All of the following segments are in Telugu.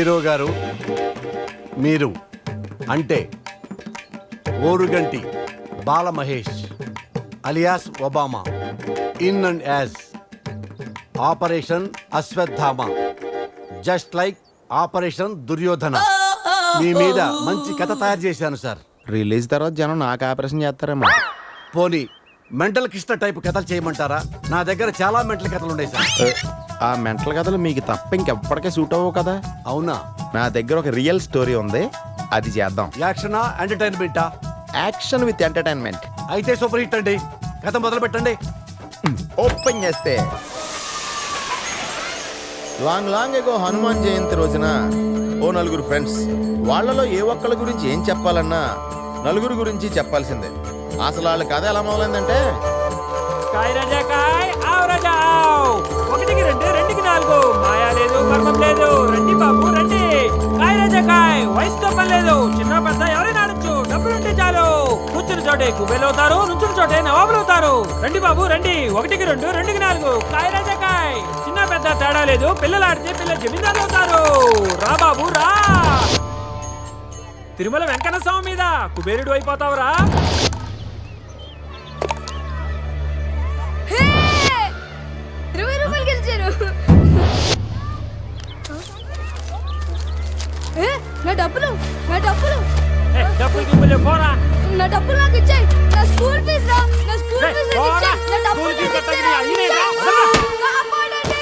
హీరో గారు, మీరు అంటే Oruganti Bala Mahesh alias Obama, in and as operation Ashwatthama, just like operation Duryodhana. మీ మీద మంచి కథ తయారు చేశాను సార్. రిలీజ్ తర్వాత జనం నాకు ఆపరేషన్ చేస్తారేమో. పోనీ మెంటల్ కృష్ణ టైప్ కథలు చేయమంటారా? నా దగ్గర చాలా మెంటల్ కథలు ఉన్నాయి సార్. ఆ మెంటల్ కథలు మీకు తప్ప ఇంకెప్పటికే సూట్ అవ్వవు కదా. అవునా? నా దగ్గర ఒక రియల్ స్టోరీ ఉంది, అది చేద్దాం. యాక్షనా ఎంటర్టైన్మెంటా? Action with entertainment. అయితే సూపర్ హిట్ అండి, కథ మొదలు పెట్టండి. ఓపెన్ చేస్తే long long ago Hanuman Jayanti రోజున ఓ నలుగురు ఫ్రెండ్స్, వాళ్ళలో ఏ ఒక్కళ్ళ గురించి ఏం చెప్పాలన్నా నలుగురు గురించి చెప్పాల్సిందే. అసలు వాళ్ళ కథ ఎలా మొదలైందంటే, కాయ్ రాజా కాయ్, ఆవ్ రాజా ఆవ్, 1కి 2 2కి 4, మాయా లేదు మర్మం లేదు, రండి బాబు రండి. కాయ్ రాజా కాయ్, వయసుతో పని లేదు, చిన్న పెద్ద ఎవరైనా ఆడొచ్చు, డబ్బులుంటే చాలు. కూర్చుని చోటే కుబేలు అవుతారు, నుంచుని చోటే నవాబులు అవుతారు. రండి బాబు రండి, 1కి 2 2కి 4, కాయ్ రాజా కాయ్, చిన్న పెద్ద తేడా లేదు, పిల్లలు ఆడితే పిల్లలు జమీందారు అవుతారు. రా బాబు రా, తిరుమల వెంకన్న స్వామి మీద కుబేరుడు అయిపోతావురా. నా డబ్బులు పోరా, నా డబ్బులు నాకు ఇచ్చేయ్. నా స్కూల్ ఫీజు రా, నా స్కూల్ ఫీజు నాకు ఇచ్చేయ్. నా డబ్బులు నాకు ఇచ్చేయ్. కాపాడండి,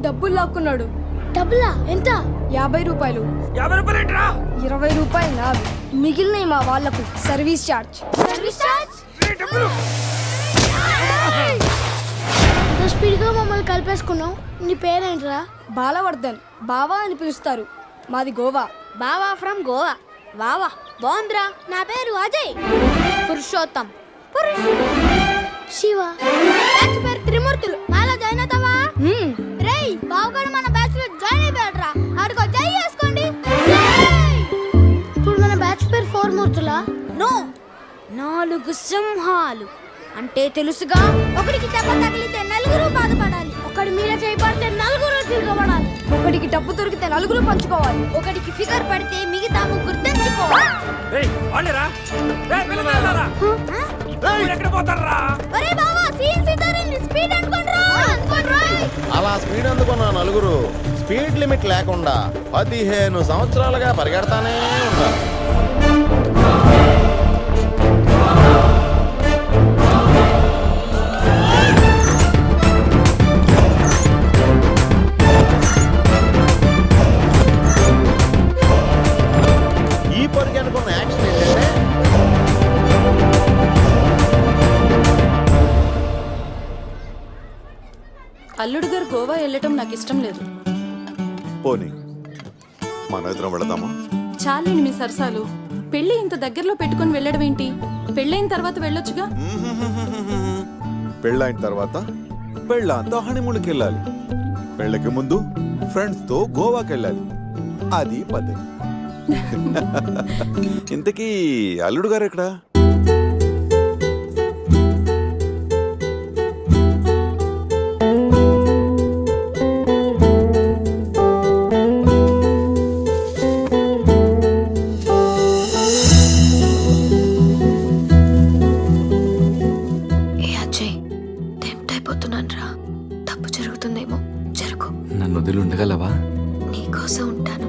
డబ్బులు లాక్కున్నాడు. డబ్బులా? ఎంత? 50 రూపాయలు. 50 రూపాయలు ఏంట్రా? 20 రూపాయలు నావి, మిగిలినవి మా వాళ్ళకు సర్వీస్ ఛార్జ్. స్పీడ్గా మమ్మల్ని కలిపేసుకున్నావు. నీ పేరేంట్రా? బాలవర్ధన్, బావా అని పిలుస్తారు. మాది గోవా. బావా ఫ్రమ్ గోవా. వావా బాగుందిరా. నా పేరు అజయ్. పురుషోత్తం. శివ. బ్యాచ్ పేరు త్రిమూర్తులు. నాలో జాయిన్ అవుతావా? రేయ్, బావగాడు మన బ్యాచ్ లో జాయిన్ అయిపోయాడురా. ఆడుకో జై చేసుకోండి. ఇప్పుడు మన బ్యాచ్ పేరు 4 మూర్తులా? నో, 4 సింహాలు అంటే తెలుసుగా. ఒకడికి దెబ్బ తగిలితే నలుగురు బాధపడాలి, ఒకడి మీద చేయబడితే నలుగురు తిరగబడాలి, ఒకడికి డబ్బు దొరికితే నలుగురు పంచుకోవాలి, ఒకడికి ఫిగర్ పడితే మిగతా ముగ్గురు తెంచుకోవాలి. రేయ్ వాళ్ళేరా, రేయ్ పిల్లలారా, ఎక్కడ పోతారా? ఒరే బావా, సీన్ సితారిని స్పీడ్ అనుకోండ్రా. అలా స్పీడ్ అందుకున్న నలుగురు స్పీడ్ లిమిట్ లేకుండా 15 సంవత్సరాలుగా పరిగెడతానే ఉన్నారు. ఈ పరిగె అనుకున్న యాక్షన్ ఏంటంటే, అల్లుడు గారు గోవా వెళ్ళటం నాకు ఇష్టం లేదు. పోనీ మన ఇద్దరం వెళదామా? చాలేండి మీ సరసాలు. పెళ్లి ఇంత దగ్గరలో పెట్టుకుని వెళ్ళడం ఏంటి? పెళ్ళైన తర్వాత వెళ్ళొచ్చుగా. పెళ్ళైన తర్వాత పెళ్ళంతో హనీమూన్కి వెళ్ళాలి. పెళ్ళకి ముందు ఫ్రెండ్స్ తో గోవాకి వెళ్ళాలి. అది పద్ధతి. ఇంతకీ అల్లుడు గారు ఎక్కడా? నన్ను వదిలి ఉండగలవా? నీకోసం ఉంటాను.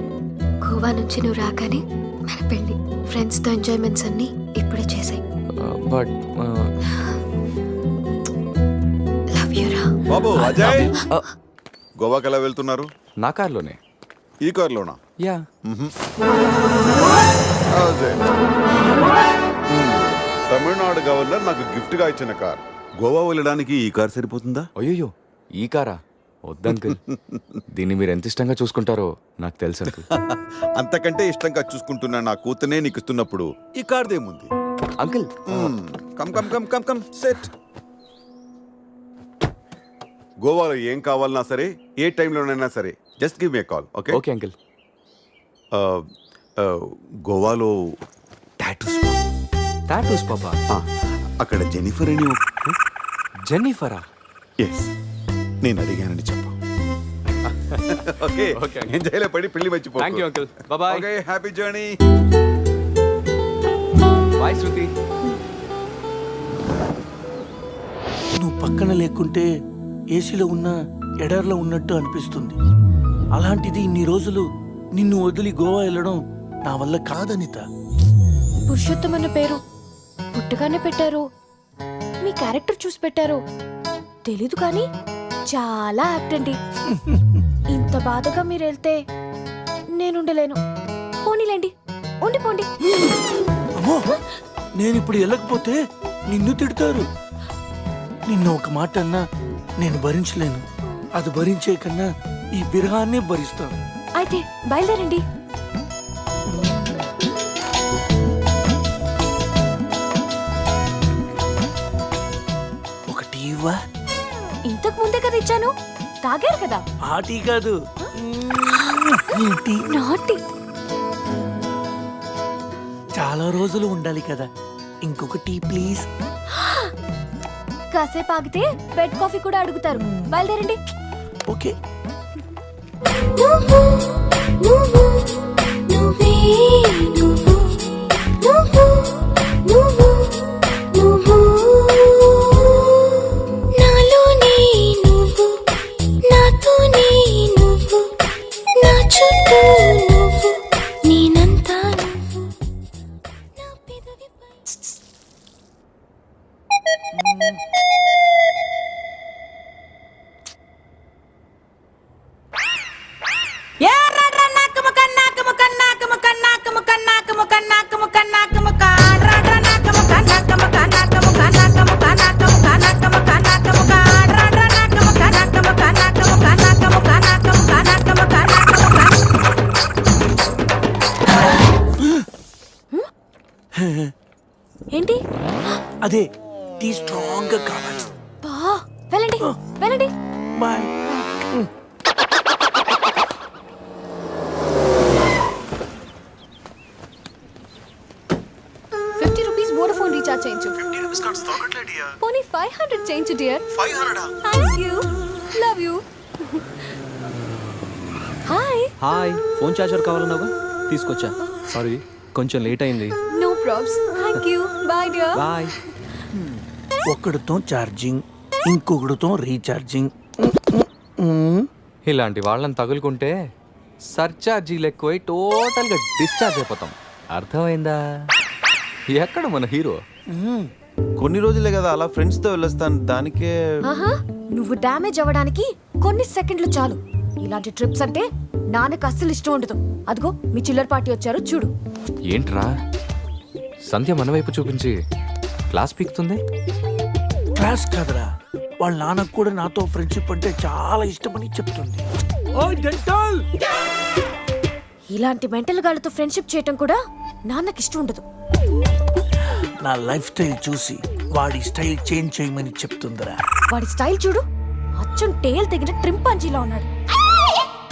గోవా నుంచి నువ్వు రాగానే మన పెళ్లి, ఫ్రెండ్స్ తో ఎంజాయ్మెంట్స్ అన్ని ఇప్పుడే చేసాయి. బట్ లవ్ యు రా. బాబు అజయ్, గోవాకి ఎలా వెళ్తున్నారు? నా కార్లోనే. ఈ కార్లోనా? యా. అజయ్, తమిళనాడు గవర్నర్ నాకు గిఫ్ట్ గా ఇచ్చిన కార్. గోవా వెళ్ళడానికి ఈ కార్ సరిపోతుందా? అయ్యో, ఈ కారా? వద్దు అంకుల్. దీన్ని మీరు ఎంత ఇష్టంగా చూసుకుంటారో నాకు తెలుసు అంకుల్. అంతకంటే ఇష్టంగా చూసుకుంటున్నా నా కూతునే నీకు ఇస్తున్నప్పుడు ఈ కార్దేముంది. Uncle come come come come come set. గోవాలో ఏం కావాలన్నా సరే ఏ టైంలోనైనా సరే just give me call. Okay okay uncle. గోవాలో టాటూస్. టాటూస్ పాపా. అక్కడ జెనిఫర్ అని జెన్నిఫరా? ఎస్, నేను అడిగానని చెప్పు. Okay Okay. ఎంజాయ్లో పడి పెళ్లి మర్చిపో. Thank you uncle. Bye. Okay, happy journey. Bye Shruti. నువ్వు పక్కన లేకుంటే ఏసీలో ఉన్న ఎడార్లో ఉన్నట్టు అనిపిస్తుంది. అలాంటిది ఇన్ని రోజులు నిన్ను వదిలి గోవా వెళ్ళడం నా వల్ల కాదనిత. పురుషోత్తం అన్న పేరు పుట్టగానే పెట్టారు, మీ క్యారెక్టర్ చూసి పెట్టారు తెలీదు కానీ చాలా యాప్ట్ అండి. ఇంత బాధగా మీరు వెళ్తే నేనుండలేను. పోనీలేండి, ఉండిపోండి. అమ్మో, నేను ఇప్పుడు వెళ్ళకపోతే నిన్ను తిడతారు. నిన్ను ఒక మాట అన్నా నేను భరించలేను. అది భరించే కన్నా ఈ విరహాన్నే భరిస్తాను. అయితే బయలుదేరండి. ఒకటి ఇవ్వా? ఇంతకు ముందే కదా ఇచ్చాను, తాగారు కదా. ఆ టీ కాదు, ఈ టీ. నాటి చాలా రోజులు ఉండాలి కదా, ఇంకొక టీ ప్లీజ్. కాసేపు ఆగితే బెడ్ కాఫీ కూడా అడుగుతారు. బయలుదేరండి. ఓకే. నువ్వు నువ్వు నువ్వే నువ్వు నువ్వు నువ్వు నువ్వు నాలోనే నువ్వు నాతోనే నువ్వు నా చుట్టూ నువ్వు నేనంతా నువ్వు నా పెదవిపై. ఏంటి? అదే టీ స్ట్రాంగ్ గా కావాలి. బా, వెళ్ళండి వెళ్ళండి. బాయ్. 50 రూపీస్ వోడాఫోన్ రీఛార్జ్ చేయించు. పోనీ 500 చేయించు dear. 500. Thank you, love you. Hi. Hi, phone charger కావాలన్నావా? తీసుకొచ్చా. సారీ, కొంచెం లేట్ అయింది. No probs. Thank you. Bye dear. Bye. ఒకడితో ఛార్జింగ్, ఇంకొకడితో రీఛార్జింగ్. ఇలాంటి వాళ్ళని తగులుకుంటే సర్చార్జీలు ఎక్కువై టోటల్గా డిశ్చార్జ్ అయిపోతాం. అర్థమైందా? ఎక్కడ మన హీరో? కొన్ని రోజులే కదా అలా ఫ్రెండ్స్ తో వెళ్ళొస్తాను, దానికే. ఆహా, నువ్వు డ్యామేజ్ అవ్వడానికి కొన్ని సెకండ్లు చాలు. ఇలాంటి ట్రిప్స్ అంటే నాన్నకు అస్సలు ఇష్టం ఉండదు. అదిగో మీ చిల్లర పార్టీ వచ్చారు చూడు. ఏంట్రా సంధ్య మన వైపు చూపించి క్లాస్ పీకుతుంది? క్లాస్ కాదురా, వాళ్ళ నాన్నకు కూడా నాతో ఫ్రెండ్షిప్ అంటే చాలా ఇష్టమని చెప్తుంది. ఇలాంటి మెంటల్ గాళ్ళతో ఫ్రెండ్షిప్ చేయటం కూడా నాన్నకి ఇష్టం ఉండదు. నా లైఫ్ స్టైల్ చూసి వాడి స్టైల్ చేంజ్ చేయమని చెప్తుందిరా. వాడి స్టైల్ చూడు, అచ్చం టేల్ తెగిన ట్రింపాంజీలా ఉన్నాడు.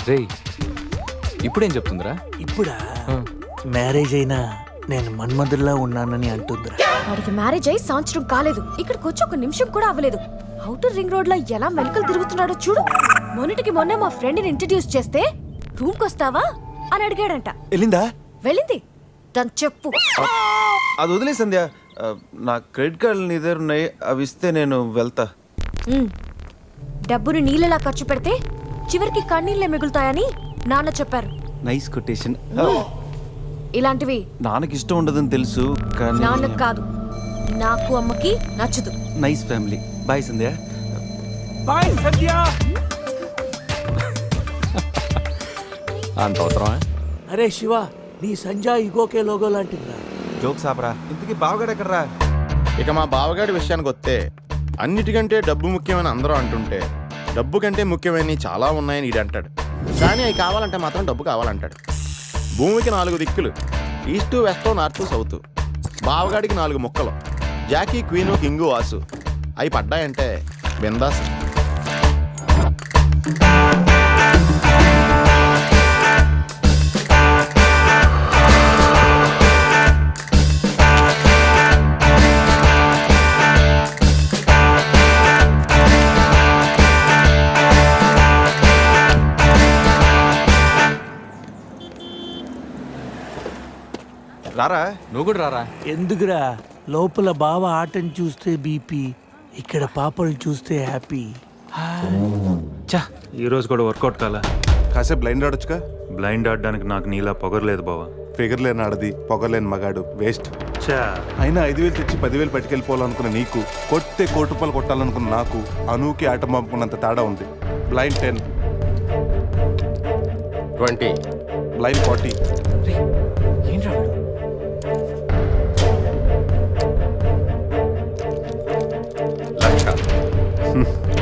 రేయ్, ఇప్పుడేం చెప్తుందిరా? ఇప్పుడా? మ్యారేజ్ అయినా నేను మన్మధుల్లా ఉన్నానని అంటుందిరా. వాడికి మ్యారేజ్ అయి సంవత్సరం కాలేదు, ఇక్కడికి వచ్చి ఒక నిమిషం కూడా అవ్వలేదు. అవుటర్ రింగ్ రోడ్ లో ఎలా మెలకలు తిరుగుతున్నాడో చూడు. మొన్నటికి మొన్న మా ఫ్రెండ్ ని ఇంట్రడ్యూస్ చేస్తే రూమ్ కొస్తావా అని అడిగాడంట. వెళ్ళిందా? వెళ్ళింది. దాని చెప్పు. అది వదిలే సంధ్య, నా క్రెడిట్ కార్డులు నీ దగ్గర ఉన్నాయి, అవి ఇస్తే నేను వెళ్తా. డబ్బుని నీళ్ళలా ఖర్చు పెడితే చివరికి కన్నీళ్ళే మిగులుతాయని నాన్న చెప్పారు. Nice quotation. ఇలాంటివి నాన్నకి ఇష్టం ఉండదని తెలుసు కానీ. నాన్నకు కాదు, నాకు అమ్మకి నచ్చదు. Nice family. బాయ్ సంధ్య. బాయ్ సంధ్య. అంత అవసరమా? అరే శివ, నీ సంజా ఇగోకే లోగో లాంటిదిరా. జోక్స్ ఆపరా. ఇంతకీ బావగాడు ఎక్కడరా? ఇక మా బావగాడి విషయానికి వస్తే అన్నిటికంటే డబ్బు ముఖ్యమని అందరూ అంటుంటే డబ్బు కంటే ముఖ్యమైనవి చాలా ఉన్నాయని ఈడు అంటాడు, కానీ అవి కావాలంటే మాత్రం డబ్బు కావాలంటాడు. భూమికి 4 దిక్కులు, ఈస్టు వెస్ట్ నార్త్ సౌత్. బావగాడికి 4 ముక్కలు, జాకీ క్వీను కింగు వాసు. అవి పడ్డాయంటే బిందాస్. రారా, నువ్వు కూడా రారా. ఎందుకురా, లోపల బావ ఆటను చూస్తే బీపీ, ఇక్కడ పాపలు చూస్తే హ్యాపీ. చా, ఈ రోజు కూడా వర్కౌట్ కాలా. కాసేపు బ్లైండ్ ఆడొచ్చుగా. బ్లైండ్ ఆడడానికి నాకు నీలా పొగరలేదు బావా. ఫిగర్ లేని ఆడది, పొగలేని మగాడు వేస్ట్. చా, అయినా 5,000 తెచ్చి 10,000 పట్టుకెళ్ళిపోవాలనుకున్న నీకు, కొట్టే ₹1,00,00,000 కొట్టాలనుకున్న నాకు అనూకి ఆట పంపుకున్నంత తేడా ఉంది. Blind 10, 20, blind 40. ఏంట్రా వీడు?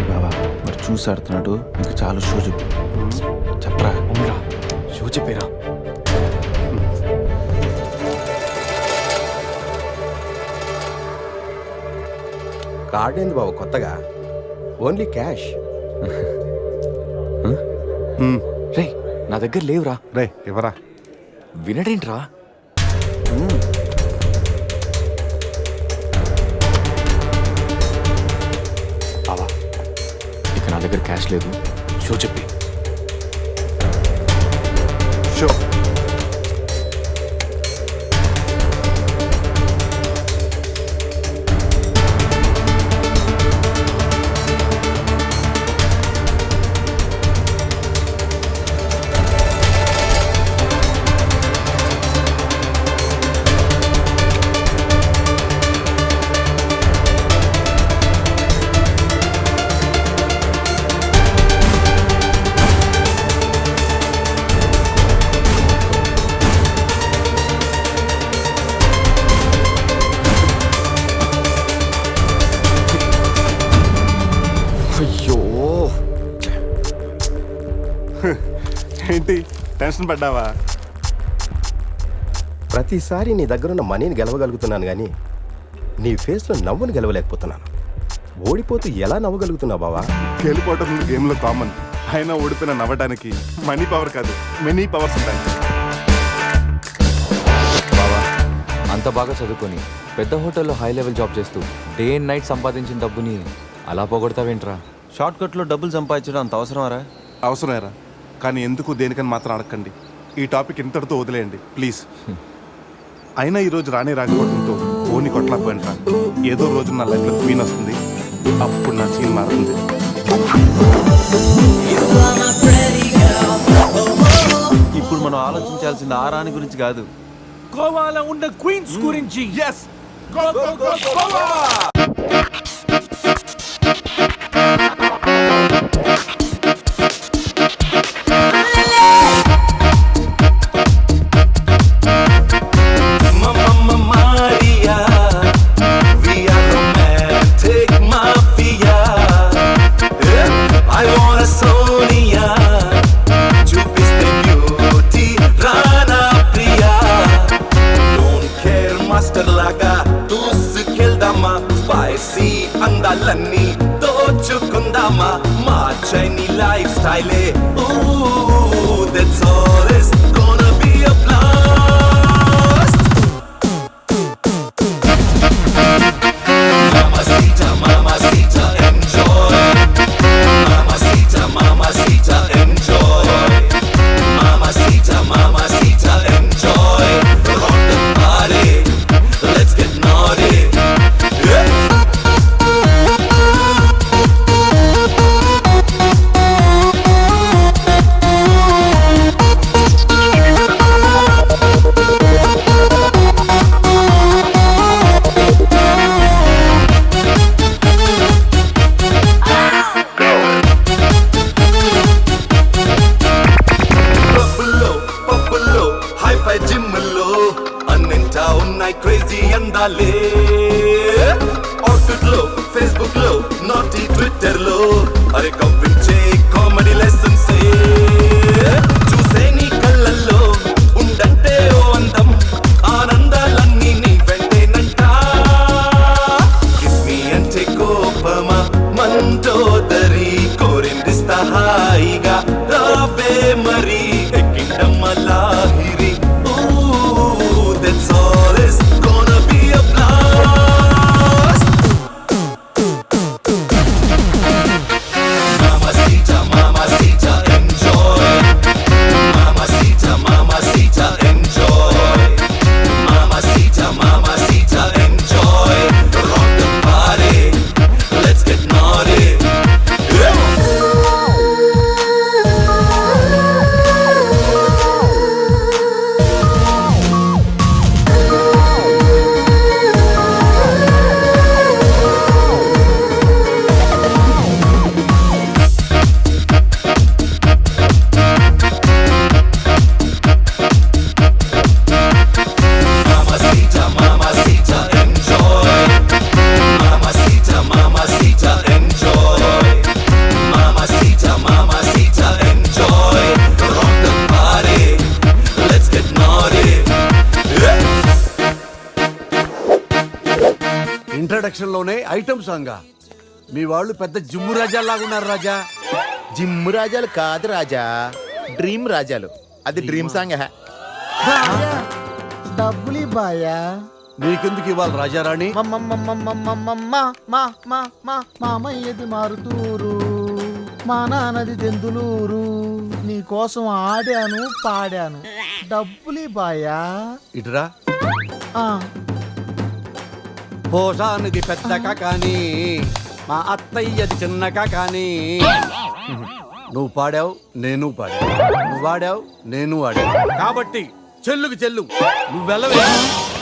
బాబా మరి చూసి ఆడుతున్నాడు, ఇంకా చాలా షో చెప్పు. చెప్పరా, ఉండ్రా, షో చెప్పేరా. కార్డ్ ఏంది బాబు కొత్తగా? Only cash. రే, నా దగ్గర లేవురా. రే ఎవరా? వినడేంట్రా? బావా, ఇక నా దగ్గర క్యాష్ లేదు, షో చెప్పి. షో ఏంటి టెన్షన్ పడ్డావా? ప్రతిసారి నీ దగ్గరున్న మనీని గెలవగలుగుతున్నాను కానీ నీ ఫేస్లో నవ్వుని గెలవలేకపోతున్నాను. ఓడిపోతూ ఎలా నవ్వగలుగుతున్నావు బావా? గెలిపోవటం గేమ్లో కామన్. అయినా ఓడిపోయిన నవ్వడానికి మనీ పవర్ కాదు, మెనీ పవర్స్ ఉంటాయి. బావా, అంత బాగా చదువుకొని పెద్ద హోటల్లో హై లెవెల్ జాబ్ చేస్తూ డే అండ్ నైట్ సంపాదించిన డబ్బుని అలా పోగొడతావేంట్రా? షార్ట్ కట్లో డబ్బులు సంపాదించడం అంత అవసరమారా? అవసరమేరా, కానీ ఎందుకు దేనికని మాత్రం అడగండి. ఈ టాపిక్ ఇంతటితో వదిలేయండి ప్లీజ్. అయినా ఈరోజు రానే రాకపోవడంతో ఓని కొట్టలేకపోయినరా. ఏదో రోజు నా లైఫ్లో క్వీన్ వస్తుంది, అప్పుడు నా సీన్ మారుతుంది. ఇప్పుడు మనం ఆలోచించాల్సింది ఆ రాణి గురించి కాదు, గోవాలో ఉన్న క్వీన్స్ గురించి. Yes, go go go Goa! అందాలన్నీ దోచుకుందామా, మా చైనీ లైఫ్ స్టైలే. That's all it's gonna be a blast. Mamacita, mamacita, enjoy. Mamacita, mamacita, enjoy. Mamacita, mamacita, enjoy. Rock the party, let's get naughty. Yeah. Crazy అందాలే ఆర్కుట్ లో, ఫేస్బుక్ లో, నాటి ట్విట్టర్ లో, అరే కవ్వించ ఇంట్రడక్షన్ లోనే ఐటమ్ సాంగ్. మీ వాళ్ళు పెద్ద జిమ్ము రాజాలాగా ఉన్నారు రాజా. జిమ్ రాజాలు కాదు రాజా, డ్రీమ్ రాజాలు. అది డ్రీమ్ సాంగ్. డబ్బులు బాయా నీకెందుకు ఇవ్వాలి రాజారాణి? మామయ్యది మారుతూరు, మా నాన్నది దెందులూరు, నీ కోసం ఆడాను పాడాను, డబ్బులు బాయా. ఇటురా. పోసానిది పెద్దక కానీ మా అత్తయ్యది చిన్నక కానీ. నువ్వు పాడావు, నేను పాడావు. నువ్వు వాడావు, నేను వాడావు. కాబట్టి చెల్లుకు చెల్లు. నువ్వు వెళ్ళవే.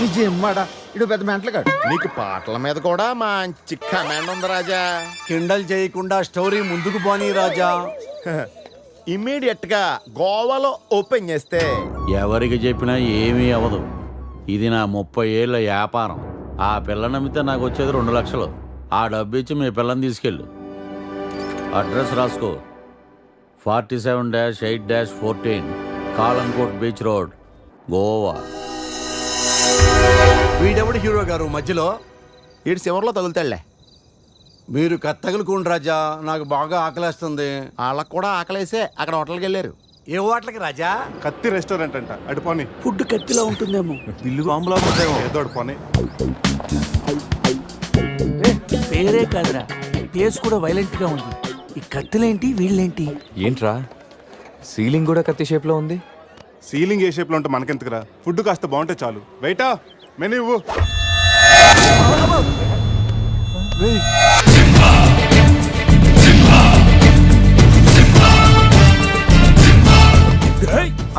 నిజమ్మడా ఇడు పెద్ద మెంటలు కాడు. నీకు పాటల మీద కూడా మంచి కమాండ్ ఉంది రాజా. కిండల్ చేయకుండా స్టోరీ ముందుకు పోనీ రాజా. ఇమ్మీడియట్ గా గోవాలో ఓపెన్ చేస్తే ఎవరికి చెప్పినా ఏమీ అవ్వదు. ఇది నా 30 ఏళ్ళ వ్యాపారం. ఆ పిల్ల నమ్మితే నాకు వచ్చేది 2 లక్షలు. ఆ డబ్బు ఇచ్చి మీ పిల్లని తీసుకెళ్ళు. అడ్రస్ రాసుకో. 47-8-14 కాలంకోట్ బీచ్ రోడ్, గోవా. వీడెవడు హీరో గారు మధ్యలో? ఇటు చివరిలో తగులుతాడులే. మీరు కత్తగులుకోండి రాజా, నాకు బాగా ఆకలేస్తుంది. వాళ్ళకు కూడా ఆకలేసే అక్కడ హోటల్కి వెళ్ళారు. ఏ హోటల్కి రాజా? కత్తి రెస్టారెంట్ అంట, అడిపోని. ఫుడ్ కత్తిలా ఉంటుందేమో. బిల్లు బాంబులా ఉంటుందేమో. ఏదో అడిపోని. పేరే కాదురా, టేస్ట్ కూడా వైలెంట్ గా ఉంది. ఈ కత్తులేంటి వీళ్ళేంటి? ఏంట్రా సీలింగ్ కూడా కత్తి షేప్ లో ఉంది? సీలింగ్ ఏ షేప్ లో ఉంటే మనకెందుకురా, ఫుడ్ కాస్త బాగుంటే చాలు. వెయిటా మెనూ ఇవ్వు.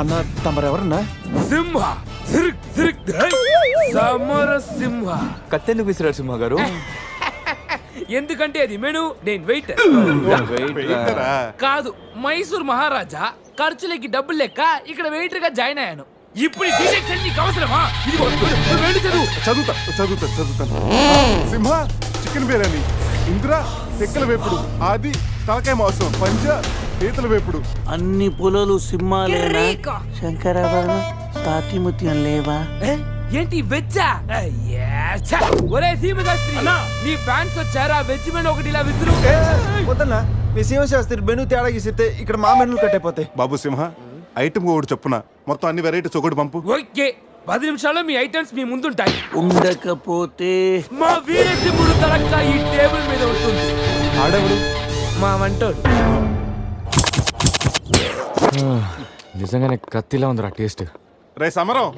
అన్న తమరెవరన్నా? సింహ సిరిక్ సిరిక్ దై సమర సింహ. కత్తెందుకు విసిరారు సింహ గారు? ఎందుకంటే అది మెను, నేను వెయిట్ వెయిటరా? కాదు, మైసూర్ మహారాజా ఖర్చులకి డబ్బులు లెక్క ఇక్కడ వెయిటర్ గా జాయిన్ అయ్యాను. ఇప్పుడు ఈ డిటెక్షన్ నీకు అవసరమా? ఇదిగో వెళ్ళి చదువు. చదువుతాను. సింహ చికెన్ బిర్యానీ, ఇందిరా తెక్కల వేపుడు, ఆది తలకాయ మాంసం, పంజ పీతల వేపుడు. అన్ని పొలాలు సింహాలేనా? శంకరాభరణం సాతిముత్యం లేవా? ఏంటి వెజ్జా? ఒరే సీమశాస్త్రి, నీ ఫ్యాన్స్ వచ్చారా? వెజ్ మెను ఒకటి ఇలా విసురు. వద్దన్నా, మీ శివశాస్త్రి మెను తేడా గీసితే ఇక్కడ మా మెనూలు కట్టయిపోతాయి. బాబు సింహ, ఐటమ్ ఒకటి చెప్పున మొత్తం అన్ని వెరైటీస్ ఒకటి పంపు. ఓకే, 10 నిమిషాల్లో మీ ఐటమ్స్ మీ ముందుంటాయి. ఉండకపోతే మా వీరసింహుడు తలక్క ఈ టేబుల్ మీద ఉంటుంది. ఆడెవడు? మా వంటోడు. నిజంగానే కత్తిలా ఉందిరా టేస్ట్. రే సమరం.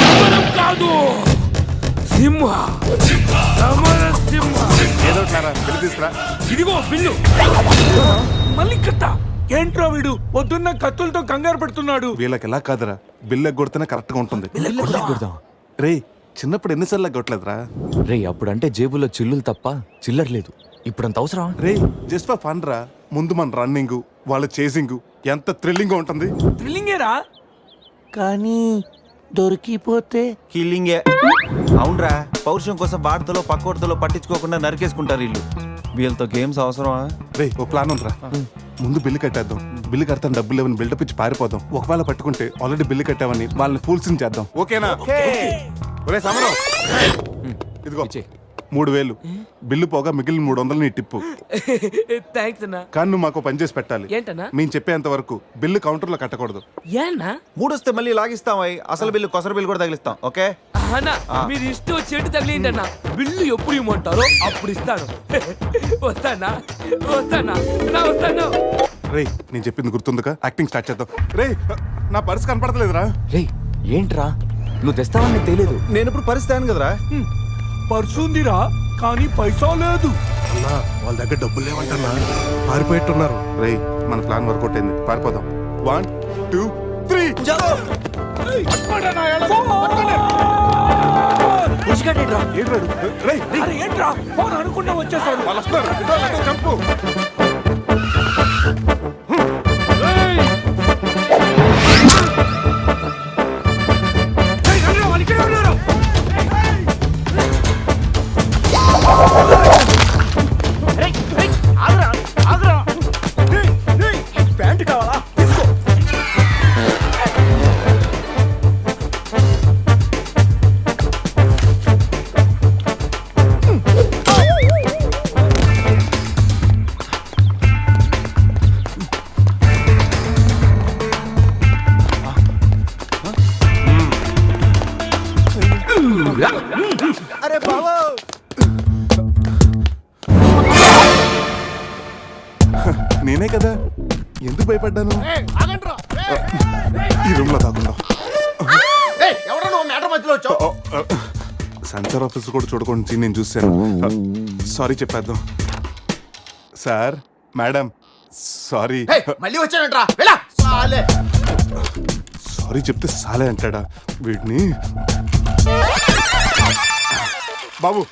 సమరం కాదు, సింహ. సమర సింహ. ఏదో బిల్లు తీసుకురా. ఇదిగో బిల్లు. మళ్ళీ కట్ట. ఏంట్రా వీడు పొద్దున్న కత్తులతో కంగారు పడుతున్నాడు? వీళ్ళకి ఎలా కాదురా, బిల్లు ఎగ్గొడితేనే కరెక్ట్ గా ఉంటుంది. రే చిన్నప్పుడు ఎన్నిసార్లు ఎగ్గొట్టలేదురా? రే అప్పుడంటే జేబులో చిల్లులు తప్ప చిల్లర లేదు. ఇప్పుడంత అవసరం? రే జస్ట్ ఫర్ ఫన్ రా. ముందు మన రన్నింగ్, వాళ్ళ చేసింగ్ ఎంత థ్రిల్లింగ్ గా ఉంటుంది. థ్రిల్లింగేరా, కానీ దొరికిపోతే కిల్లింగే. అవునరా, పౌరుషం కోసం వార్తలో పక్కోడతలో పట్టించుకోకుండా నరికేసుకుంటారు వీళ్ళు. వీళ్ళతో గేమ్స్ అవసరమా? రే ఓ ప్లాన్ ఉందిరా. ముందు బిల్లు కట్టేద్దాం. బిల్లు కడతాను డబ్బులు లేవని బిల్డప్ ఇచ్చి పారిపోదాం. ఒకవేళ పట్టుకుంటే ఆల్రెడీ బిల్లు కట్టామని వాళ్ళని ఫూల్స్ చేద్దాం. ఓకేనా? ఒరే సమరం, ఇదిగో 3000 బిల్లు పోగా మిగిలిన 300 నీ టిప్పు. థ్యాంక్స్ అన్నా. కానీ నువ్వు మాకు పని చేసి పెట్టాలి. ఏంటన్నా? మేము చెప్పేంత వరకు బిల్లు కౌంటర్ లో కట్టకూడదు. ఏనా? 3 వస్తే మళ్ళీ లాగిస్తాం. అసలు బిల్లు కొసర బిల్లు కూడా తగిలిస్తాం. ఓకే అన్నా, మీరు ఇష్టం చెట్టు తగిలిండి అన్న. బిల్లు ఎప్పుడు ఇమ్మంటారో అప్పుడు ఇస్తాను. వస్తానా వస్తాను. రే నేను చెప్పింది గుర్తుందిగా? యాక్టింగ్ స్టార్ట్ చేద్దాం. రే నా పర్స్ కనపడతలేదురా. రే ఏంట్రా నువ్వు తెస్తావని నీకు తెలియదు. నేను ఇప్పుడు పరిస్థితి కదరా. పర్సుందిరా కానీ పైసా లేదు. వాళ్ళ దగ్గర డబ్బులు లేవంటన్నా, పారిపోయేట్టున్నారు. రే మన ప్లాన్ వర్కౌట్ అయింది, పారిపోదాం. 1 2 3 ఏంట్రా ఫోన్ అనుకుంటా వచ్చేసాడు. వాళ్ళు వస్తారు. చంపు. ప్యాంట్ కావాలా? తీసుకో. నేనే కదా, ఎందుకు భయపడ్డాను? ఈ రూమ్ లో దాక్కుందాం. ఎవరో నువ్వు మ్యాటర్ మధ్యలో వచ్చావు. సెన్సార్ ఆఫీసర్ కూడా చూడకుండా నేను చూశాను. సారీ చెప్పేద్దాం. Sir, madam, sorry. మళ్ళీ వచ్చానంట్రా, వెళ్ళా. సారీ చెప్తే సాలే అంటాడా వీడిని? బాబు,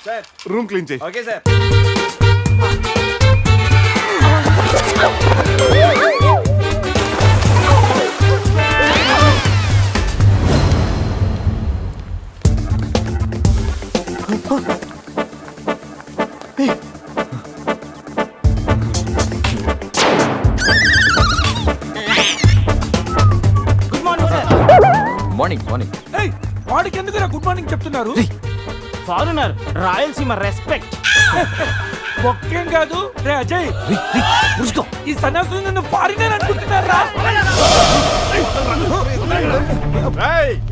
రూమ్ క్లీన్ చేయి. Okay sir. Morning morning. వాడికి ఎందుకు గుడ్ మార్నింగ్ చెప్తున్నారు? Foreigner, Rayalaseema respect. ఒక్కేం కాదు రే అజయ్, ఈ సన్యాసులు నన్ను ఫారినర్ అనుకుంటున్నారా?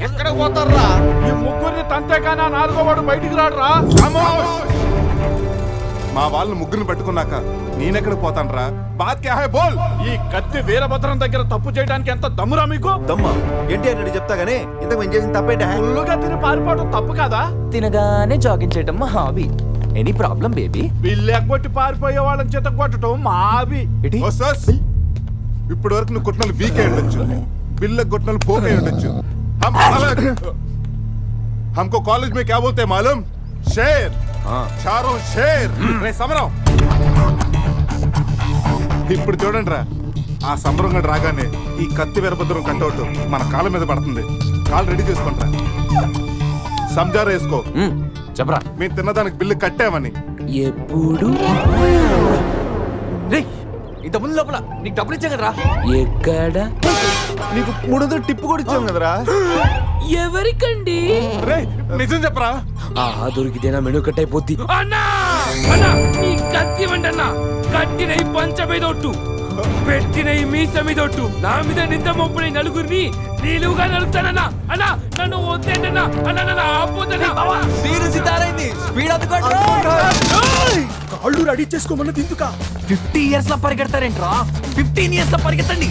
ఎక్కడ పోతారా? ఈ ముగ్గురిని తంతేగానా నాలుగో వాడు బయటికి రాడురా. మా వాళ్ళని ముగ్గురిని పెట్టుకున్నాక నేనెక్కడ పోతాను? బాత్ క్యా హై బోల్. ఈ కత్తి వీరభద్రం దగ్గర తప్పు చేయడానికి ఎంత దమ్మురా మీకు? దమ్మా ఏంటి అని చెప్తా గానీ ఇంతకు మేము చేసిన తప్పేంట? ఫుల్లుగా తిని పారిపోవడం తప్పు కాదా? తినగానే జాగింగ్ చేయటం మా hobby. Any problem baby? Bill ఎగ్గొట్టి పారిపోయే వాళ్ళని చేత కొట్టడం మా హాబీ. ఇప్పటి వరకు నువ్వు కొట్టినలు వీక్ అయి ఉండొచ్చు, బిల్ల కొట్టినలు పోక్ అయి ఉండొచ్చు. हमको कॉलेज में क्या बोलते हैं मालूम? शेर. चारों शेर. రే సమరం. ఇప్పుడు చూడండి రా, ఆ సమరం గడు రాగానే ఈ కత్తి వీరభద్రం కట్అవుట్ మన కాళ్ళ మీద పడుతుంది. కాళ్ళు రెడీ చేసుకుంటా. సంజారా వేసుకో. చెప్పరా. మేము తిన్నదానికి బిల్లు కట్టామని. ఎప్పుడు ఇంత ముందు లోపల నీకు డబ్బులు ఇచ్చా కదరా? ఎక్కడ? నీకు 300 టిప్పు కూడా ఇచ్చాం కదరా. ఎవరికండి? రే నిజం చెప్పరా. దొరికితేనా మెను కట్ అయిపోద్ది. అన్నా అన్నా, ఈ కత్తి వంటన్నా, కట్టిన ఈ పంచ మీద ఒట్టు, పెట్టిన ఈ మీస మీద ఒట్టు, నా మీద నింద మోపున నలుగురిని నీలుగా నలుగుతానన్నా. అన్నా నన్ను వద్దేంటన్నా, అన్నా నన్ను ఆపోతన్నా. సీరియస్ తారైంది. స్పీడ్ అందుకోండి. కాళ్ళు రెడీ చేసుకోమన్నది ఎందుక? 50 years లో పరిగెడతారేంట్రా? 15 years లో పరిగెత్తండి.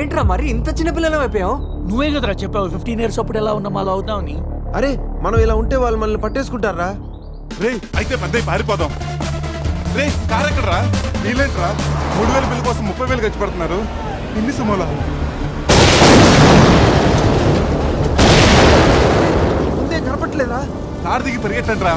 ఏంట్రా మరి ఇంత చిన్న పిల్లలు అయిపోయావు? నువ్వే కదరా చెప్పావు 15 years అప్పుడు ఎలా ఉన్నాం అలా అవుతామని. అరే మనం ఇలా ఉంటే వాళ్ళు మనల్ని పట్టేసుకుంటారా? రే అయితే పెద్ద పారిపోదాం. రే కార్ ఎక్కడరా? వీలేంట్రా 3000 బిల్లు కోసం 30,000 ఖర్చు పెడుతున్నారు. ఇన్ని సుమోలా ముందే కనపట్లేదా? కార్ దిగి పరిగెట్టండి రా.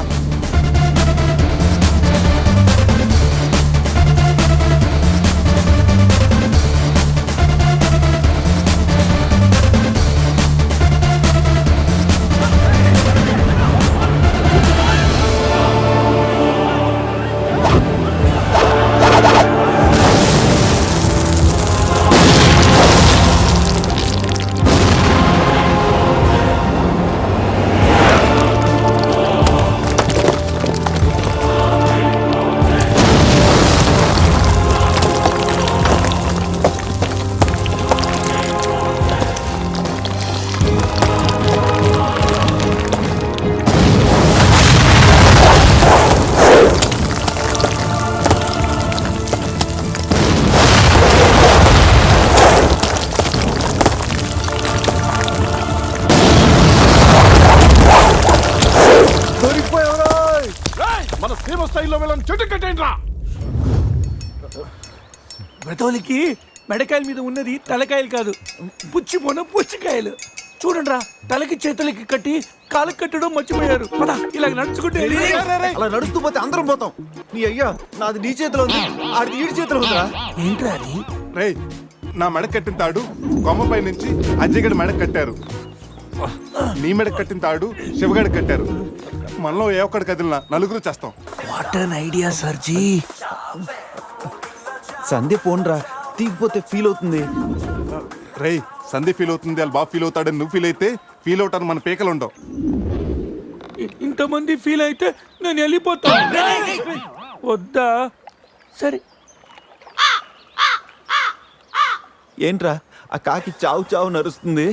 మన సీమ స్థాయిలో వెళ్ళని చెట్టు కట్టండి రా. బ్రతోలికి మెడకాయల మీద ఉన్నది తలకాయలు కాదు, పుచ్చిపోన పుచ్చికాయలు. చూడండి రా, తలకి చేతులకి కట్టి కాళ్ళకి కట్టడం మర్చిపోయారు. పద ఇలా నడుచుకుంటే. అలా నడుస్తూ పోతే అందరం పోతాం. నీ అయ్యా నాది నీ చేతిలో ఉంది, ఆడిది ఈడి చేతిలో ఉందిరా. ఏంట్రా అది? రే నా మెడ కట్టిన తాడు కొమ్మపై నుంచి అజ్జగడి మెడ కట్టారు. నీ మెడ కట్టిన తాడు శివగడి కట్టారు. మనలో ఏ ఒక్కడి కదిలినా నలుగురు చేస్తాం. What an idea sir ji. Sandhya phone రా, తీగిపోతే ఫీల్ అవుతుంది. రే సంధి ఫీల్ అవుతుంది, వాళ్ళు బాగా ఫీల్ అవుతాడని నువ్వు ఫీల్ అయితే ఫీల్ అవుతాను మన పేకలు ఉండవు. ఇంతమంది ఫీల్ అయితే నేను వెళ్ళిపోతాను. వద్దా? సరే. ఏంట్రా ఆ కాకి చావు చావు నరుస్తుంది?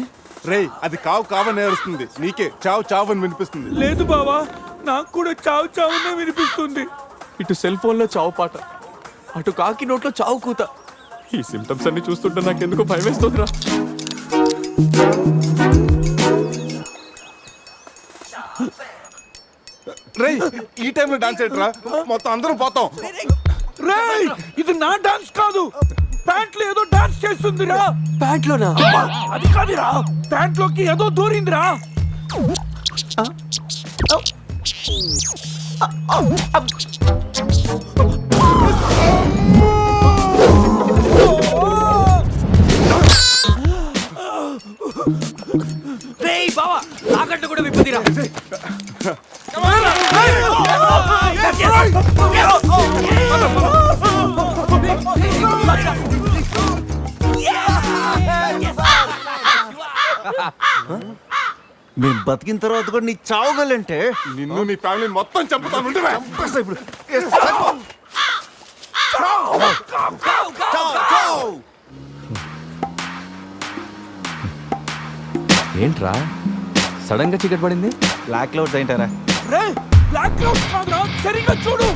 రేయ్ అది కావని ఏడుస్తుంది, నీకే చావు అని వినిపిస్తుంది. లేదు బావా, నాకు కూడా చావు చావునే వినిపిస్తుంది. ఇటు సెల్ ఫోన్లో చావు పాట, అటు కాకి నోట్లో చావు కూత. ఈ సిమ్టమ్స్ అన్ని చూస్తుంటే నాకెందుకో భయం వేస్తుందిరా. రేయ్ ఈ టైంలో డాన్స్ ఏంట్రా, మొత్తం అందరం పోతాం. రేయ్ ఇది నా డాన్స్ కాదు, ప్యాంట్ లో ఏదో డాన్స్ చేస్తుందిరా. ప్యాంట్ లోనా? అది కాదురా, ప్యాంట్ లోకి ఏదో దూరిందిరా. రేయ్ బావా, తాకట్టు కూడా విప్పుదిరా. మేము బతికిన తర్వాత కూడా నీ చావుగలంటే నిన్ను నీ ఫ్యామిలీని మొత్తం చంపుతాను. ఉండవే. ఇప్పుడు ఏంట్రా సడన్ గా చీకటి పడింది? బ్లాక్ క్లౌడ్స్ ఏంటారా? రేయ్ బ్లాక్ క్లౌడ్స్ కాదురా, సరిగ్గా చూడు.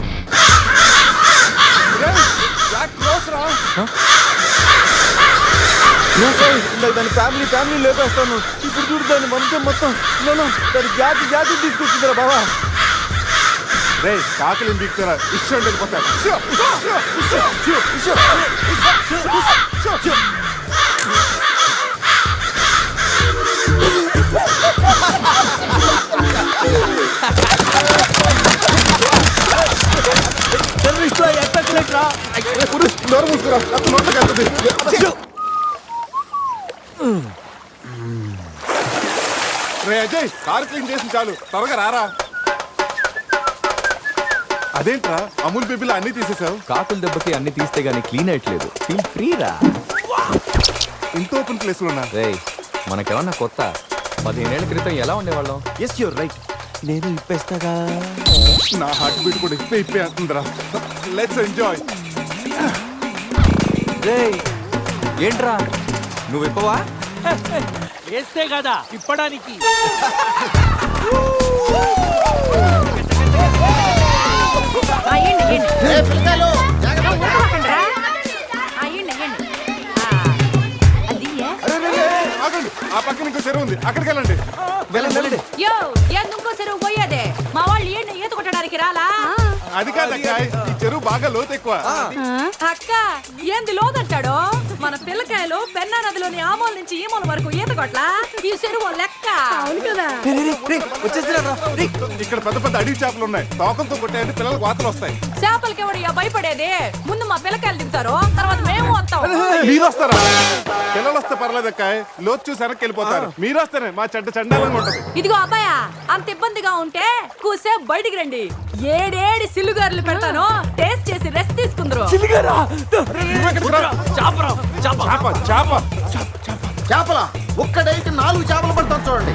దాని ఫ్యామిలీ లేపేస్తాను. ఇప్పుడు చూడు దాని మంచం మొత్తం దాని జాతి తీసుకొచ్చిందిరా బావా. రేయ్ కాకలి దిగుతారా, ఇష్టం వెళ్ళిపోతారు. రే అజయ్, కారు క్లీన్ చేసి చాలు, త్వరగా రారా. అదేంట్రా అమూల్ బేబీలో అన్ని తీసేసావు? కాకుల దెబ్బకి అన్ని తీస్తే గానీ క్లీన్ అయ్యట్లేదు. ఫీల్ ఫ్రీ రా. ఇంత ఓపెన్ ప్లేస్ లో ఉన్నా. రేయ్ మనకేమన్నా కొత్త? 15 ఏళ్ల క్రితం ఎలా ఉండేవాళ్ళం? Yes you're right. నేను ఇప్పేస్తాగా. నా హార్ట్ బీట్ కూడా ఇప్పే అంటుందిరా. Let's enjoy. రేయ్ ఏంట్రా నువ్వు ఇప్పవా? వేస్తే కదా ఇప్పడానికి. ఆగండి, ఆ పక్కన ఇంకో చెరువు ఉంది, అక్కడికి వెళ్ళండి. ఇంకో చెరువు పోయేదే. మా వాళ్ళు ఏంటి ఈత కొట్టడానికి రాలా? అది కాదక్క, ఈ చెరువు బాగా లోతు ఎక్కువ. అక్క ఏంది లోదంటాడు? మన పిల్లకాయలు పెన్నా నదిలోని ఆ మూల నుంచి ఈ మూల వరకు ఈత కొట్లా. ఈ చెరువు లెక్క. అవును కదా. ఇక్కడ పెద్ద పెద్ద అడవి చేపలు ఉన్నాయి, తోకంతో కొట్టాయంటే పిల్లలకు వాతలు వస్తాయి. చేపలకి ఎవడు భయపడేది? ముందు మా పిల్లకాయలు దిగుతారు, తర్వాత మేము వస్తాం. మీరు వస్తారా? పిల్లలు వస్తే పర్లేదు అక్క, లోతు చూసి వెనక్కి వెళ్ళిపోతారు. మీరు వస్తేనే మా చెడ్డ చండాలంగా ఉంటది. ఇదిగో అబ్బాయా, అంత ఇబ్బందిగా ఉంటే కూసేపు బయటికి రండి. ఏడేడి సిల్లుగారులు పెడతాను, టేస్ట్ చేసి రెస్ట్ తీసుకుందరు. చేపల ఒక్కడైతే 4 చేపలు పడతాను చూడండి.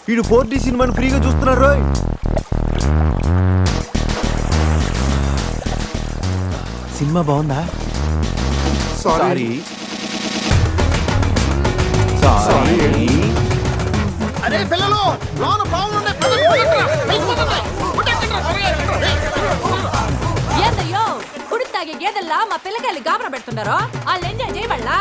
వీడు 4D సినిమాని ఫ్రీగా చూస్తున్నారు. రోయ్ సినిమా బాగుందా? సారీ. అరే పిల్లలు, లోన బాగుండే ఏందయ్యో కుడి తాగే గేదెల్లా మా పిల్లకాయలు గాబర పెడుతున్నారో వాళ్ళు ఎంజాయ్ చేయబడలా?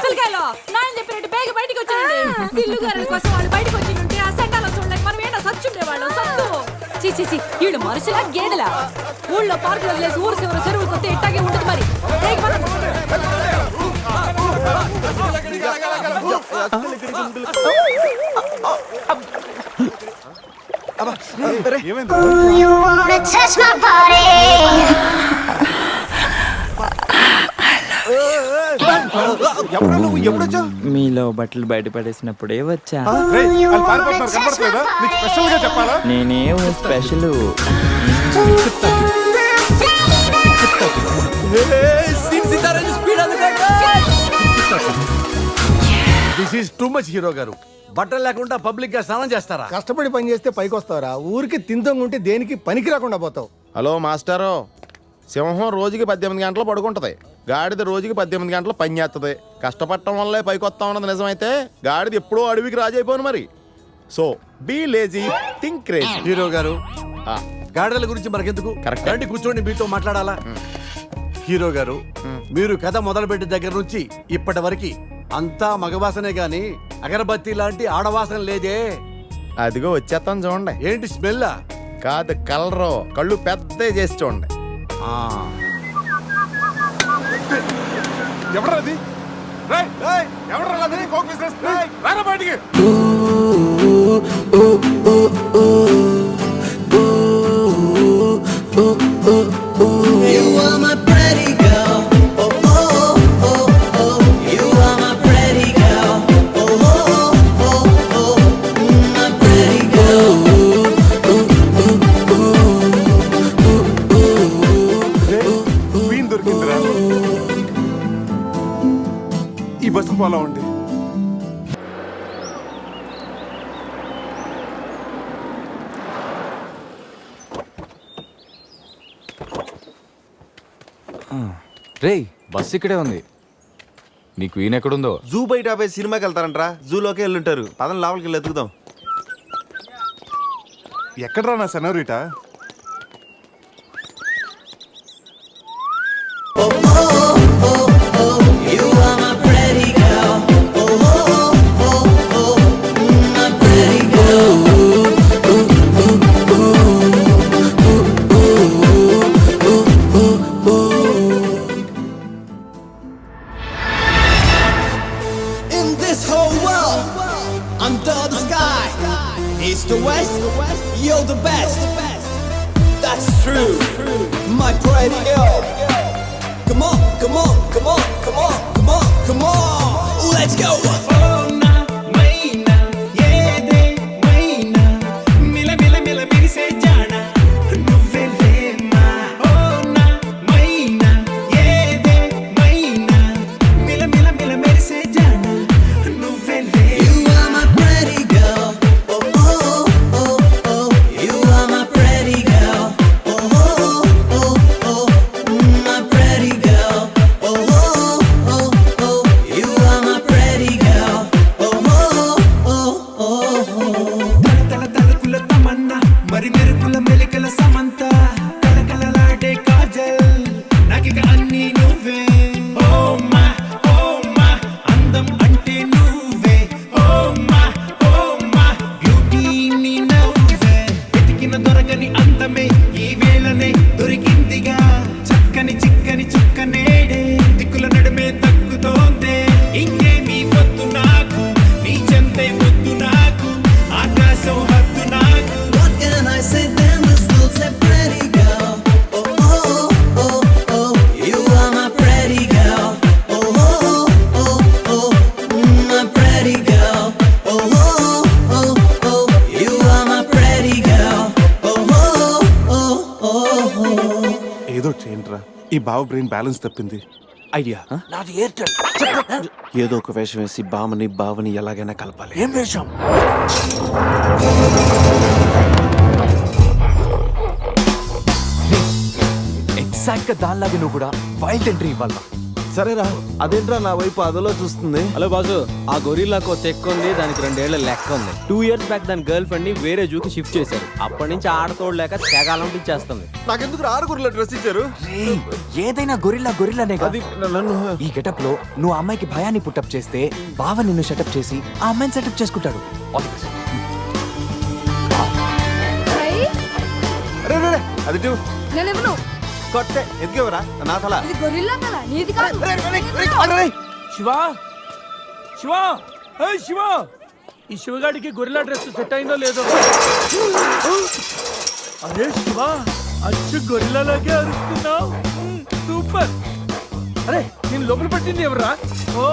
పిల్లకాయలు నాయన చెప్పినట్టు బేగ బయటికి వచ్చాయండి. సిల్లుగారుల కోసం వాళ్ళు బయటకు వచ్చి ఉంటే ఆ సెంటాలో చూడలేక మనం ఏంటో సచ్చుండేవాళ్ళం. సత్తు చీచి వీళ్ళు మనుషులా గేదెలా? ఊళ్ళో పార్కులు వదిలేసి ఊరు చివరి చెరువులు కొత్త ఇట్టాగే ఉంటుంది. మరి మీలో బట్టలు బయట పడేసినప్పుడే వచ్చా. నేనేం special. This is too much hero గారు. బట్టలు లేకుండా పబ్లిక్ గా స్నానం చేస్తారా? కష్టపడి పని చేస్తే పైకి వస్తారా? ఊరికి తింతంగుంటే దేనికి పనికి రాకుండా పోతావు. హలో మాస్టారు, సింహం రోజుకి 18 గంటలు పడుకుంటది, గాడిద రోజుకి 18 గంటలు పని చేస్తుంది. కష్టపడటం వల్లే పైకి వస్తా ఉన్నది నిజమైతే గాడిద ఎప్పుడో అడవికి రాజైపోను మరి. So be lazy, think crazy. Hero గారు, ఆ, గాడిదల గురించి మనకెందుకు? Correct. రండి కూర్చోండి, మీతో మాట్లాడాలా. హీరో గారు, మీరు కథ మొదలుపెట్టిన దగ్గర నుంచి ఇప్పటి వరకు అంతా మగవాసనే గాని అగరబత్తి లాంటి ఆడవాసన లేదే. అదిగో వచ్చేస్తాను చూడండి. ఏంటి స్మెల్? కాదు కలరు, కళ్ళు పెద్ద చేసి చూడండి. ఎవరది? ఎవరది? కోక్ బిజినెస్ రారా బయటికి. క్వీన్ దొరికిందిరా. ఈ బస్సు ఫాలో అవ్వండి. రేయ్, బస్ ఇక్కడే ఉంది. నీ క్వీన్ ఎక్కడుందో? జూ బయట ఆపే సినిమాకి వెళ్తారంట్రా, జూలోకి వెళ్ళుంటారు. పదం లోపలికి వెళ్ళి ఎత్తుకుదాం. ఎక్కడరా నా senorita? In this whole world, under the sky, east to west, you're the best. That's true, my pretty girl. Come on, come on, come on, come on, come on, come on, let's go. ఏదో చేయండిరా, ఈ బావ బ్రెయిన్ బ్యాలెన్స్ తప్పింది. ఐడియా, నాది ఎయిర్టెల్. ఏదో ఒక వేషం వేసి బావని ఎలాగైనా కలపాలి. ఏం వేషం? ఎగ్జాక్ట్ గా దానిలాగే నువ్వు కూడా వైల్డ్ ఎంట్రీ ఇవ్వాలా. సరేరా, అదేంట్రా నా వైపు అదలో చూస్తుంది. హలో బాసు, ఆ గొరిల్లాకు తెక్క ఉంది, దానికి 2 ఏళ్ల లెక్క ఉంది. 2 years బ్యాక్ దాని గర్ల్ ఫ్రెండ్ ని వేరే జూకి షిఫ్ట్ చేశారు. అప్పటి నుంచి ఆడతోడలేక తెగాలంపించేస్తుంది. నాకెందుకు ఆరుగురులో డ్రెస్ ఇచ్చారు? ఏదైనా గొరిల్లానే అది నన్ను ఈ గెటప్ లో నువ్వు ఆ అమ్మాయికి భయాన్ని పుట్టప్ చేస్తే బావ నిన్ను సెటప్ చేసి ఆ అమ్మాయిని సెటప్ చేసుకుంటాడు. All the best. అరే రే, అది ఇటు. నేనెవను? కొట్టే ఎదిగేవరా నా తల. ఇది గొరిల్లా తల, నీది కాదు. శివా, శివా, ఏయ్ శివా, ఈ శివగాడికి గొరిల్లా డ్రెస్ సెట్ అయిందో లేదో. అరే శివా, అచ్చు గొరిల్లాలాగే అరుస్తున్నావు. సూపర్. అరే నేను లోపల పట్టింది ఎవరా? ఓ,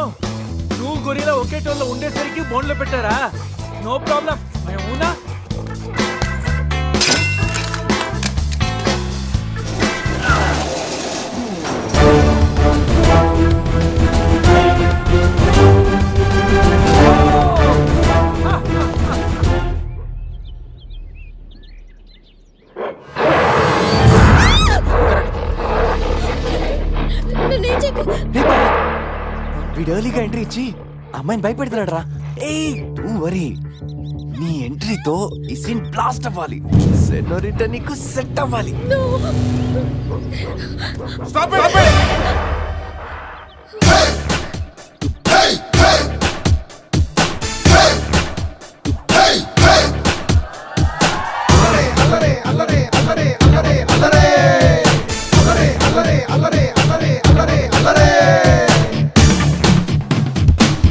నువ్వు గొరిల్లా ఒకే టోన్లో ఉండేసరికి బోన్లో పెట్టారా? నో ప్రాబ్లం, అవునా? వచ్చి అమ్మాయిని భయపెడుతున్నాడు రా. ఏయ్ డోంట్ వరీ, నీ ఎంట్రీతో ఈ సీన్ బ్లాస్ట్ అవ్వాలి. సెనోరిటా నీకు సెట్ అవ్వాలి. Stop it!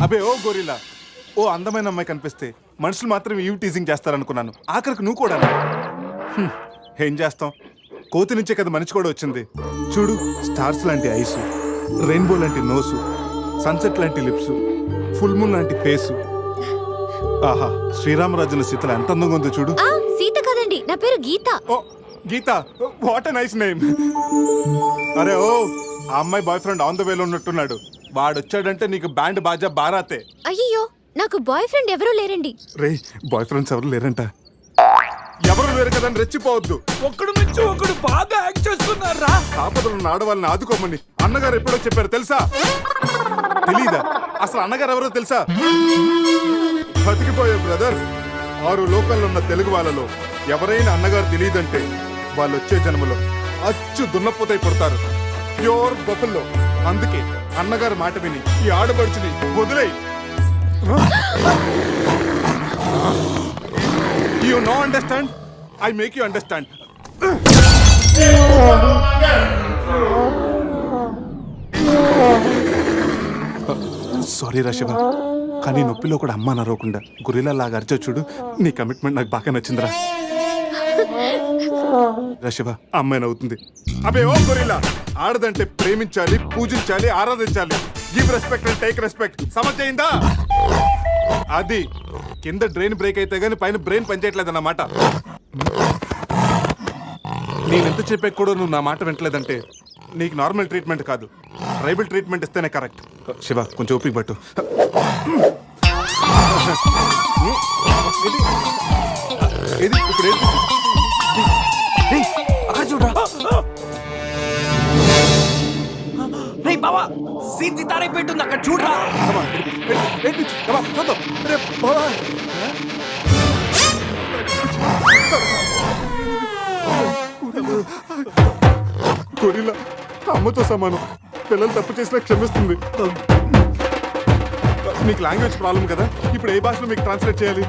అబే ఓ గొరిల్లా, ఓ అందమైన అమ్మాయి కనిపిస్తే మనుషులు మాత్రం ఈవ్ టీజింగ్ చేస్తారనుకున్నాను. ఆఖరికి నువ్వు కూడా. ఏం చేస్తాం, కోతి నుంచే కదా మనిషి కూడా వచ్చింది. చూడు, స్టార్స్ లాంటి ఐసు, రెయిన్బో లాంటి నోసు, సన్సెట్ లాంటి లిప్స్, ఫుల్ మూన్ లాంటి ఫేసు. ఆహా, శ్రీరామరాజుల సీతలు ఎంత అందంగా ఉందో చూడు. సీత కదండి, నా పేరు గీత. ఓ గీత, వాట్ ఎ నైస్ నేమ్. అరే ఓ, ఆ అమ్మాయి బాయ్ ఫ్రెండ్ ఆన్ ద వేలో ఉన్నట్టున్నాడు. వాడు వచ్చాడంటే నీకు బ్యాండ్ బాజా బారాతే. అయ్యో, నాకు బాయ్ ఫ్రెండ్ ఎవరూ లేరండి. రే, బాయ్ ఫ్రెండ్స్ ఎవరు లేరంట. ఎవరు లేరు కదా అని రెచ్చిపోవద్దు. ఒకడు నుంచి ఒకడు బాగా యాక్ట్ చేస్తున్నారా. ఆపదలు ఉన్న ఆడవాళ్ళని ఆదుకోమని అన్నగారు ఎప్పుడో చెప్పారు తెలుసా? తెలీదా? అసలు అన్నగారు ఎవరో తెలుసా? బతికిపోయే బ్రదర్, 6 లోకల్లో ఉన్న తెలుగు వాళ్ళలో ఎవరైనా అన్నగారు తెలియదంటే వాళ్ళు వచ్చే జన్మలో అచ్చు దున్నపోతై పుడతారు. ప్యూర్ బొఫల్లో. అందుకే అన్నగారు మాట విని ఈ ఆడపడుచుని వదిలేయి. You no understand? I make you understand. Sorry రా శివ, కానీ నొప్పిలో కూడా అమ్మ నరవకుండా గురిలా లాగా అరిచో చూడు. నీ కమిట్మెంట్ నాకు బాగా నచ్చిందిరా. రా శివ, అమ్మాయి నవ్వుతుంది. అబే ఓ గొరిల్లా, ఆడదంటే ప్రేమించాలి, పూజించాలి, ఆరాధించాలి. Give respect and take respect. సమర్థయిందా? అది కింద డ్రైన్ బ్రేక్ అయితే గానీ పైన బ్రెయిన్ పనిచేయట్లేదు అన్నమాట. నేనెంత చెప్పే కూడా నువ్వు నా మాట వింటలేదంటే నీకు నార్మల్ ట్రీట్మెంట్ కాదు, ట్రైబల్ ట్రీట్మెంట్ ఇస్తేనే కరెక్ట్. శివ, కొంచెం ఓపిక పట్టు. ఇది ఇప్పుడు ఏంటి? అక్కడ చూడరా. రే బావా, సీతి తారే పెట్టుంది అక్కడ చూడరా. చూద్దాం. రే బావా, గొరిల్లా అమ్మతో సమానం. పిల్లలు తప్పు చేసినా క్షమిస్తుంది. మీకు లాంగ్వేజ్ ప్రాబ్లం కదా, ఇప్పుడు ఏ భాషలో మీకు ట్రాన్స్లేట్ చేయాలి?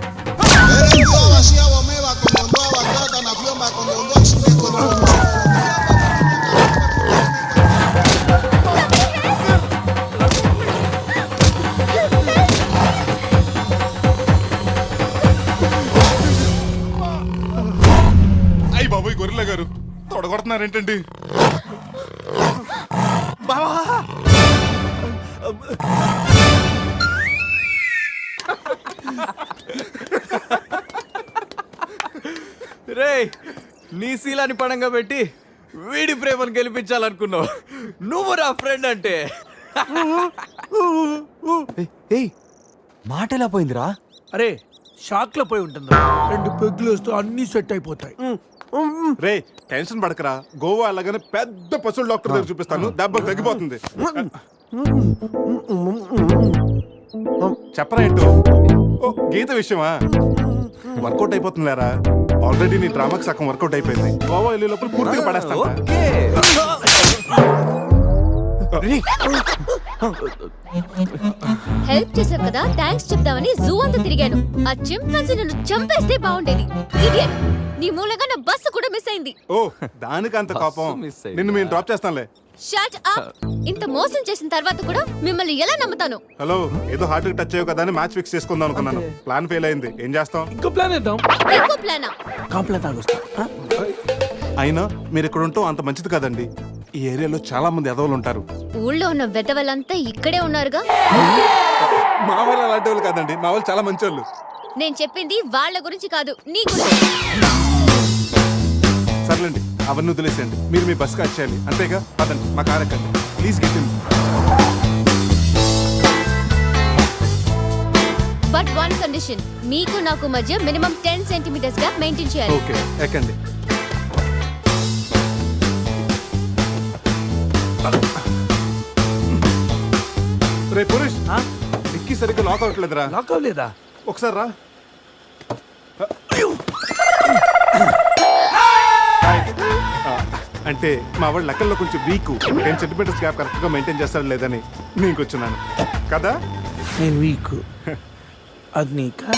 అయ్యి బాబోయ్, గొరిల్లా గారు తొడగొడుతున్నారేంటండి? బావా, రే, నీ శీలాన్ని పడంగా పెట్టి వీడి ప్రేమను గెలిపించాలనుకున్నావు. నువ్వు నా ఫ్రెండ్ అంటే. ఏయ్, మాట ఎలా పోయిందిరా? అరే, షాక్ లో పోయి ఉంటుంది. 2 పెగ్గులు వేస్తూ అన్ని సెట్ అయిపోతాయి. రే, టెన్షన్ పడకరా. గోవా అలాగనే పెద్ద పశువుల డాక్టర్ దగ్గర చూపిస్తాను, దెబ్బలు తగ్గిపోతుంది. చెప్పరా ఏంటో? ఓ గీత విషయమా? వర్కౌట్ అయిపోతుందిలేరా. ఆల్రెడీ నీ డ్రామాకి సగం వర్కౌట్ అయిపోయింది. గోవా వెళ్ళే లోపల పూర్తిగా పడేస్తాను. హెల్ప్ చేసావు కదా, థ్యాంక్స్ చెప్దామని జూ అంతా తిరిగాను. ఆ చింపాంజీ నన్ను చంపేస్తే బాగుండేది. ఇడియట్, నీ మూలంగా నా బస్సు కూడా మిస్ అయింది. ఓ, దానికి అంత కోపం? నిన్ను మేము డ్రాప్ చేస్తానులే. Shut up. ఇంత మోసం చేసిన తర్వాత కూడా మిమ్మల్ని ఎలా నమ్ముతాను? హలో, ఏదో హార్ట్ టచ్ అయ్యో కదా అని మ్యాచ్ ఫిక్స్ చేసుకుందాం అనుకున్నాను. ప్లాన్ ఫెయిల్ అయింది. ఏం చేస్తాం? ఇంకో ప్లాన్ వేద్దాం. ఇంకో ప్లానా? కాంప్లైంట్ తాగొస్తా. అయినా మీరు ఇక్కడ ఉంటాం అంత మంచిది కాదండి. ఈ ఏరియాలో చాలా మంది ఎదవలు ఉంటారు. ఊళ్ళో ఉన్న వెధవలంతా ఇక్కడే ఉన్నారుగా. మా వాళ్ళు అలాంటి వాళ్ళు కాదండి, మా వాళ్ళు చాలా మంచి వాళ్ళు. నేను చెప్పింది వాళ్ళ గురించి కాదు, నీ గురించి. సర్లేండి, అవన్నీ వదిలేసేయండి. మీరు మీ బస్ క్యాచ్ చేయాలి అంతేగా. పదండి, మా కార్ ఎక్కండి. Please get in. But one condition, మీకు నాకు మధ్య మినిమం 10 సెంటీమీటర్స్ గా మెయింటైన్ చేయాలి. ఓకే, ఎక్కండి. రే పురుష్, డిక్కీ సరిగ్గా లాక్ అవ్వట్లేదురా. లాక్ అవ్వలేదా? ఒకసారి రా. అంటే మా వాడు లెక్కల్లో కొంచెం వీక్, 10 సెంటీమీటర్స్ గ్యాప్ కరెక్ట్గా మెయింటైన్ చేస్తాడు లేదని నేను కూర్చున్నాను కదా. నేను వీక్. అది నీకా?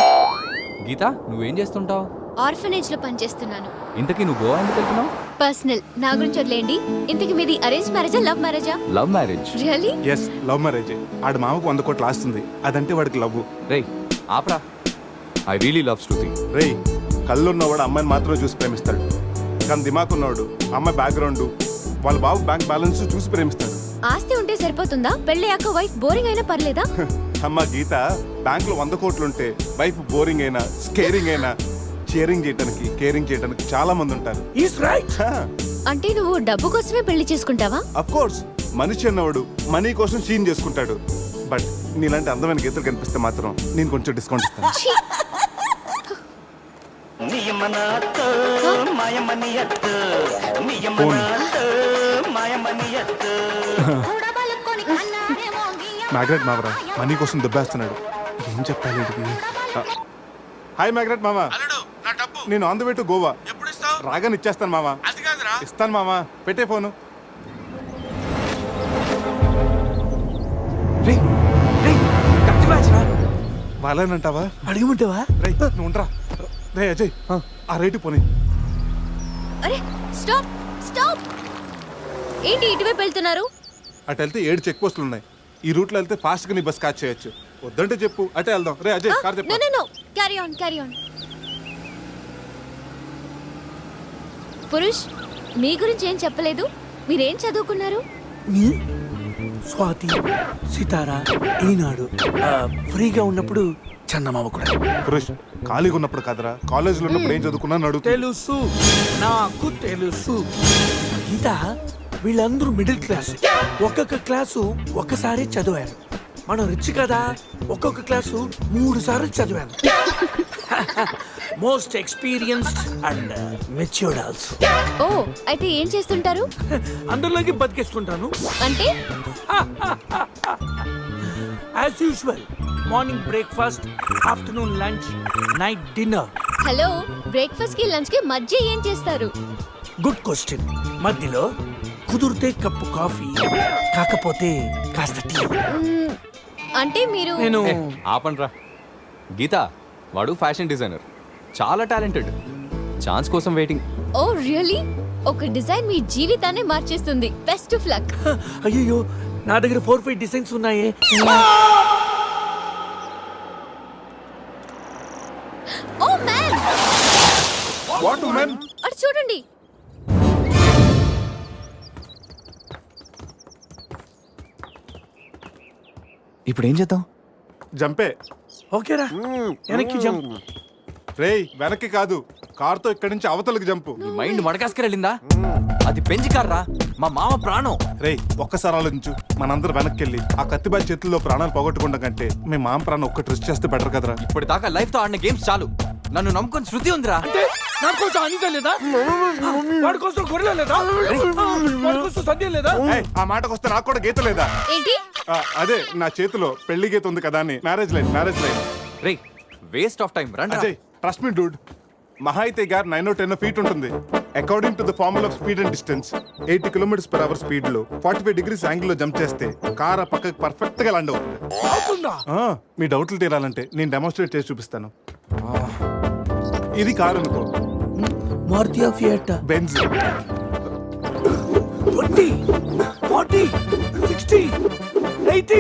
గీత నువ్వేం చేస్తుంటావు? ఆర్ఫనేజ్ లో పనిచేస్తున్నాను. ఇంతకీ నువ్వు గోవా ఎందుకు వెళ్తున్నావు? పర్సనల్, నా గురించి వదిలేండి. ఇంతకి మీది అరేంజ్ మ్యారేజా, లవ్ మ్యారేజా? Love marriage. Really? Yes, love marriage. ఆడు మామకు 100 కోట్లు ఆస్తుంది, అదంటే వాడికి లవ్. రేయ్ ఆప్రా, ఐ రియలీ లవ్ శృతి. రేయ్, కళ్ళున్నవాడు అమ్మాయిని మాత్రమే చూసి ప్రేమిస్తాడు, కానీ దిమాక్ ఉన్నవాడు అమ్మాయి బ్యాక్గ్రౌండ్, వాళ్ళ బాబు బ్యాంక్ బ్యాలెన్స్ చూసి ప్రేమిస్తాడు. ఆస్తి ఉంటే సరిపోతుందా? పెళ్ళయ్యాక వైఫ్ బోరింగ్ అయినా పర్లేదా? అమ్మ గీత, బ్యాంక్ లో 100 కోట్లు ఉంటే వైఫ్ బోరింగ్ అయినా, స్కేరింగ్ అయినా, షేరింగ్ చేయడానికి, కేరింగ్ చేయడానికి చాలా మంది ఉంటారు. Is right. అంటే నువ్వు డబ్బు కోసమే పెళ్లి చేసుకుంటావా? అఫ్ కోర్స్, మనిషి అన్నవాడు మనీ కోసం షీన్ చేసుకుంటాడు. బట్ నీలాంటి అందమైన గీతలు కనిపిస్తే మాత్రం నేను కొంచెం డిస్కౌంట్ ఇస్తాను. ఛీ! ఫోన్. మ్యాగ్రెట్ మావరా మనీ కోసం దుబ్బేస్తున్నాడు. ఏం చెప్పాలి వీడికి? హాయ్ మ్యాగ్రెట్ మామ, నేను on the way to Goa. రాగానే ఇచ్చేస్తాను మామ. ఇస్తాను మామ, పెట్టే ఫోను. వాళ్ళనంటావా? అడిగమంటావా? రైట్, నువ్వు ఉండరా. రే అజయ్, ఆ రేటు పోనీ. అరే స్టాప్ స్టాప్! ఏంటి ఇటువైపు వెళ్తున్నారు? అటు వెళ్తే 7 చెక్ పోస్టులు ఉన్నాయి. ఈ రూట్లో వెళ్తే ఫాస్ట్ గా నీ బస్ క్యాచ్ చేయొచ్చు. వద్దంటే చెప్పు, అటే వెళ్దాం. రే అజయ్, కార్ చెప్పు. No carry on carry on. Purush, మీ గురించి ఏం చెప్పలేదు. మీరేం చదువుకున్నారు? స్వాతి, సితారా, ఈనాడు. ఫ్రీగా ఉన్నప్పుడు చందమామ కూడా. పురుష్, ఖాళీగా ఉన్నప్పుడు కాదరా, కాలేజీలో ఉన్నప్పుడు ఏం చదువుకున్నా అడుగుతా. తెలుసు, నాకు తెలుసు. గీత, వీళ్ళందరూ మిడిల్ క్లాస్. ఒక్కొక్క క్లాసు ఒక్కసారి చదివారు. మనం రిచ్ కదా, ఒక్కొక్క క్లాసు 3 సార్లు చదివాను. Most experienced and matured also. ఓ, అయితే ఏం చేస్తుంటారు? అందరిలోకి బతికేసుకుంటాను. అంటే as usual, morning breakfast, afternoon lunch, night dinner. Hello, breakfast కి లంచ్ కి మధ్య ఏం చేస్తారు? Good question. మధ్యలో కుదిరితే కప్పు కాఫీ, కాకపోతే కాస్త టీ. అంటే మీరు నేను ఆపండ్రా. గీత, వాడు ఫ్యాషన్ డిజైనర్, చాలా టాలెంటెడ్. ఛాన్స్ కోసం వెయిటింగ్. ఓ రియల్లీ? ఒక డిజైన్ మీ జీవితాన్ని మార్చేస్తుంది. Best of luck. అయ్యో, నా దగ్గర 4-5 డిజైన్స్ ఉన్నాయే. Oh man, what man? అటు చూడండి. ఇప్పుడు ఏం చేద్దాం? జంపే. ఓకేరా, వెనక్కి జంప్. రేయ్, వెనక్కి కాదు, కార్తో ఇక్కడి నుంచి అవతలకి జంపు. నీ మైండ్ మడకాస్కర్ వెళ్ళిందా? అది పెంచి కార్రా, మా మామ ప్రాణం. రేయ్, ఒక్కసారి ఆలోచించు. మనందరం వెనక్కి వెళ్ళి ఆ కత్తిబాయి చేతుల్లో ప్రాణాలు పోగొట్టుకుంటాం కంటే మీ మామ ప్రాణం ఒక్కటి రిస్క్ చేస్తే బెటర్ కదరా. ఇప్పటిదాకా లైఫ్ తో ఆడిన గేమ్స్ చాలు. నన్ను నమ్ముకొని శృతి ఉందిరా. నా కోసం అనిత లేదా? వాడి కోసం గొర్రె లేదా? వాడి కోసం సద్య లేదా? ఏయ్, ఆ మాటకు వస్తే నాకు కూడా గీత లేదా? ఏంటి? అదే, నా చేతిలో పెళ్లి గీత ఉంది కదా అని. Marriage line. Ray, waste of time. రండి. అజయ్, ట్రస్ట్ మీ డూడ్, మహా అయితే గారు 9-10 ఫీట్ ఉంటుంది. According to the formula of speed and distance, 80 km/h speed లో 45 degrees యాంగిల్ లో జంప్ చేస్తే కార్ ఆ పక్కకి పర్ఫెక్ట్ గా ల్యాండ్ అవుతుంది. మీ డౌట్లు తీరాలంటే నేను డెమోన్స్ట్రేట్ చేసి చూపిస్తాను. ఇది కారు అనుకో, మారుతి ఫియట్, బెంజ్. 20, 40, 60, 80.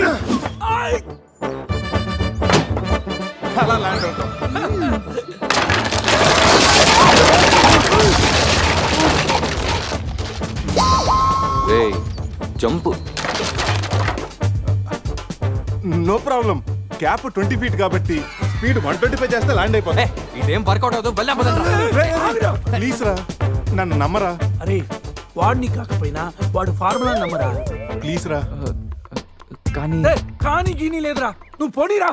అలా ల్యాండ్ అవుతాం. రేయ్, jump. No problem. Gap 20 feet కాబట్టి స్పీడ్ 125 చేస్తే ల్యాండ్ అయిపోతుంది. ఇదేం వర్కౌట్ అవుతుంది. ప్లీజ్ రా, నన్ను నమ్మరా. అరే, వాడిని కాకపోయినా వాడు ఫార్ములా నమ్మరా. ప్లీజ్ రా. కానీ గీని లేదురా, నువ్వు పోనీరా.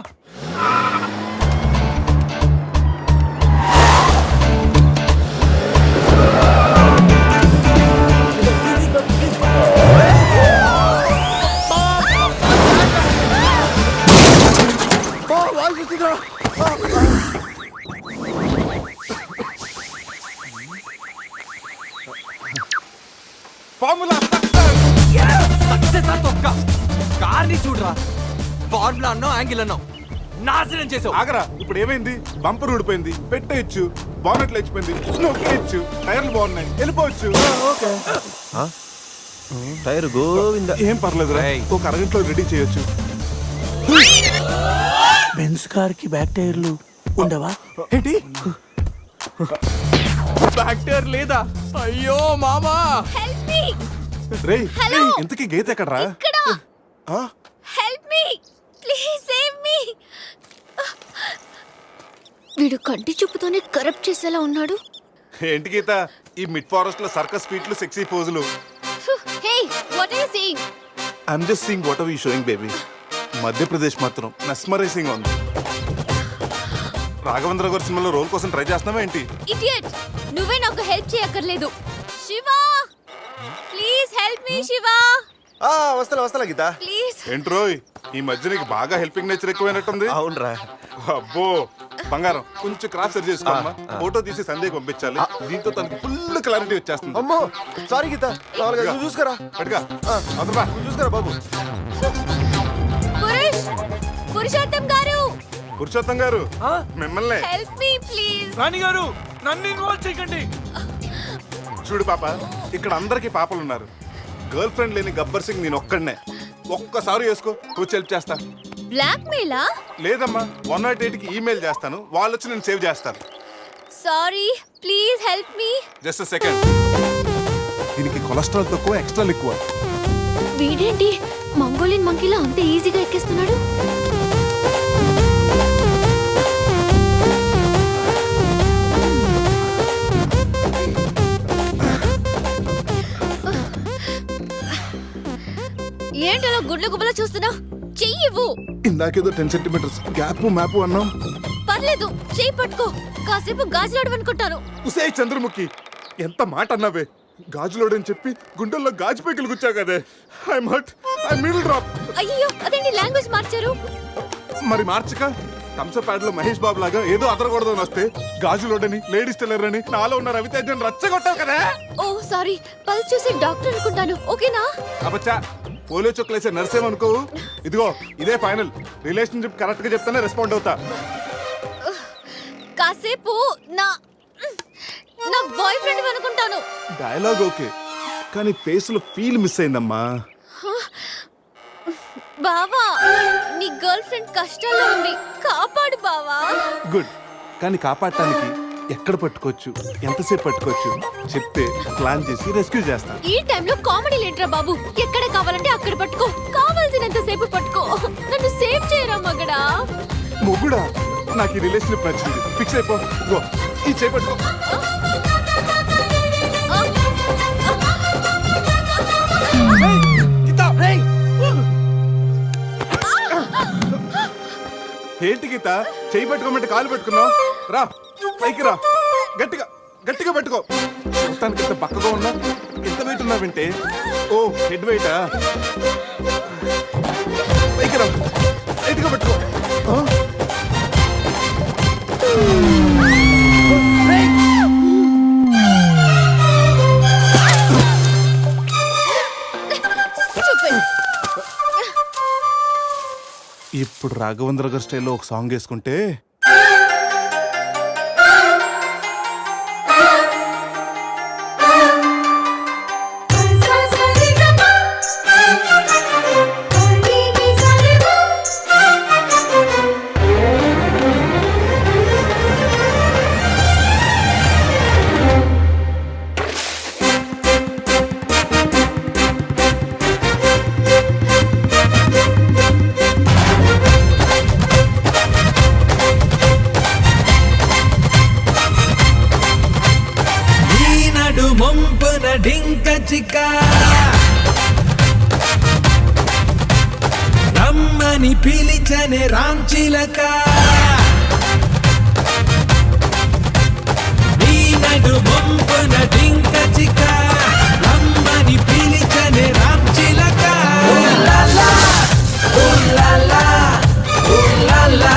ఫార్ములా సక్సెస్ ఆ తొక్క కార్ని చూడరా ఫార్ములా అన్నావు యాంగిల్ అన్నావు నాశనం చేసావు. ఆగరా, ఇప్పుడు ఏమైంది? బంపర్ ఊడిపోయింది, పెట్టేయచ్చు. బానెట్లు లేచిపోయింది, నొక్కేయచ్చు. టైర్లు బాగున్నాయి, వెళ్ళిపోవచ్చు. టైర్ గోవింద. ఏం పర్లేదురా, ఒక అరగంటలో రెడీ చేయొచ్చు. బెంజ్ కార్ కి బ్యాక్ టైర్లు ఉండవా? ఏంటి బ్యాక్ టైర్ లేదా? అయ్యో మామా. హెల్ప్ మీ రేయ్, ఇంతకీ గీత ఎక్కడరా? ఇక్కడ help me please save me. వీడు కంటి చూపుతోనే కరప్ట్ చేసేలా ఉన్నాడు. ఏంటి గీత ఈ మిడ్ ఫారెస్ట్ లో సర్కస్ ఫీట్లు, sexy పోజులు? Hey what are you seeing? I'm just seeing what are you sowing baby. Madhya Pradesh మాత్రం మెస్మరైజింగ్ ఉంది. రాఘవేంద్ర గారి సినిమాలో రోల్ కోసం ట్రై చేస్తున్నావా ఏంటి? ఇడియట్, నువ్వే నాకు హెల్ప్ చేయక్కర్లేదు. Shiva please help me. Shiva వస్తా గీత. ప్లీజ్. ఏంట్రోయ్, ఈ మధ్య నీకు బాగా హెల్పింగ్ నేచర్ ఎక్కువైనట్టుంది. అవునరా. అబ్బో బంగారం, కొంచెం క్రాస్ సెట్ చేసుకోమ్మా. ఫోటో తీసి సందేహం పంపించాలి. దీంతో తనకి ఫుల్ క్లారిటీ వచ్చేస్తుంది. అమ్మో సారీ గీత. నువ్వు చూసుకురా. పట్టుగా అవుతుందా? నువ్వు చూసుకురా బాబు. పురుషోత్తం గారు. పురుషోత్తం గారు మిమ్మల్ని. Help me please. రాణి గారు నన్ను ఇన్వాల్వ్ చేయకండి. చూడు పాప, ఇక్కడ అందరికి పాపలు ఉన్నారు. గర్ల్ ఫ్రెండ్ లేని గబ్బర్ సింగ్ నేను ఒక్కడనే. ఒక్కసారి వేసుకో, కూర్చో హెల్ప్ చేస్తా. బ్లాక్ మెయిలా? లేదమ్మా, 108కి ఈమెయిల్ చేస్తాను, వాళ్ళు వచ్చి నేను సేవ్ చేస్తాను. Sorry please help me. Just second. దీనికి కొలెస్ట్రాల్ తక్కువ, ఎక్స్ట్రా ఎక్కువ. వీడేంటి మంగోలియన్ మంకీలా అంత ఈజీగా ఎక్కేస్తున్నాడు? ఏంటలా గుడ్ల గుబల చూస్తున్నా? చెయ్యి ఇవ్వు. ఇందాకేదో 10 సెంటీమీటర్స్ గ్యాప్ మ్యాప్ అన్నాం. పర్లేదు, చెయ్యి పట్టుకో. కాసేపు గాజులాడు అనుకుంటాను. ఉసే చంద్రముఖి, ఎంత మాట అన్నావే. గాజులోడని చెప్పి గుండెల్లో గాజు పైకలు గుచ్చావు కదే. I'm hurt, I middle drop. అయ్యో అదేంటి లాంగ్వేజ్ మార్చారు? మరి మార్చక థమ్సప్ ప్యాడ్ లో మహేష్ బాబు లాగా ఏదో అదరకూడదు అని వస్తే గాజులోడని, లేడీస్ టైలర్ అని, నాలో ఉన్న రవితేజని రచ్చగొట్టావు కదా. ఓ సారీ, పల్స్ చూసి డాక్టర్ అనుకుంటాను. ఓకేనా? అబ్బచ్చా, పోలియో చుక్కలేసే నర్సేమనుకో. ఇదిగో ఇదే ఫైనల్. రిలేషన్షిప్ కరెక్ట్ గా చెప్తానే రెస్పాండ్ అవుతా. కాసేపు నా బాయ్ ఫ్రెండ్ అనుకుంటాను. డైలాగ్ ఓకే, కానీ ఫేస్ లో ఫీల్ మిస్ అయిందమ్మా. బావా, నీ గర్ల్ ఫ్రెండ్ కష్టాల్లో ఉంది, కాపాడు బావా. గుడ్, కానీ కాపాడటానికి ఎక్కడ పట్టుకోవచ్చు, ఎంతసేపు పట్టుకోవచ్చు చెప్తే ప్లాన్ చేసి రెస్క్యూ చేస్తాను. ఈ టైంలో కామెడీ లేట్రా బాబు. ఎక్కడ కావాలంటే అక్కడ పట్టుకో, కావాల్సినంత సేపు పట్టుకో. నన్ను సేవ్ చేయరా మగడా. మొగుడా, నాకు ఈ రిలేషన్షిప్ నచ్చింది. ఫిక్స్ అయిపో. ఇదిగో ఈ చేపట్టుకో. ఏంటి గీత, చేయి పట్టుకోమంటే కాలు పెట్టుకున్నావు? రా పైకి రా, గట్టిగా గట్టిగా పెట్టుకో. మొత్తానికి ఇంత పక్కగా ఉన్నా, ఎంత వెయిట్ ఉన్నా వింటే. ఓ హెడ్ వెయిటా? పైకి రా, గట్టిగా పెట్టుకో. ఇప్పుడు రాఘవేంద్ర గారి స్టైల్లో ఒక సాంగ్ వేసుకుంటే రమ్మని పిలిచనే రాంచిలక, నీ నడు బొంపున డింక చిక, రమ్మని పిలిచనే రాంచిలక. ఓలాలా ఓలాలా ఓలాలా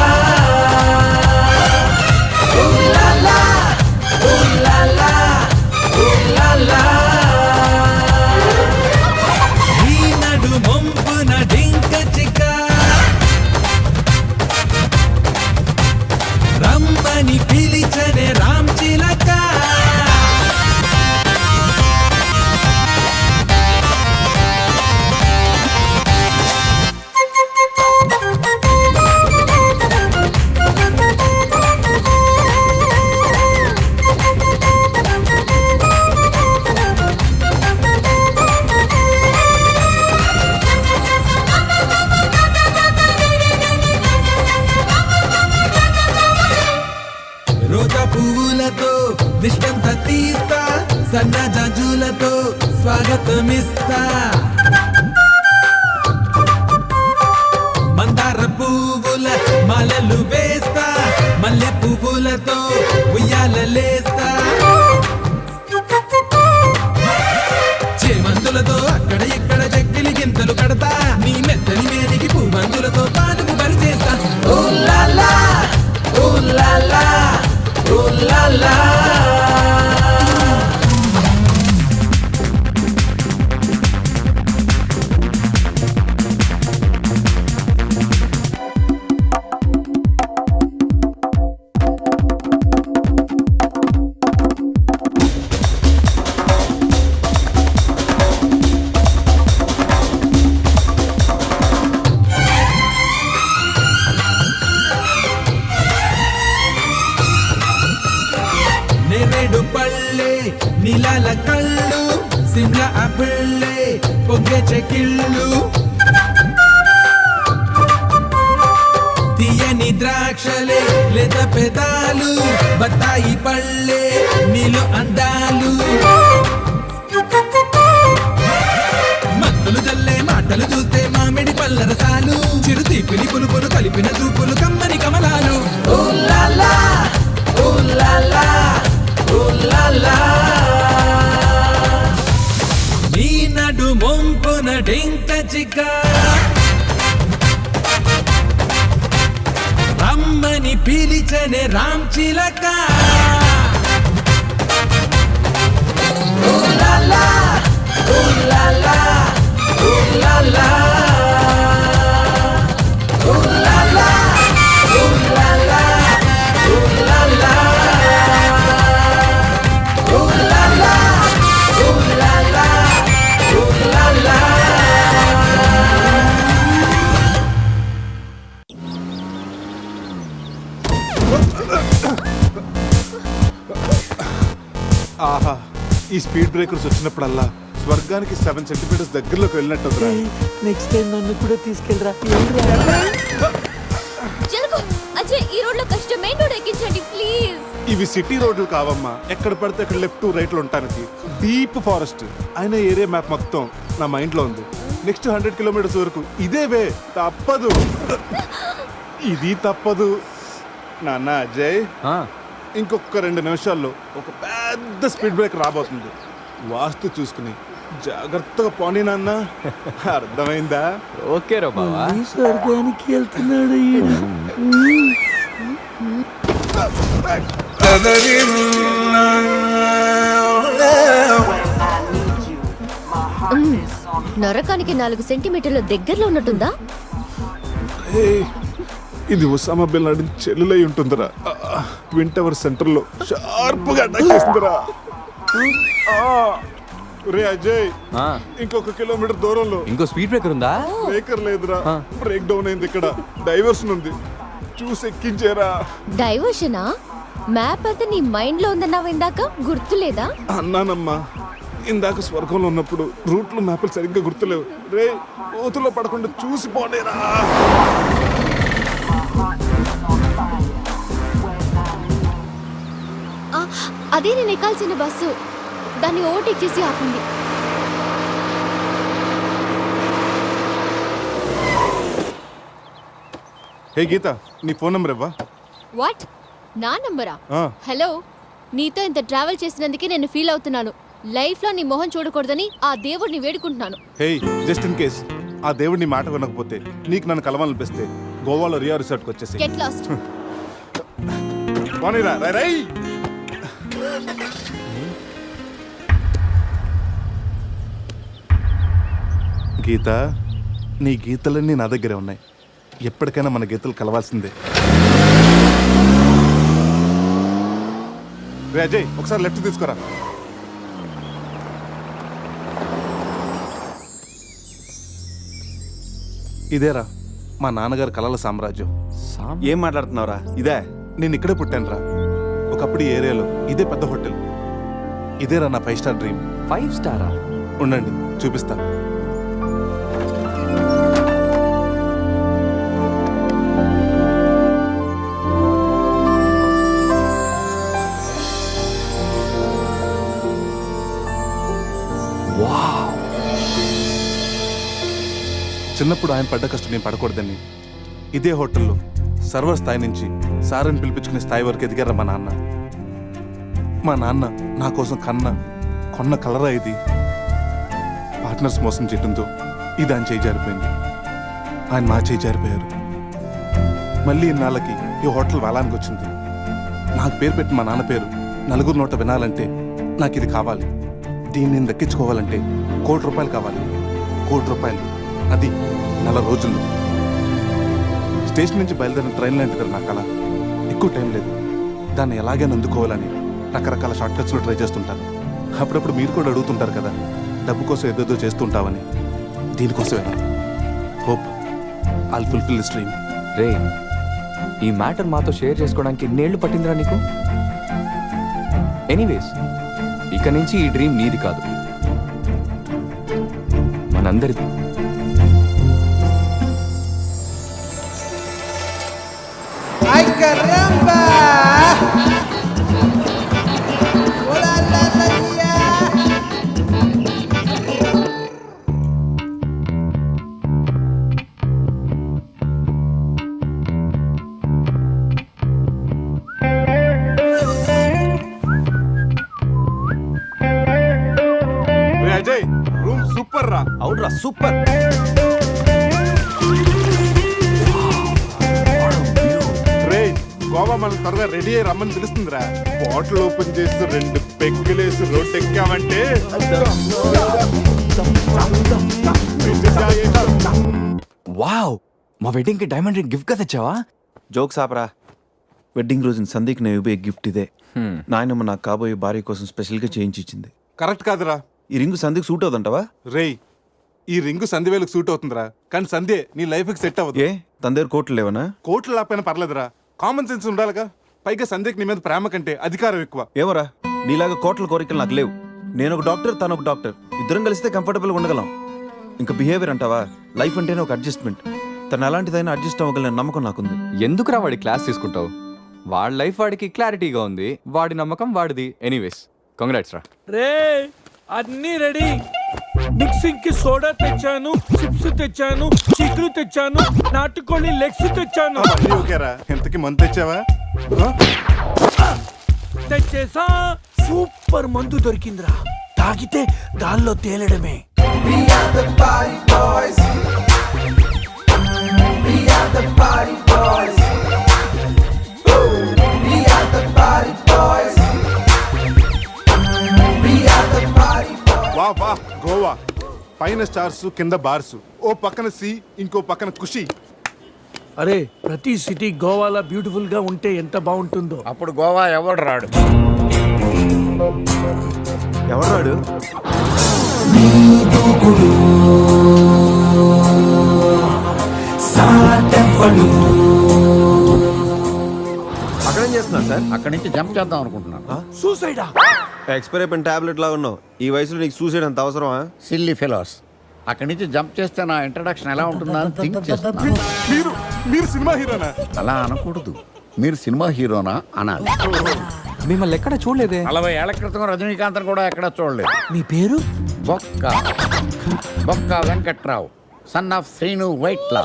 రోజా పువ్వులతో దిష్టంత తీస్తా సన్న జాజులతో స్వాగతమిస్తా మందార పువ్వుల మాలలు వేస్తా మల్లె పువ్వులతో ఉయ్యాలలేస్తా చేమంతులతో అక్కడ ఇక్కడ చక్కిలి గింతలు కడతా నీ మెత్తని మేనికి పువ్వంతులతో పాటుకు బలి చేస్తా ఓ లాలా ఓ లాలా ఓ లాలా నేరేడు పళ్ళే నీలాల కళ్ళు సిమ్లా ఆపిళ్ళే పొంగే చెకిళ్ళు తీయని ద్రాక్షలే లేత పెదాలు బత్తాయి పళ్ళే నీలో అందాలు మత్తులు జల్లే మాటలు చూస్తే మామిడి పళ్ళ రసాలు చిరు తీపిని పులుపులు కలిపిన చూపులు కమ్మని కమలాలు ఓ లాలా ఓ లాలా ఓ లాలా నీ నడు మొంపున డింక చిక్క రమ్మని పిలిచనే రామ్ చిలక ఓ లాలా ఓ లాలా ఓ లాలా ఓ లాలా ఓ లాలా ఓ లాలా ఓ లాలా ఓ లాలా ఓ లాలా ఆహా ఈ స్పీడ్ బ్రేకర్స్ వచ్చినప్పుడల్లా స్వర్గానికి 7 సెంటీమీటర్స్ దగ్గరలోకి వెళ్ళినట్టు నెక్స్ట్ టైం నన్ను కూడా తీసుకెళ్ళరా జరుగు అజయ్ ఈ రోడ్ లో కష్టం మెయిన్ రోడ్ ఎక్కించండి ప్లీజ్. ఇవి సిటీ రోడ్లు కావమ్మా ఎక్కడ పడితే అక్కడ లెఫ్ట్ రైట్లు ఉంటానికి డీప్ ఫారెస్ట్ అయిన ఏరియా మ్యాప్ మొత్తం నా మైండ్ లో ఉంది నెక్స్ట్ 100 కిలోమీటర్స్ వరకు ఇదే వే తప్పదు ఇది తప్పదు నాన్న అజయ్ ఇంకొక 2 నిమిషాల్లో ఒక పెద్ద స్పీడ్ బ్రేక్ రాబోతుంది వాస్తు చూసుకుని జాగ్రత్తగా పోనీ నాన్న అర్థమైందా ఓకే రా బావా స్వర్గానికి వెళ్తున్నాడు ఈయన. నరకానికి 4 సెంటీమీటర్ల దగ్గరలో ఉన్నట్టుందా? ఏయ్, ఇది ఒసామా బిన్ లాడెన్ చెల్లులై ఉంటుందిరా ట్విన్ టవర్ సెంటర్ లో షార్ప్ గా అటాక్ చేస్తుందిరా రే అజయ్ ఇంకొక కిలోమీటర్ దూరంలో ఇంకో స్పీడ్ బ్రేకర్ ఉందా? బ్రేకర్ లేదురా బ్రేక్ డౌన్ అయింది ఇక్కడ డైవర్షన్ ఉంది చూసి ఎక్కించేరా డైవర్షనా? మ్యాప్ అంతా నీ మైండ్ లో ఉందన్నావు ఇందాక, గుర్తులేదా? అన్నానమ్మా ఇందాక స్వర్గంలో ఉన్నప్పుడు రూట్లు మ్యాప్లు సరిగ్గా గుర్తులేవు రే ఓతులో పడకుండా చూసి పోనేరా అదే నేను ఎక్కాల్సిన బస్సు, దాన్ని ఓవర్టేక్ చేసి ఆపండి. హే గీత నీ ఫోన్ నెంబర్ ఇవ్వా వాట్? నా నంబరా? ఆ. హలో, నీతో ఇంత ట్రావెల్ చేసినందుకే నేను ఫీల్ అవుతున్నాను. లైఫ్ లో నీ మొహం చూడకూడదని ఆ దేవుడిని వేడుకుంటున్నాను. హే జస్ట్ ఇన్ కేస్ ఆ దేవుడిని మాట వినకపోతే నీకు నన్ను కలవాలనిపిస్తే గోవాలో రియా రిసార్ట్కి వచ్చేసి గెట్ లాస్ట్. పోనీరా రై రై గీత నీ గీతలన్నీ నా దగ్గరే ఉన్నాయి ఎప్పటికైనా మన గీతలు కలవాల్సిందే రే అజయ్ ఒకసారి లెఫ్ట్ తీసుకోరా ఇదేరా మా నాన్నగారు కలల సామ్రాజ్యం ఏం మాట్లాడుతున్నావురా? ఇదే నేను ఇక్కడే పుట్టాను రా ఒకప్పుడు ఈ ఏరియాలో ఇదే పెద్ద హోటల్ ఇదేరా నా 5 స్టార్ డ్రీమ్ 5 స్టారా? ఉండండి చూపిస్తా చిన్నప్పుడు ఆయన పడ్డ కష్టం నేను పడకూడదని ఇదే హోటల్లో సర్వర్ స్థాయి నుంచి సారని పిలిపించుకునే స్థాయి వరకు ఎదిగారా మా నాన్న. మా నాన్న నా కోసం కొన్న కలరా ఇది. పార్ట్నర్స్ మోసం చేయడంతో ఇది ఆయన చేయి జారిపోయింది. ఆయన మా చేయి జారిపోయారు. మళ్ళీ ఇన్నాళ్ళకి ఈ హోటల్ వేలానికి వచ్చింది. నాకు పేరు పెట్టి మా నాన్న పేరు నలుగురు నోట వినాలంటే నాకు ఇది కావాలి. దీన్ని నేను దక్కించుకోవాలంటే ₹1,00,00,000 కావాలి. ₹1,00,00,000 అది 4 రోజుల్లో. స్టేషన్ నుంచి బయలుదేరిన ట్రైన్ లాంటి కదా నా కళ. ఎక్కువ టైం లేదు. దాన్ని ఎలాగైనా అందుకోవాలని రకరకాల షార్ట్ కట్స్లో ట్రై చేస్తుంటాను. అప్పుడప్పుడు మీరు కూడా అడుగుతుంటారు కదా, డబ్బు కోసం ఏదేదో చేస్తుంటావని. దీనికోసమేనా? Hope I'll fulfil this dream. రే, ఈ మ్యాటర్ మాతో షేర్ చేసుకోవడానికి ఎన్నేళ్ళు పట్టిందిరా నీకు? ఎనీవేస్, ఇక నుంచి ఈ డ్రీమ్ నీది కాదు, మనందరిది. అజయ్, రూమ్ సూపర్ రా. అవునరా, సూపర్. రే, గోవా మనం త్వరగా రెడీ అయ్యి రమ్మని తెలుస్తుందిరా. బాటిల్ ఓపెన్ చేస్తూ 2 పెగ్గులేసి రోడ్ ఎక్కామంటే వావ్, మా వెడ్డింగ్ కి డైమండ్ రింగ్ గిఫ్ట్ గా తెచ్చావా? జోక్స్ ఆపరా. వెడ్డింగ్ రోజున సందీక్ నేను ఇవ్వే గిఫ్ట్ ఇదే. నాయనమ్మ నాకు కాబోయే భార్య కోసం స్పెషల్గా చేయించి ఇచ్చింది. కరెక్ట్ కాదురా. ఈ రింగు సందీక్ సూట్ అవుతుంటావా? రేయ్, ఈ రింగు సంధ్యవేలకు సూట్ అవుతుందిరా, కానీ సంధ్య నీ లైఫ్కి సెట్ అవ్వదు. ఏ తన దగ్గర కోట్లు లేవనా? కోట్లు లేకపోయినా పర్లేదురా, కామన్ సెన్స్ ఉండాలిగా. పైగా సంధ్యకి నీ మీద ప్రేమ కంటే అధికారం ఎక్కువ. ఏమోరా, నీలాగా కోట్ల కోరికలు నాకు లేవు. నేను ఒక డాక్టర్, తను ఒక డాక్టర్. ఇద్దరం కలిస్తే కంఫర్టబుల్గా ఉండగలం. ఇంకా బిహేవియర్ అంటావా? లైఫ్ అంటేనే ఒక అడ్జస్ట్మెంట్. తను ఎలాంటిదైనా అడ్జస్ట్ అవ్వగలని నమ్మకం నాకుంది. ఎందుకురా వాడి క్లాస్ తీసుకుంటావు? వాడి లైఫ్ వాడికి క్లారిటీగా ఉంది, వాడి నమ్మకం వాడిది. ఎనీవేస్, కంగ్రాట్స్ రా. రే, అన్నీ రెడీ. మిక్సింగ్ కి సోడా తెచ్చాను, చిప్స్ తెచ్చాను, చిక్కులు తెచ్చాను, నాటుకోళ్ళి లెగ్స్ తెచ్చాను. మళ్ళీ ఓకేరా. ఎంతకి మందు తెచ్చావా? తెచ్చేసా. సూపర్ మందు దొరికిందిరా, తాగితే గాల్లో తేలడమే. వా వా, గోవా పైన స్టార్స్, కింద బార్స్. ఓ పక్కన సీ, ఇంకో పక్కన ఖుషి. అరే, ప్రతి సిటీ గోవాలో బ్యూటిఫుల్ గా ఉంటే ఎంత బాగుంటుందో. అప్పుడు గోవా ఎవడు రాడు? ఎవరు రాడు? అక్కడేం చేస్తున్నారు సార్? అక్కడి నుంచి జంప్ చేద్దాం అనుకుంటున్నాను. సూసైడా? ఎక్స్పైర్ అయిపోయిన టాబ్లెట్ లాగా ఉన్నావు. ఈ వయసులో నీకు సూసైడ్ అంత అవసరమా? Silly fellows. అక్కడి నుంచి జంప్ చేస్తే నా ఇంట్రడక్షన్ ఎలా ఉంటుందా అని థింక్ చేస్తున్నాను. మీరు సినిమా హీరోనా? అలా అనకూడదు, మీరు సినిమా హీరోనా అనాలి. మిమ్మల్ని ఎక్కడ చూడలేదే. 40 ఏళ్ల క్రితం రజనీకాంత్ కూడా ఎక్కడ చూడలేదు. మీ పేరు? బొక్క వెంకట్రావు, సన్ ఆఫ్ శ్రీను వైట్లా.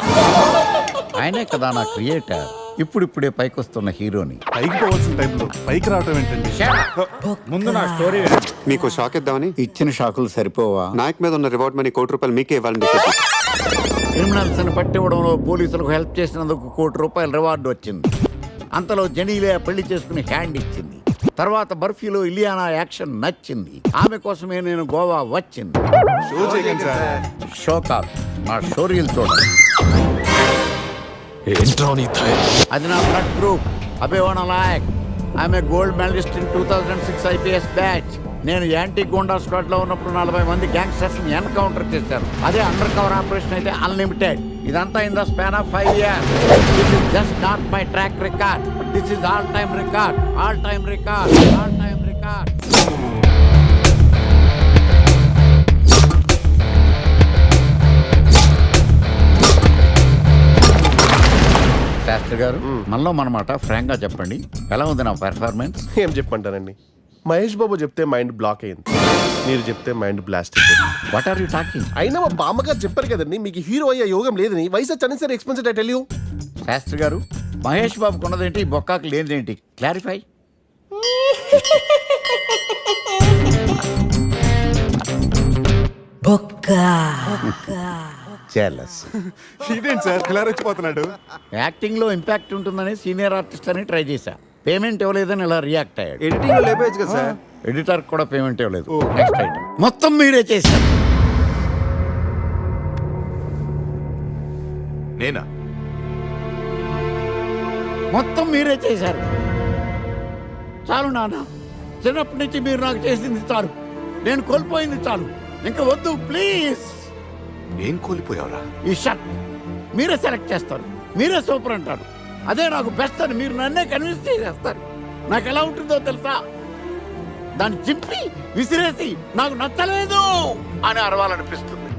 ఆయనే కదా నా క్రియేటర్. ఇప్పుడిప్పుడే పైకొస్తున్న హీరోని. పైకి పోవాల్సిన టైంలో పైకి రావటం ఏంటండి? ముందు నా స్టోరీ మీకు షాక్ ఇద్దామని. ఇచ్చిన షాకులు సరిపోవా? నాయక్ మీద ఉన్న రివార్డ్ మనీ ₹1,00,00,000 మీకే ఇవ్వాలని డిసైడ్. క్రిమినల్స్ ని పట్టివ్వడంలో పోలీసులకు హెల్ప్ చేసినందుకు ₹1,00,00,000 రివార్డు వచ్చింది. అంతలో జెనీలే పెళ్లి చేసుకుని హ్యాండ్ ఇచ్చింది. తర్వాత బర్ఫీలో ఇలియానా యాక్షన్ నచ్చింది. ఆమె కోసమే నేను గోవా వచ్చింది. షో చేయకండి సార్. షో కాదు, నా షోరీలు చూడండి. అది నా బ్లడ్ గ్రూప్, అభివాణ నాయక్. ఆమె gold medalist in 2006 IPS batch. నేను యాంటీ గోండా స్క్వాడ్ లో ఉన్నప్పుడు 40 మంది గ్యాంగ్స్టర్స్ ని ఎన్కౌంటర్ చేశారు. అదే అండర్ కవర్ ఆపరేషన్ అయితే అన్లిమిటెడ్. ఇదంతా in the span of 5 years. This is just not my track record. This is all time record. All time record. All time record. Shastri గారు, మనలో మనమాట ఫ్రాంక్ గా చెప్పండి, ఎలా ఉంది నా పెర్ఫార్మెన్స్? ఏం చెప్పంటానండి, మహేష్ బాబు చెప్తే మైండ్ బ్లాక్ అయింది. మీరు చెప్తే మైండ్ బ్లాస్ట్ అయిపోతుంది. What are you talking? అయినా మా బామ్మగారు చెప్పారు కదండి మీకు హీరో అయ్యే యోగం లేదని. వయసు unnecessary expensive I tell you. Shastri గారు, మహేష్ బాబుకు ఉన్నదేంటి, బొక్కాకు లేనిదేంటి? క్లారిఫై. జెలస్. ఇదేంటి సార్ ఇలా రెచ్చిపోతున్నాడు? యాక్టింగ్ లో ఇంపాక్ట్ ఉంటుందని సీనియర్ ఆర్టిస్ట్ అని ట్రై చేశా. పేమెంట్ ఇవ్వలేదని ఇలా రియాక్ట్ అయ్యాడు. ఎడిటింగ్ లో లేపేయచ్చు కదా సార్. ఎడిటర్ కూడా పేమెంట్ ఇవ్వలేదు. నెక్స్ట్ ఐటమ్ మొత్తం మీరే చేశారు. నేనా? మొత్తం మీరే చేశారు. చాలు నాన్న, చిన్నప్పటి నుంచి మీరు నాకు చేసింది చాలు. నేను కోల్పోయింది చాలు. ఇంకా వద్దు ప్లీజ్. ఏం కోల్పోయావురా? ఈ షర్ట్ మీరే సెలెక్ట్ చేస్తారు, మీరే సూపర్ అంటారు. అదే నాకు బెస్ట్ అని మీరు నన్నే కన్విన్స్ చేసేస్తారు. నాకు ఎలా ఉంటుందో తెలుసా? దాన్ని చింపి విసిరేసి నాకు నచ్చలేదు అని అరవాలనిపిస్తుంది.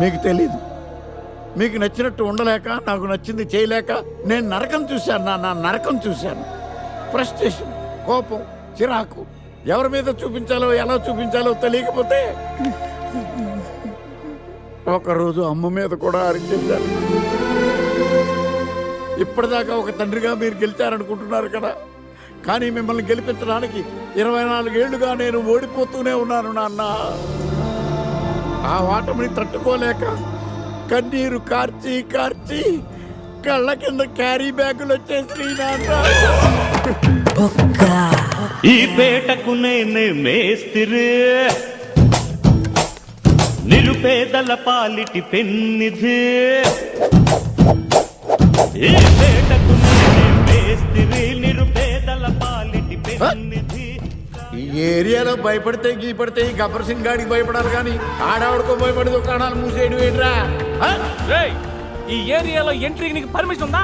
మీకు తెలీదు. మీకు నచ్చినట్టు ఉండలేక, నాకు నచ్చింది చేయలేక నేను నరకం చూశాను. నా నరకం చూశాను. ఫ్రస్ట్రేషన్, కోపం, చిరాకు, ఎవరి మీద చూపించాలో ఎలా చూపించాలో తెలియకపోతే ఒకరోజు అమ్మ మీద కూడా అరిచేశాను. ఇప్పటిదాకా ఒక తండ్రిగా మీరు గెలిచారనుకుంటున్నారు కదా, కానీ మిమ్మల్ని గెలిపించడానికి 24 ఏళ్లుగా నేను ఓడిపోతూనే ఉన్నాను నాన్న. ఆ ఓటమిని తట్టుకోలేక కన్నీరు కార్చి కార్చి కళ్ళ కింద క్యారీ బ్యాగులు వచ్చేసి నాన్న. ఈ పేటకు నేనే మేస్తిరి, నిరుపేదల పాలిటి పెన్నిధి. ఈ పేటకు నేనే మేస్తిరి, నిరుపేదల పాలిటి పెన్నిధి. ఈ ఏరియాలో భయపడితే గీపడితే ఈ గబ్బర్ సింగ్ గాడికి భయపడాలి, కానీ ఆడవాడికో భయపడి దుకాణాలు మూసేయడం ఏంట్రా? ఈ ఏరియాలో ఎంట్రీకి నీకు పర్మిషన్ ఉందా?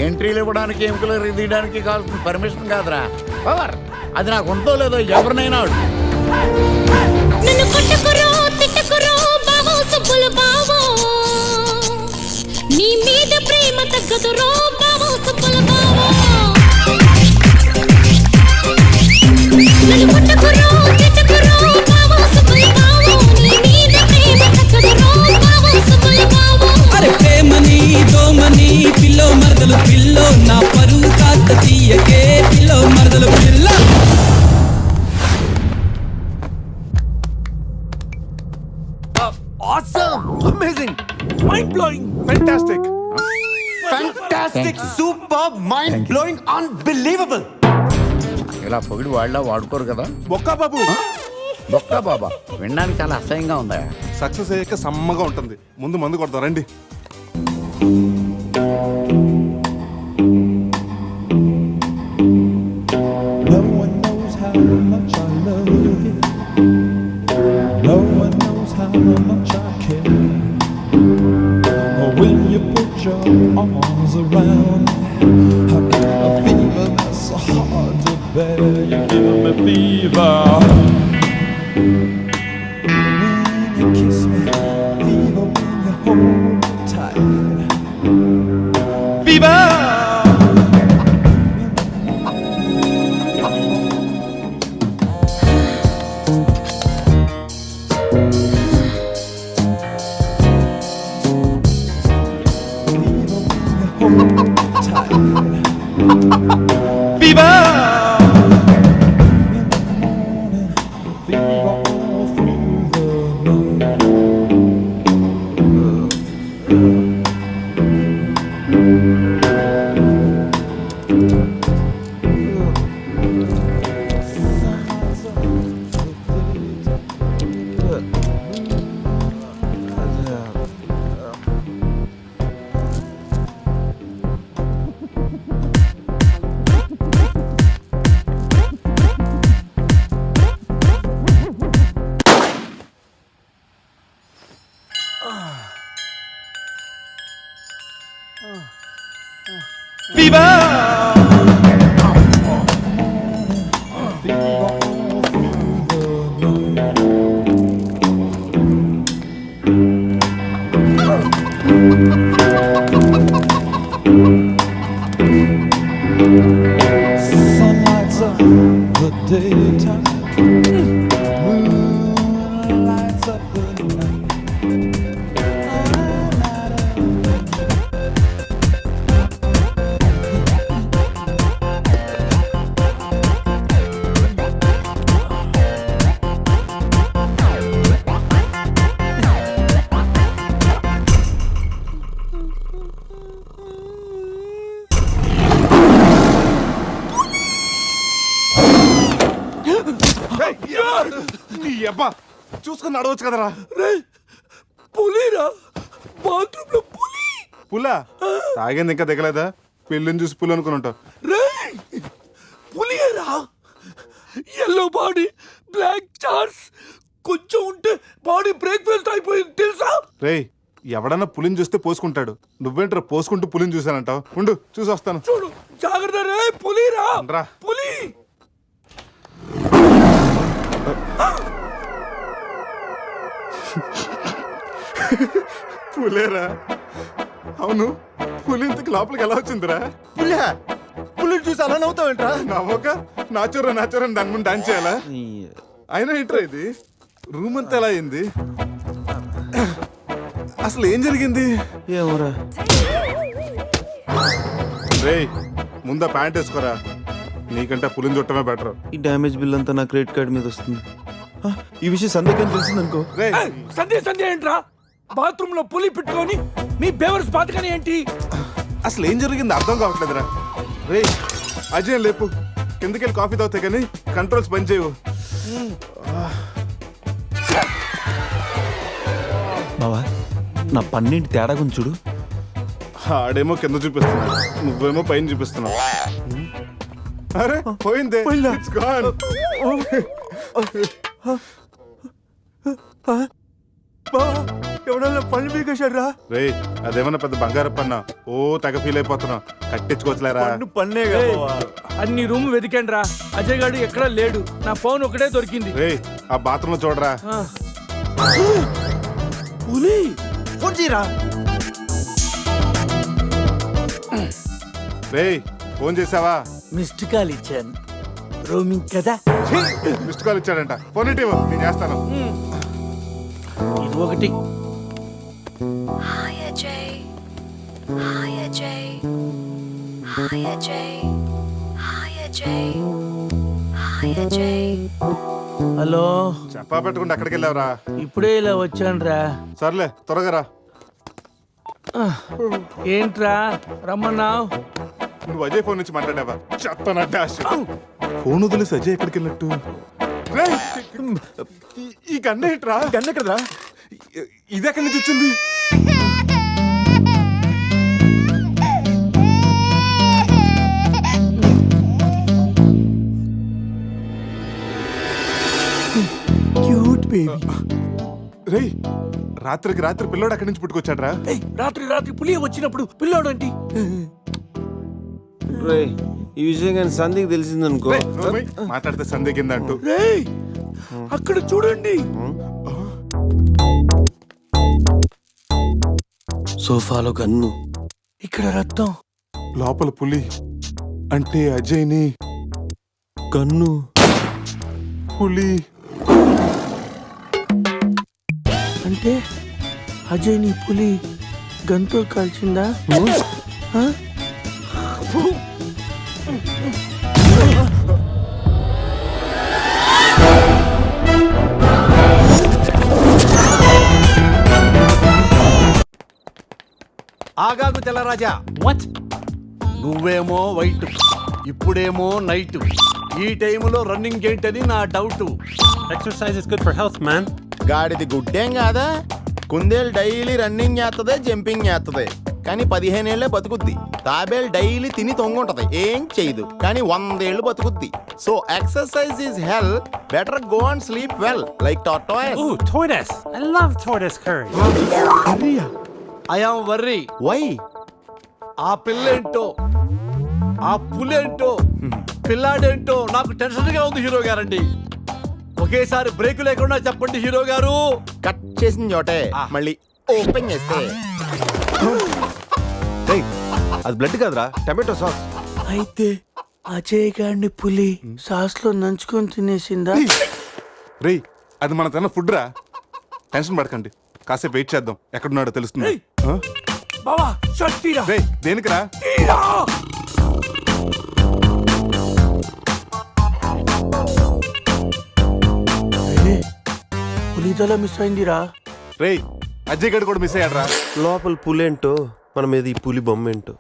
ఎంట్రీలు ఇవ్వడానికి, ఎముకలు తీయడానికి కావాల్సిన పర్మిషన్ కాదురా, పవర్. అది నాకు ఉందో లేదో ఎవరినైనా అడుగు. నన్ను కొట్టుకురో తిట్టుకురో బావో సుబ్బులు బావో, నీ మీద ప్రేమ తగ్గదురో బావో సుబ్బులు బావో. నన్ను కొట్టుకురో తిట్టుకురో బావో సుబ్బులు బావో, నీ మీద ప్రేమ తగ్గదురో బావో సుబ్బులు బావో. అరే ప్రేమని దోమని పిల్లో మరదలు పిల్లో, నా పరువు కాస్త తీయకే పిల్లో మరదలు పిల్ల. Awesome! Amazing! Mind-blowing! Fantastic! Fantastic! Superb! Mind-blowing! Unbelievable! ఇలా పొగిడి వాళ్ళ వాడుకోరు కదా. బొక్కా బాబు, బొక్క బాబా వినడానికి చాలా అసహ్యంగా ఉందా? సక్సెస్ అయ్యాక సమ్మగా ఉంటుంది. ముందు మందు కొడతాం రండి. No one knows how much I love you. No one knows how much I care. When you put your arms around me, I get a fever that's so hard to bear. You give me fever. When you kiss me, fever when you hold me tight. Fever! Sun lights up the day. playtime. Moon lights up the night. నీ అబ్బా చూసుకుని నడవచ్చు కదరా. పులిరా, బాత్రూమ్ లో పులి. పులా తాగింది ఇంకా దిగలేదా? పెళ్ళిని చూసి పులి అనుకుని ఉంటావు. రేయ్, పులిరా, ఎల్లో బాడీ, బ్లాక్ చార్స్, కొంచెం ఉంటే బాడీ బ్రేక్ఫాస్ట్ అయిపోయింది తెలుసా? రేయ్ ఎవడన్నా పులిని చూస్తే పోసుకుంటాడు, నువ్వేంట్రా పోసుకుంటూ పులిని చూసానంటావు? ఉండు చూసి వస్తాను. చూడు జాగ్రత్త రే, పులిరా, రా. పులి. పులేరా? అవును, పులి ఇంతకు లోపలికి ఎలా వచ్చిందిరా? పులి పులిని చూసి అలా నవ్వుతావేంట్రా? నవ్వక నాచురా నాచురా దాని ముందు డాన్స్ చేయాలా? అయినా ఏంట్రా ఇది? రూమ్ అంతా ఎలా అయింది? అసలు ఏం జరిగింది? ఏమోరా. రేయ్ ముందా ప్యాంట్ వేసుకోరా, నీకంటే పులిని చుట్టమే బెటర్. ఈ డ్యామేజ్ బిల్ అంతా నా క్రెడిట్ కార్డ్ మీద వస్తుంది. ఈ విషయం సందేహం తెలిసిందనుకో. రేయ్ సంధ్య ఏంట్రా? బాత్రూమ్ లో పులి పెట్టుకొని మీ బేవర్స్ బాతకని ఏంటి? అసలు ఏం జరిగింది అర్థం కావట్లేదురా. రేయ్ అజయ్ లేపు, కిందకెళ్ళి కాఫీ తాగుతాయి కానీ కంట్రోల్స్ పని చేయవు. బావా నా పన్నెండు తేడా గురించి చూడు. ఆడేమో కింద చూపిస్తున్నాడు, నువ్వేమో పైన చూపిస్తున్నావు. అరే పోయిందే, It's gone. ఎవడన్నా పళ్ళు పీకేశారా? రేయ్ అదేమన్నా పెద్ద బంగారు పన్న, ఓ తెగ ఫీల్ అయిపోతున్నావు. కట్టించుకోవచ్చులేరా? పన్నే అన్ని రూమ్ వెతికాను రా, అజయ్ గాడు ఎక్కడా లేడు. నా ఫోన్ ఒకటే దొరికింది. రేయ్ ఆ బాత్రూమ్ లో చూడరా. పులి ఫోన్ చేయరా. రేయ్ ఫోన్ చేసావా? మిస్డ్ కాల్ ఇచ్చాను, రోమింగ్ కదా. మిస్డ్ కాల్ ఇచ్చాడంట, ఫోన్ ఇటీవ్ నేను చేస్తాను. ఇది ఒకటి. Hi Ajay. Hi Ajay. Hi Ajay. Hi Ajay. Hi Ajay. Hello, చెప్పా పెట్టుకుంటే అక్కడికి వెళ్ళావురా? ఇప్పుడే ఇలా వచ్చాను రా. సర్లే త్వరగా రా. ఏంట్రా రమ్మన్నావు? నువ్వు అజయ్ ఫోన్ నుంచి మాట్లాడావా? చెప్తాను డాష్. ఫోన్ వదిలేసి అజయ్ ఎక్కడికి వెళ్ళట్టు? రేయ్, ఈ గన్న ఏంట్రా? గన్న కదరా. ఇది ఎక్కడి నుంచి వచ్చింది? Cute baby. రేయ్ రాత్రికి రాత్రి పిల్లోడు అక్కడి నుంచి పుట్టుకొచ్చాడ్రా. రాత్రి పులి వచ్చినప్పుడు పిల్లోడు ఏంటి? రే ఈ విషయం కానీ సంధికి తెలిసిందనుకో. మాట్లాడితే సందే కింద అంటూ. రేయ్ అక్కడ చూడండి. సోఫాలో గన్ను, ఇక్కడ రక్తం. లోపల పులి అంటే అజయ్ని గన్ను, పులి అంటే అజయ్ ని పులి గన్తో కాల్చిందా? ఆ? ఆగాగు తెల్లరాజా. వాట్? నువ్వేమో వైట్, ఇప్పుడేమో నైట్. ఈ టైంలో రన్నింగ్ ఏంటని నా doubt. Exercise is good for health man. గాడిది గుడ్డేం కాదా? కుందేలు డైలీ రన్నింగ్ చేస్తుంది, జంపింగ్ చేస్తుంది, కానీ 15 ఏళ్లే బతుకుద్ది. తాబేలు డైలీ తిని తొంగుంటది, ఏం చేయదు, కానీ 100 ఏళ్ళు బతుకుద్ది. So exercise is hell, better go and sleep well like tortoise. Ooh, tortoise. I love tortoise curry. I am worry. Why? ఆ పిల్లేంటో, ఆ పులేంటో, పిల్లాడేంటో నాకు టెన్షన్ గా ఉంది హీరో గారండి. ఒకేసారి బ్రేక్ లేకుండా చెప్పండి హీరో గారు. కట్ చేసిన చోటే మళ్ళీ ఓపెన్ చేస్తే. అది బ్లడ్ కాదురా, టమాటో సాస్. అయితే అజయ్ గారిని పులి సాస్లో నంచుకొని తినేసిందా? రేయ్ అది మన తన ఫుడ్ రా. టెన్షన్ పడకండి, కాసేపు వెయిట్ చేద్దాం, ఎక్కడున్నాడో తెలుస్తుంది. ఆ? బావా షర్ట్ తీరా. రేయ్ దేనికిరా? తీరా. పులిదల మిస్ అయిందిరా. రేయ్ అజయ్ గడు కూడా మిస్ అయ్యాడ్రా. లోపల పులేంటో మన మీద ఈ పులి బొమ్మ ఏంటో.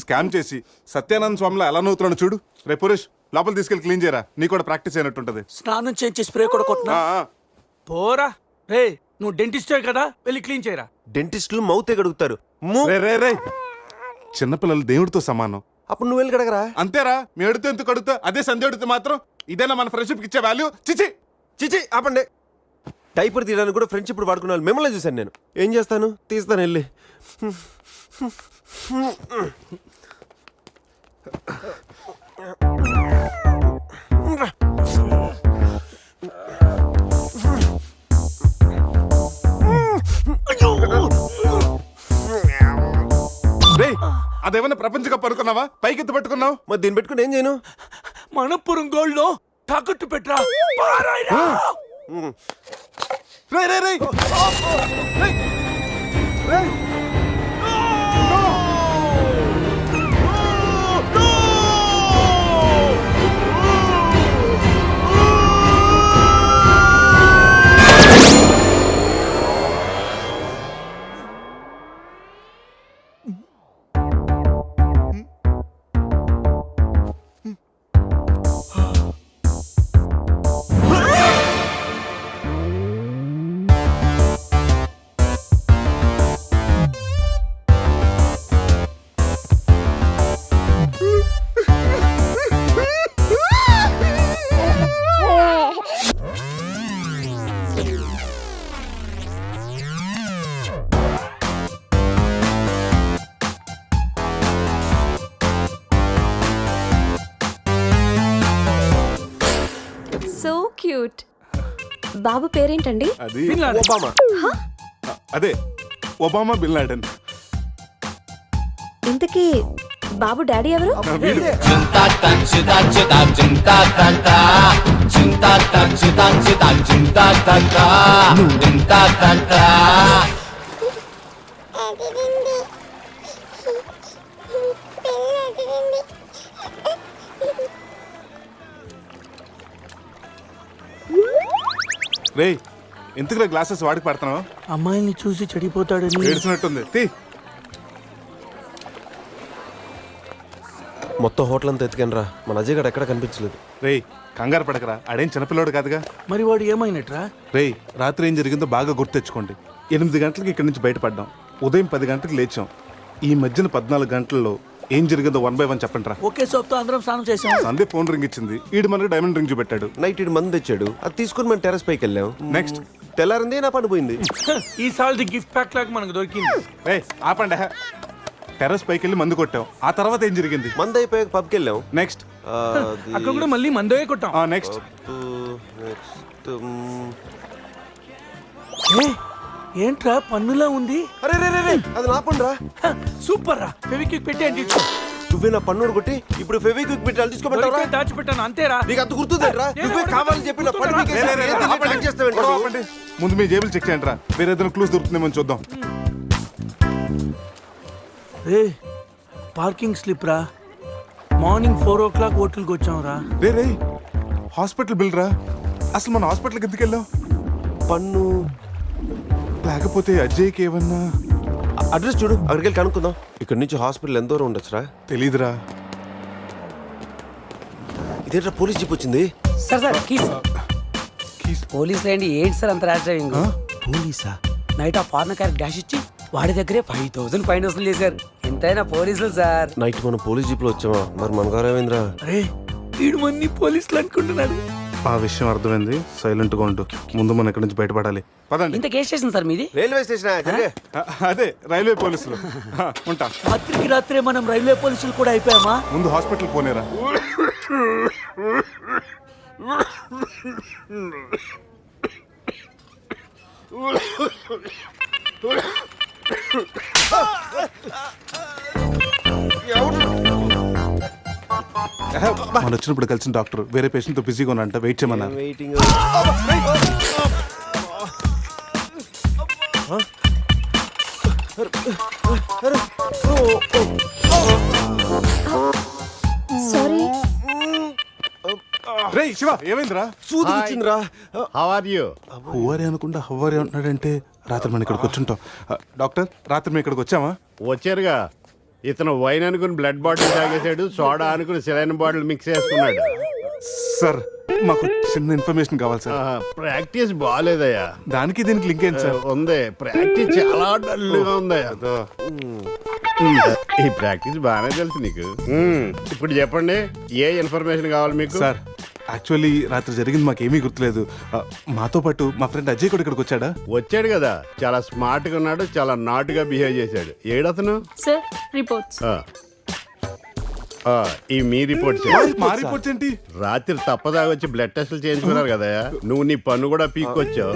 స్కామ్ చేసి సత్యానంద స్వామిలో ఎలా నవ్వుతున్నాడు చూడు. రే పురేష్ లోపల తీసుకెళ్ళి క్లీన్ చేయరా, నీ కూడా ప్రాక్టీస్ అయినట్టుంటది. స్నానం చేయించి స్ప్రే కూడా కొట్టినా పోరా. రే నువ్వు డెంటిస్టే కదా, వెళ్ళి క్లీన్ చేయరా. డెంటిస్టులు మౌతే గడుగుతారు. రే రే రే చిన్నపిల్లలు దేవుడితో సమానం. అప్పుడు నువ్వు వెళ్ళి కడగరా. అంతేరా, మీ అడిగితే ఎందుకు అడుగుతా, అదే సంధ్య అడిగితే మాత్రం ఇదేనా మన ఫ్రెండ్షిప్ ఇచ్చే వాల్యూ? చిచి చిచి ఆపండి. డైపర్ తీయడానికి కూడా ఫ్రెండ్స్ ఇప్పుడు వాడుకున్నాను. మిమ్మల్ని చూశాను నేను. ఏం చేస్తాను, తీస్తాను వెళ్ళి. రేయ్ అదేమన్నా ప్రపంచ కప్ అనుకున్నావా? పైకి ఎత్తు పట్టుకున్నావు. మరి దీన్ని పెట్టుకుని ఏం చేయను? మనపురం గోల్డ్ లో తాకట్టు పెట్టరా. పారాయిరా. రేయ్ రేయ్ రేయ్ రేయ్ రేయ్ సో క్యూట్. బాబు పేరేంటండి? అది ఒబామా. అదే ఒబామా బిన్ లాడెన్. ఇంతకీ బాబు డాడీ ఎవరు? వీడు. రేయ్ ఎందుకు గ్లాసెస్ వాడికి పడుతున్నావు? అమ్మాయిని చూసి చెడిపోతాడని. ఏడ్చినట్టుంది. తీ. మొత్తం హోటల్ అంతా ఎత్తుకాను. మన అజయ్ గడు ఎక్కడ కనిపించలేదు. రేయ్ కంగారు పడకరా, ఆడేం చిన్నపిల్లోడు కాదుగా. మరి వాడు ఏమైనట్రా? రేయ్ రాత్రి ఏం జరిగిందో బాగా గుర్తు తెచ్చుకోండి. 8 గంటలకి ఇక్కడి నుంచి బయటపడ్డాం, ఉదయం 10 గంటలకు లేచాం. ఈ మధ్యన 14 గంటల్లో ఏం జరిగిందో 1 by 1 చెప్పండి రా. ఒకే సోప్తో అందరం స్నానం చేసాం. సందే ఫోన్ రింగ్ ఇచ్చింది, ఈడు మనకు డైమండ్ రింగ్ చూపెట్టాడు. నైట్ ఇటు మంది తెచ్చాడు, అది తీసుకుని మనం టెర్రస్ పైకి వెళ్ళాం. నెక్స్ట్ తెల్లారింది నా పని పోయింది. ఈ సాల్ది గిఫ్ట్ ప్యాక్ లాగా మనకు దొరికింది. రేయ్ ఆపండి. టెర్రస్ పైకి వెళ్ళి మందు కొట్టాం. ఆ తర్వాత ఏం జరిగింది? మంది అయిపోయాక పబ్కి వెళ్ళాం. నెక్స్ట్ అక్కడ కూడా మళ్ళీ మందే కొట్టాం. నెక్స్ట్ ఏంట్రా పన్నులా ఉంది? అరే రే రే అది నా పని రా. సూపర్ రా. ఫెవిక్విక్ పెట్టి అంటే నువ్వే నా పన్నుడు కొట్టి ఇప్పుడు ఫెవిక్విక్ పెట్టి అది తీసుకోమంటావా? దాచిపెట్టాను అంతేరా. నీకు అంత గుర్తుందేట్రా? నువ్వే కావాలని చెప్పి నా పన్ను ఆపండి. ముందు మీ జేబులు చెక్ చేయండి రా, వేరే ఏదైనా క్లూస్ దొరుకుతుందేమో చూద్దాం. రే పార్కింగ్ స్లిప్ రా. మార్నింగ్ 4 o'clock హోటల్కి వచ్చాం రా. రే రే హాస్పిటల్ బిల్ రా. అసలు మన హాస్పిటల్కి ఎందుకు వెళ్ళాం? పన్ను లేకపోతే అజయ్కి ఏమన్నా అడ్రస్ చూడు, అక్కడికి వెళ్ళి కనుక్కుందాం. ఇక్కడ నుంచి హాస్పిటల్ ఎంత దూరం ఉండొచ్చురా? తెలీదురా. ఇదేంట్రా పోలీస్ జీప్ వచ్చింది? సార్ పోలీసులు ఏంటి సార్ అంత ర్యాష్ డ్రైవింగ్? పోలీసా? నైట్ ఆ ఫారెన్ కార్ డాష్ ఇచ్చి వాడి దగ్గరే 5000 ఫైన్ వసూలు చేశారు. ఎంతైనా పోలీసులు సార్. నైట్ మనం పోలీస్ జీప్ లో వచ్చామా, మరి మన గారు ఏమైందిరా? అరే వీడు మంది పోలీసులు అనుకుంటున్నాడు. ఆ విషయం అర్థమైంది, సైలెంట్ గా ఉండు. ముందు మనం ఇక్కడి నుంచి బయటపడాలి. పదండి. ఇంత కేసు స్టేషన్ సార్ మీది? Railway station. అదే రైల్వే పోలీసులు. ఉంటా. రాత్రికి రాత్రే మనం రైల్వే పోలీసులు కూడా అయిపోయామా? ముందు హాస్పిటల్ పోనేరా. మనం వచ్చినప్పుడు కలిసిన డాక్టర్ వేరే పేషెంట్ తో బిజీగా ఉన్నంట, వెయిట్ చేయమన్నారు. వెయిటింగ్. సారీ. రేయ్ శివ, ఏమైందిరా? సూది వచ్చిందిరా. How are you? హువారి అనుకుంటా హువారి అంటున్నాడంటే రాత్రి మనం ఇక్కడికి వచ్చుంటాం. డాక్టర్, రాత్రి మేము ఇక్కడికి వచ్చామా? వచ్చారుగా. ఇతను వైన్ అనుకుని బ్లడ్ బాటిల్ తాగేశాడు, సోడా అనుకుని సెలైన్ బాటిల్ మిక్స్ చేసుకున్నాడు. సార్ మాకు చిన్న ఇన్ఫర్మేషన్ కావాలి సార్. ప్రాక్టీస్ బాగాలేదయ్యా. దానికి దీనికి లింక్ ఏంటి సార్? ఉంది, ప్రాక్టీస్ చాలా డల్గా ఉందయ్యా. ఈ ప్రాక్టీస్ బాగానే తెలుసు నీకు. ఇప్పుడు చెప్పండి, ఏ ఇన్ఫర్మేషన్ కావాలి మీకు? సార్ యాక్చువల్లీ రాత్రి జరిగింది మాకేమీ గుర్తులేదు. మాతో పాటు మా ఫ్రెండ్ అజయ్ కూడా ఇక్కడికి వచ్చాడా? వచ్చాడు కదా, చాలా స్మార్ట్ గా ఉన్నాడు, చాలా నాట్ గా బిహేవ్ చేశాడు. ఏడతను? Sir reports. ఈ మీ రిపోర్ట్స్. మా రిపోర్ట్స్ ఏంటి? రాత్రి తప్పదాగా వచ్చి బ్లడ్ టెస్టులు చేయించుకున్నారు కదా, నువ్వు నీ పన్ను కూడా పీక్కొచ్చావు.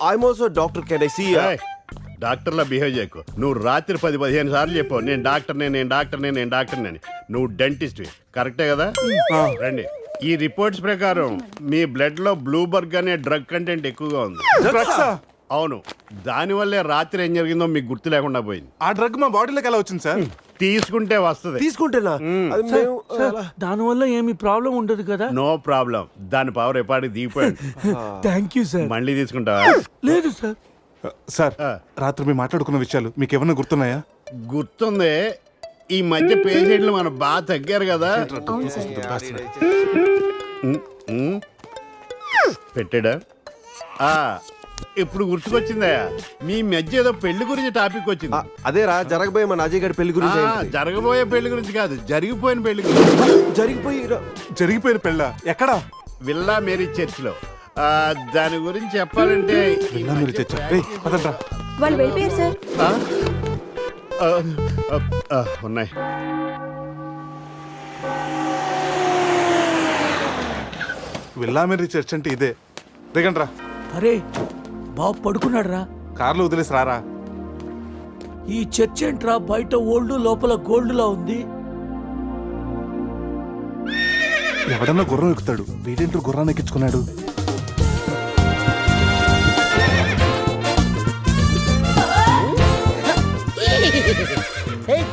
I'm also doctor. Can I see? డాక్టర్లా బిహేవ్ చేయకు. నువ్వు రాత్రి 10-15 సార్లు చెప్పావు నేను డాక్టర్నే, నేను డాక్టర్నే, నేను డాక్టర్నే అని. నువ్వు డెంటిస్ట్, కరెక్టే కదా? రండి. ఈ రిపోర్ట్స్ ప్రకారం మీ బ్లడ్ లో బ్లూబర్గ్ అనే డ్రగ్ కంటెంట్ ఎక్కువగా ఉంది. అవును, దానివల్లే రాత్రి ఏం జరిగిందో మీకు గుర్తు లేకుండా పోయింది. ఆ డ్రగ్ మా బాడీలోకి ఎలా వచ్చింది సార్? తీసుకుంటే వస్తుంది. తీసుకుంటేనా? దానివల్ల ఏమి ప్రాబ్లం ఉండదు కదా? No problem. దాని పవర్ ఎప్పటికి దిగిపోయాడు. Thank you sir. మళ్ళీ తీసుకుంటావా? లేదు సార్. సార్ రాత్రి మేము మాట్లాడుకున్న విషయాలు మీకు ఏమన్నా గుర్తున్నాయా? గుర్తుంది. ఈ మధ్య పేషెంట్లు మనం బాగా తగ్గారు కదా. పెట్టాడా? ఇప్పుడు గుర్తుకొచ్చిందయ్యా, మీ మధ్య ఏదో పెళ్లి గురించి టాపిక్ వచ్చింది. అదేరా జరగబోయే మన అజయ్ గారి పెళ్లి గురించి. జరగబోయే పెళ్లి గురించి కాదు, జరిగిపోయిన పెళ్లి గురించి. జరిగిపోయిన పెళ్ళ ఎక్కడా? విల్లా మేరీ చర్చ్ లో. దాని గురించి చెప్పాలంటే వాళ్ళు వెళ్ళిపోయారు సార్. ఉన్నాయి. విల్లా మేరీ చర్చ్ అంటే ఇదే. దిగండి రా. అరే బాబు పడుకున్నాడు రా. కార్లో వదిలేసి రారా. ఈ చర్చ్ ఏంట్రా, బయట ఓల్డ్ లోపల గోల్డ్ లా ఉంది. ఎవడన్నా గుర్రం ఎక్కుతాడు, వీడేంటో గుర్రాన్ని ఎక్కించుకున్నాడు.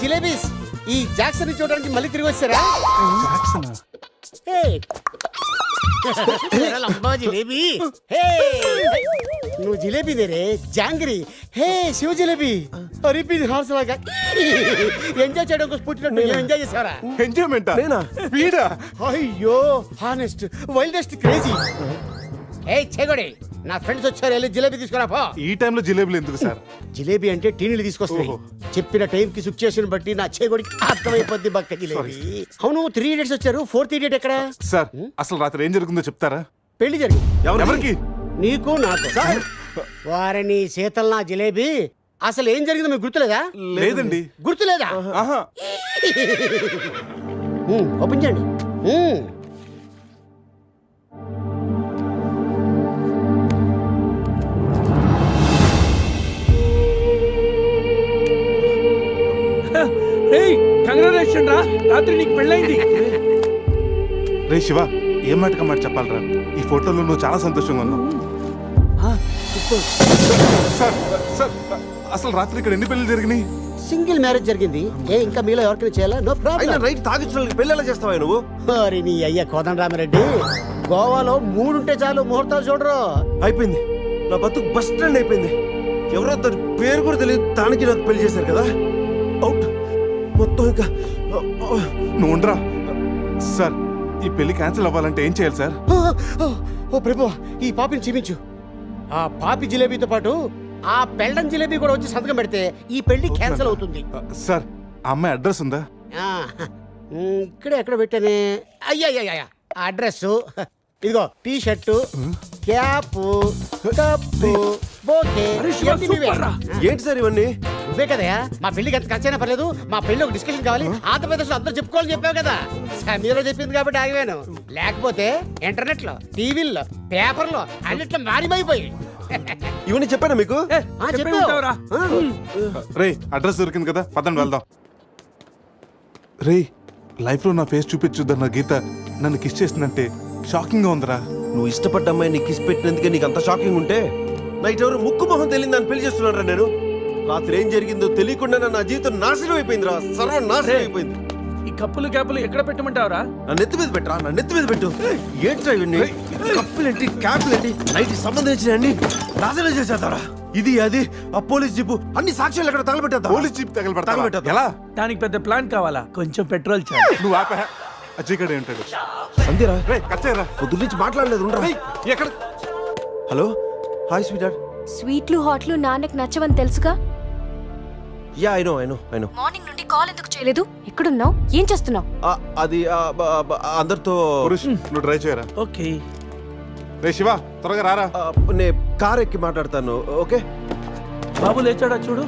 జిలేబీస్, ఈ జాక్సన్ చూడడానికి మళ్ళీ తిరిగి వచ్చారా? జిలేబీ, నువ్వు జిలేబీ దేరే జాంగ్రీ. హే శివ జిలేబీ, అరిపి హార్స్ లాగా ఎంజాయ్ చేయడం కోసం పుట్టినట్టు ఎంజాయ్ చేసావరా? ఎంజాయ్మెంట్ వీడా? అయ్యో హానెస్ట్ వైల్డెస్ట్ క్రేజీ. ఏ చెగొడి, నా ఫ్రెండ్స్ వచ్చారు, వెళ్ళి జిలేబీ తీసుకురా పో. ఈ టైంలో జిలేబీలు ఎందుకు సార్? జిలేబీ అంటే టీనీలు తీసుకొస్తాయి. చెప్పిన టైం కి సిచ్యుయేషన్ బట్టి నా చేగొడికి అర్థమైపోద్ది బక్క జిలేబీ. అవును, 3 idiots వచ్చారు, 4th idiot ఎక్కడ? సార్ అసలు రాత్రి ఏం జరుగుతుందో చెప్తారా? పెళ్లి జరిగింది. ఎవరికి? నీకు నాకు. వారిని శీతల్ నా జిలేబీ. అసలు ఏం జరిగిందో మీకు గుర్తులేదా? లేదండి. గుర్తులేదా? ఓపెన్ చేయండి. కంగ్రాచులేషన్ రా, రాత్రి నీకు పెళ్ళైంది. రే శివ, ఏం మాటగా మాట చెప్పాలరా? ఈ ఫోటోలో నువ్వు చాలా సంతోషంగా ఉన్నావు. సార్ సార్ అసలు రాత్రి ఇక్కడ ఎన్ని పెళ్లి జరిగినాయి? సింగిల్ మ్యారేజ్ జరిగింది. ఇంకా మీలో ఎవరికైనా చేయాలా? No problem. రైట్ తాగించిన పెళ్లి ఎలా చేస్తావా నువ్వు? మరి నీ అయ్యా కోదండరామిరెడ్డి, గోవాలో 3 ఉంటే చాలు, ముహూర్తాలు చూడరు. అయిపోయింది, నా బతుకు బస్ స్టాండ్ అయిపోయింది. ఎవరో తన పేరు కూడా తెలియదు, దానికి నాకు పెళ్లి చేశారు కదా. అవుట్ మొత్తం. ఇంకా నువ్వు ఉండరా. సార్ ఈ పెళ్లి క్యాన్సిల్ అవ్వాలంటే ఏం చేయాలి సార్? ఓ ప్రభు, ఈ పాపిని క్షమించు. ఆ పాపి జిలేబీతో పాటు ఆ పెళ్ళం జిలేబీ కూడా వచ్చి సంతకం పెడితే ఈ పెళ్లి క్యాన్సిల్ అవుతుంది. సార్ ఆ అమ్మాయి అడ్రస్ ఉందా? ఇక్కడే ఎక్కడ పెట్టానే? అయ్యా అడ్రస్ ఇదిగో, T shirt, cap, cup, bouquet. ఏంటి సార్ ఇవన్నీ? నువ్వే కదయా మా పెళ్లికి ఎంత ఖర్చైనా పర్లేదు, మా పెళ్లి ఒక డిస్కషన్ కావాలి, ఆంధ్రప్రదేశ్ లో అందరూ చెప్పుకోవాలని చెప్పావు కదా. సమీరా చెప్పింది కాబట్టి ఆగిపోయాను, లేకపోతే ఇంటర్నెట్ లో, టీవీల్లో, పేపర్లో అన్నిట్లో మారిమైపోయి. ఇవన్నీ చెప్పానా మీకు? రే అడ్రస్ దొరికింది కదా, పదండి వెళ్దాం. రే లైఫ్ లో నా ఫేస్ చూపించుద్దన్న గీత నన్ను కిస్ చేసిందంటే షాకింగ్ గా ఉందిరా. నువ్వు ఇష్టపడ్డ అమ్మాయి నీకు కిస్ పెట్టినందుకే నీకు అంత షాకింగ్ ఉంటే నైట్ ఎవరు ముక్కు మొహం తెలియదు అని పెళ్లి చేస్తున్నారా నేను? రాత్రి ఏం జరిగిందో తెలియకుండా నా జీవితం నాశనం అయిపోయిందిరా, సర్వం నాశనం అయిపోయింది. ఈ కప్పులు క్యాపులు ఎక్కడ పెట్టమంటావరా? నా నెత్తి మీద పెట్టరా, నా నెత్తి మీద పెట్టు. ఏంట్రా ఇవన్నీ? కప్పులేంటి, క్యాపులేంటి, నైట్ సంబంధించిన అన్ని నాశనం చేసేద్దారా. ఇది అది ఆ పోలీస్ జీపు అన్ని సాక్ష్యాలు ఎక్కడ తగలబెట్టేద్దా? పోలీస్ జీప్ తగలబెడతా ఎలా? దానికి పెద్ద ప్లాన్ కావాలా? కొంచెం పెట్రోల్ చాలు. నువ్వు ఆపా. అజయ్ గడే ఉంటాడు. అంతేరా? రే కచ్చేరా, పొద్దు నుంచి మాట్లాడలేదు. ఉండరా? ఎక్కడ? Hello, hi sweet heart. స్వీట్లు హాట్లు నాన్నకు నచ్చవని తెలుసుగా. Yeah I know. మార్నింగ్ నుండి కాల్ ఎందుకు చేయలేదు? ఎక్కడున్నావు? ఏం చేస్తున్నావు? అది అందరితో. పురుష్ నువ్వు డ్రైవ్ చేయరా. ఓకే. రే శివ త్వరగా రారా. నేను కార్ ఎక్కి మాట్లాడతాను. ఓకే బాబు లేచాడా చూడు.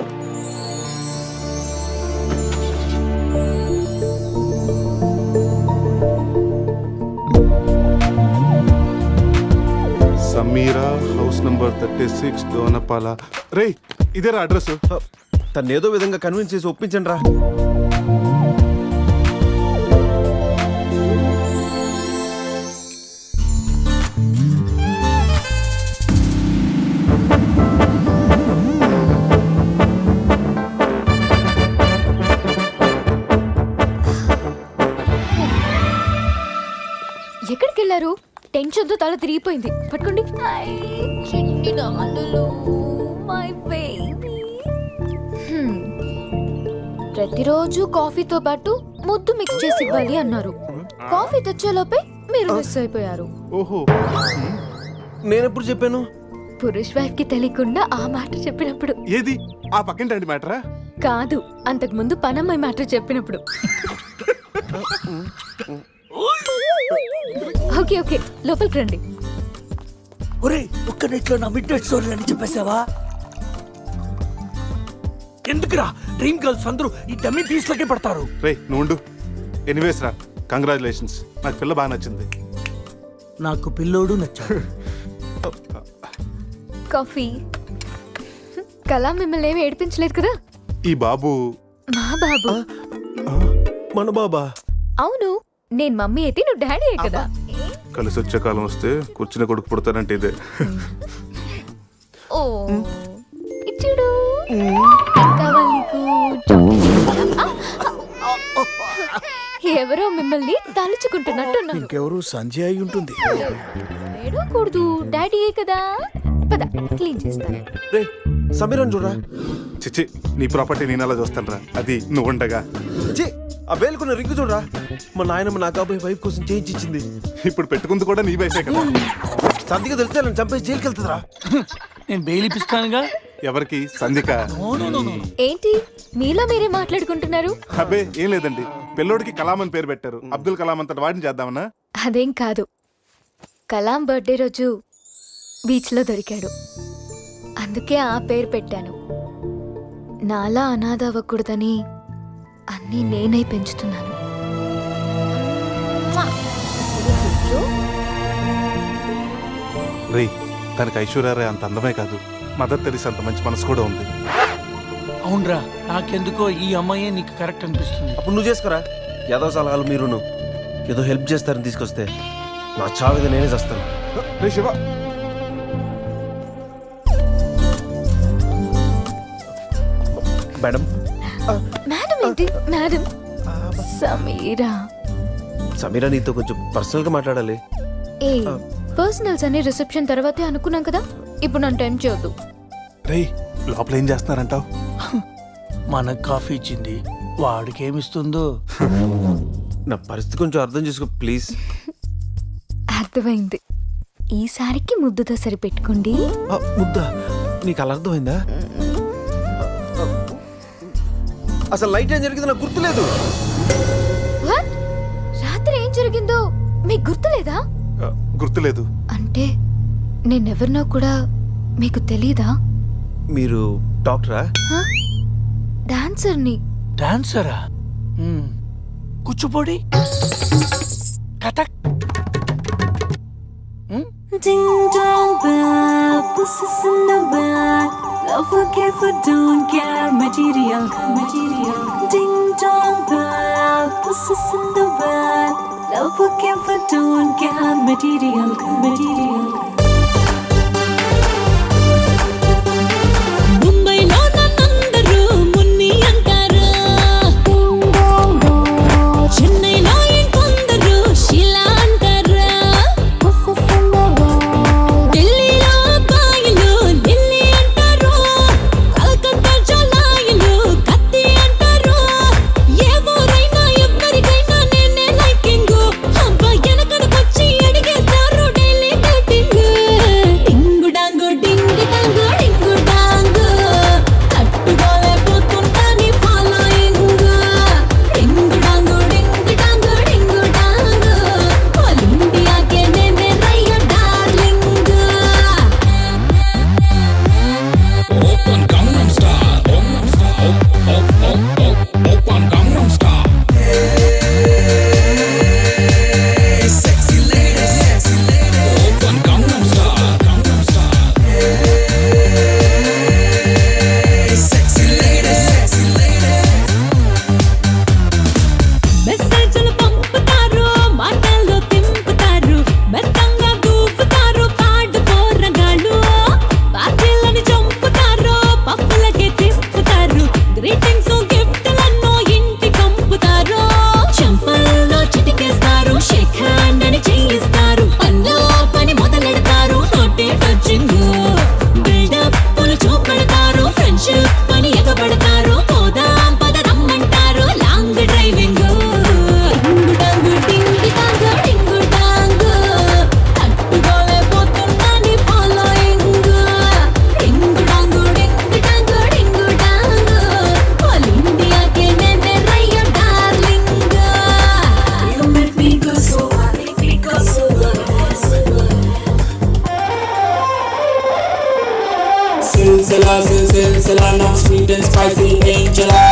Sameera house number 36 Dona Paula. రే ఇదేరా అడ్రస్. తను ఏదో విధంగా కన్విన్స్ చేసి ఒప్పించండి రా. ఎక్కడికి వెళ్ళారు? టెన్షన్తో తల తిరిగిపోయింది. పట్టుకోండి. చిన్ని నాన్నలు, మై బేబీ. ప్రతిరోజు కాఫీతో పాటు ముద్దు మిక్స్ చేసి ఇవ్వాలి అన్నారు. కాఫీ తెచ్చేలోపే మీరు మిస్ అయిపోయారు. ఓహో, నేనెప్పుడు చెప్పాను? పురుష్ వైఫ్ కి తెలియకుండా ఆ మాట చెప్పినప్పుడు. ఏది ఆ పక్కింటి మ్యాటరా? కాదు, అంతకు ముందు పనమ్మాయి మాట చెప్పినప్పుడు. ఓకే ఓకే, లోపలికి రండి. ఒరే, ఒక్క నెట్లో నా మిడ్ నైట్ స్టోరీ అని చెప్పేసావా? ఎందుకురా డ్రీమ్ గర్ల్స్ అందరూ ఈ డమ్మీ పీస్లకే పడతారు? రే నువ్వు ఎనీవేస్ రా, కంగ్రాచులేషన్స్. నాకు పిల్ల బాగా నచ్చింది. నాకు పిల్లోడు నచ్చాడు. కాఫీ. కళా మిమ్మల్ని ఏమి ఏడిపించలేదు కదా? ఈ బాబు మా బాబు. మన బాబా? అవును, నేను మమ్మీ అయితే నువ్వు డాడీ కదా. కలిసి వచ్చే కాలం వస్తే కూర్చుని కొడుకు పుడతానంటే ఇదే. ఓ ఇచ్చుడు. కావాలి నీకు? ఎవరో మిమ్మల్ని తలుచుకుంటున్నట్టున్నారు. ఇంకెవరు సంజయ్ అయి ఉంటుంది. ఏడవకూడదు, డాడీయే కదా. పద, క్లీన్ చేస్తాను. రే సమీరన్ చూడరా. చిచ్చి, నీ ప్రాపర్టీ నేను అలా చూస్తాను రా, అది నువ్వు ఉండగా. ఆ వేలుకున్న రింగు చూడరా. మా నాయనమ్మ నా కాబోయే వైఫ్ కోసం చేయించి ఇచ్చింది. ఇప్పుడు పెట్టుకుంది కూడా నీ వైఫే కదా. సంధిగా తెలిస్తే నన్ను చంపేసి జైలుకి వెళ్తుందిరా. నేను బెయిల్ ఇప్పిస్తానుగా. ఎవరికి? సంధిక. ఏంటి మీలో మీరే మాట్లాడుకుంటున్నారు? అబ్బే ఏం లేదండి, పిల్లోడికి కలాం అని పేరు పెట్టారు. అబ్దుల్ కలాం అంతటి వాడిని చేద్దామన్నా. అదేం కాదు, కలాం బర్త్డే రోజు బీచ్లో దొరికాడు, అందుకే ఆ పేరు పెట్టాను. నాలా అనాథ అవ్వకూడదని అన్నీ నేనై పెంచుతున్నాను. రే తనకి ఐశ్వర్యరాయ్ అంత అందమే కాదు, మదర్ తెరీసా అంత మంచి మనసు కూడా ఉంది. అవునరా, నాకెందుకో ఈ అమ్మాయే నీకు కరెక్ట్ అనిపిస్తుంది. అప్పుడు నువ్వు చేసుకోరా. ఏదో సలహాలు మీరును ఏదో హెల్ప్ చేస్తారని తీసుకొస్తే నా చావిద నేనే చేస్తాను. రే శివ. మేడం. మేడం ఏంటి మేడం? సమీరా. సమీరా నీతో కొంచెం పర్సనల్ గా మాట్లాడాలి. ఏ పర్సనల్స్ అనే రిసెప్షన్ తర్వాతే అనుకున్నాం కదా, ఇప్పుడు నన్ను టైం చేయొద్దు. రే లోపల ఏం చేస్తున్నారంటావు? మనకు కాఫీ ఇచ్చింది, వాడికి ఏమిస్తుందో. నా పరిస్థితి కొంచెం అర్థం చేసుకో ప్లీజ్. అర్థమైంది. ఈసారికి ముద్దుతో సరిపెట్టుకోండి. ముద్దా? నీకు అలా అర్థమైందా? అసలు నైట్ ఏం జరిగింది నాకు గుర్తులేదు. What? రాత్రి ఏం జరిగిందో మీకు గుర్తులేదా? గుర్తులేదు. అంటే నేనెవరినో కూడా మీకు తెలీదా? మీరు డాక్టరా? డాన్సర్ని. డాన్సరా? Kuchipudi, Kathak. Ding dong bell, pussy's in the bag. Love will care for don't care material. Ding dong bell, pussy's in the bag. Love will care for don't care material. ముంబైలో నన్నందరూ మున్ని అంటారు, చెన్నైలో ఇంకొందరు శిలా అంటారు, ఢిల్లీలో అబ్బాయిలు ఢిల్లీ అంటారు, కలకత్తా జలాయిలు కత్తి అంటారు. ఏ ఊరైనా ఎవరికైనా నేనే లైకింగ్, అబ్బా వెనకడకొచ్చి అడిగేస్తారు డైలీ డేటింగ్. డింగు డాంగు డింగు డాంగు డింగు డాంగు, తట్టుకోలేకపోతుంటా నీ ఫాలోయింగ్. డింగు డాంగు డింగు డాంగు డింగు డాంగు, ఆల్ ఇండియాకే నేనే రయ్య డార్లింగ్. మెసేజ్లు పంపుతారు, మాటల్లో తింపుతారు, మెత్తంగా దూపుతారు పాడు పోరగాళ్ళు. పార్టీలని చంపుతారు, పప్పులకే తిప్పుతారు, గ్రీటింగ్స్ గిఫ్ట్లన్నో ఇంటి కంపుతారు. చెంపల్లో చిటికేస్తారు, షేక్ హ్యాండ్ అని చేయిస్తారు, పనిలో పని మొదలెడతారు, నోటే టచింగ్. బిల్డప్లు చూపెడతారు, ఫ్రెండ్షిప్ అని ఎగబడతారు, పోదాం పద రమ్మంటారు, లాంగ్ డ్రైవింగ్. డింగు డాంగు డింగి డాంగు డింగు డాంగు, తట్టుకోలేకపోతున్నా నీ ఫాలోయింగ్. డింగు డాంగు డింగి డాంగు డింగు డాంగు, ఆల్ ఇండియాకే నేనే రయ్య darling. You make me go so high, make me go so low. Silsila, silsila, now sweet and spicy Angela.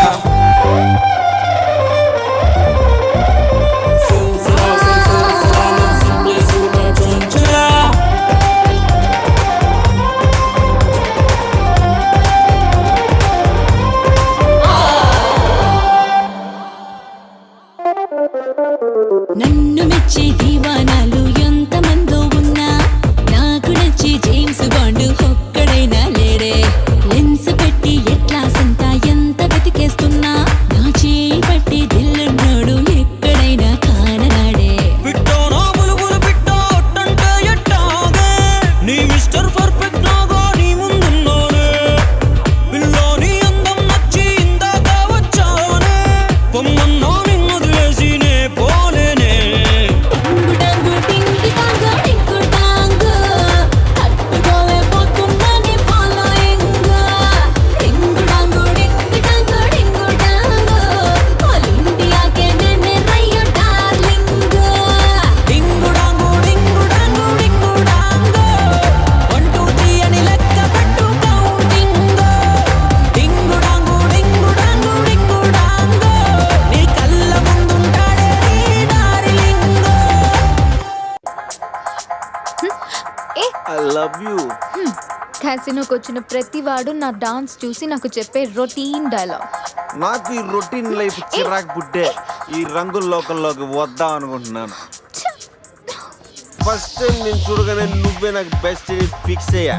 Silsila, silsila, now simply super chunchula. నన్ను మెచ్చే దీవానాలు ఎంతమందో ఉన్నా, నాకు నచ్చే జేమ్స్ బాండ్ ఒక్కడైనా లేడే. లెన్స్ పెట్టి ఎట్లా సంత ఎంత వెతికేస్తున్నా, నా చేయి పట్టి దిల్లున్నోడు ఎక్కడైనా కానరాడే. పిట్టోనా బులుబులు పిట్టో ఒట్టంటే ఎట్టాగే, నీ మిస్టర్ పర్ఫెక్ట్ నాగా నీ ముందున్నానే. పిల్లోని అందం నచ్చి ఇందాక వచ్చానే, పొమ్మన్నా నిన్ను వదిలేసి నే పోలేనే. డింగు డాంగు డింగి డాంగు డింగు డాంగు, తట్టుకోలేకపోతున్నా నీ ఫాలోయింగ్. డింగు డాంగు డింగి డాంగు డింగు డాంగు, ఆల్ ఇండియాకే నేనే రయ్య డార్లింగ్. డింగు డాంగు డింగు డాంగు డింగు డాంగు, 1 2 3 అని లెక్క పెట్టు కౌంటింగ్. డింగు డాంగు డింగు డాంగు డింగు డాంగు, నీ కళ్ళ ముందుంటాడే నీ డార్లింగ్. I love you. క్యాసినోకి వచ్చిన ప్రతి వాడు నా డాన్స్ చూసి నాకు చెప్పే రొటీన్ డైలాగ్. నాకు ఈ రొటీన్ లైఫ్ చిరాకు పుట్టే ఈ రంగుల లోకంలోకి వద్దాం అనుకుంటున్నాను. ఫస్ట్ టైం నేను చూడగానే నువ్వే నాకు బెస్ట్ ఫిక్స్ అయ్యా.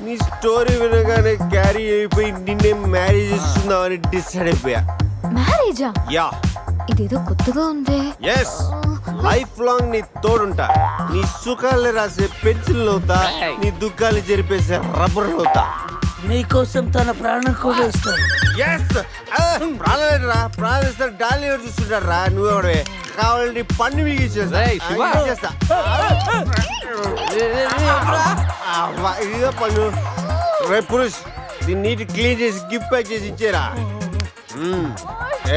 నీ స్టోరీ వినగానే క్యారీ అయిపోయి నిన్నే మ్యారేజ్ చేస్తుందామని డిసైడ్ అయిపోయా. మ్యారేజా? యా. ఇదేదో కొత్తగా ఉందే. ఎస్, లైఫ్ లాంగ్ నీ తోడుంటా. నీ సుఖాలు రాసే పెన్సిల్ అవుతా, నీ దుఃఖాలు జరిపేసే రబ్బర్ అవుతా. నీకోసం తన ప్రాణం కూడా ఇస్తాడు. ఎస్, ప్రాణాలేరా ప్రాణాలు ఇస్తారు. డాలి ఎవరు చూస్తుంటారు రా, నువ్వెవడే కావాలంటే పన్ను మిగిచేస్తా. ఇదిగో పన్ను. రే పురుష్ దీన్ని నీట్ క్లీన్ చేసి గిఫ్ట్ ప్యాక్ చేసి ఇచ్చేరా.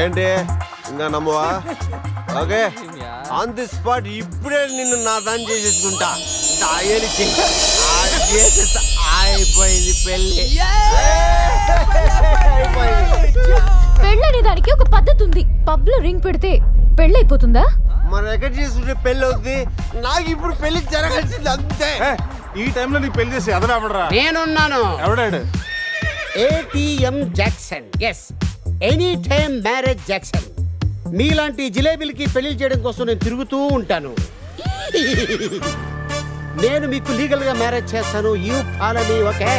ఏంటి ఇంకా నమ్మవా? ఓకే ఆన్ ది స్పాట్ ఇప్పుడే నిన్ను నా దాన్ని చేసేసుకుంటా. అయిపోయింది పెళ్ళి. పెళ్ళనే దానికి ఒక పద్ధతి ఉంది. పబ్ లో రింగ్ పెడితే పెళ్ళైపోతుందా? మనం ఎక్కడ చేసుకుంటే పెళ్ళి అవుతుంది. నాకు ఇప్పుడు పెళ్లి జరగాల్సింది అంతే. ఈ టైంలో నీకు పెళ్లి చేసి ఎదరాబడరా? నేనున్నాను. ఎవడాడు? ATM Jackson. Yes, any time marriage Jackson. మీలాంటి జిలేబీలకి పెళ్లి చేయడం కోసం నేను తిరుగుతూ ఉంటాను. నేను మీకు లీగల్ గా మ్యారేజ్ చేస్తాను. You follow me, okay?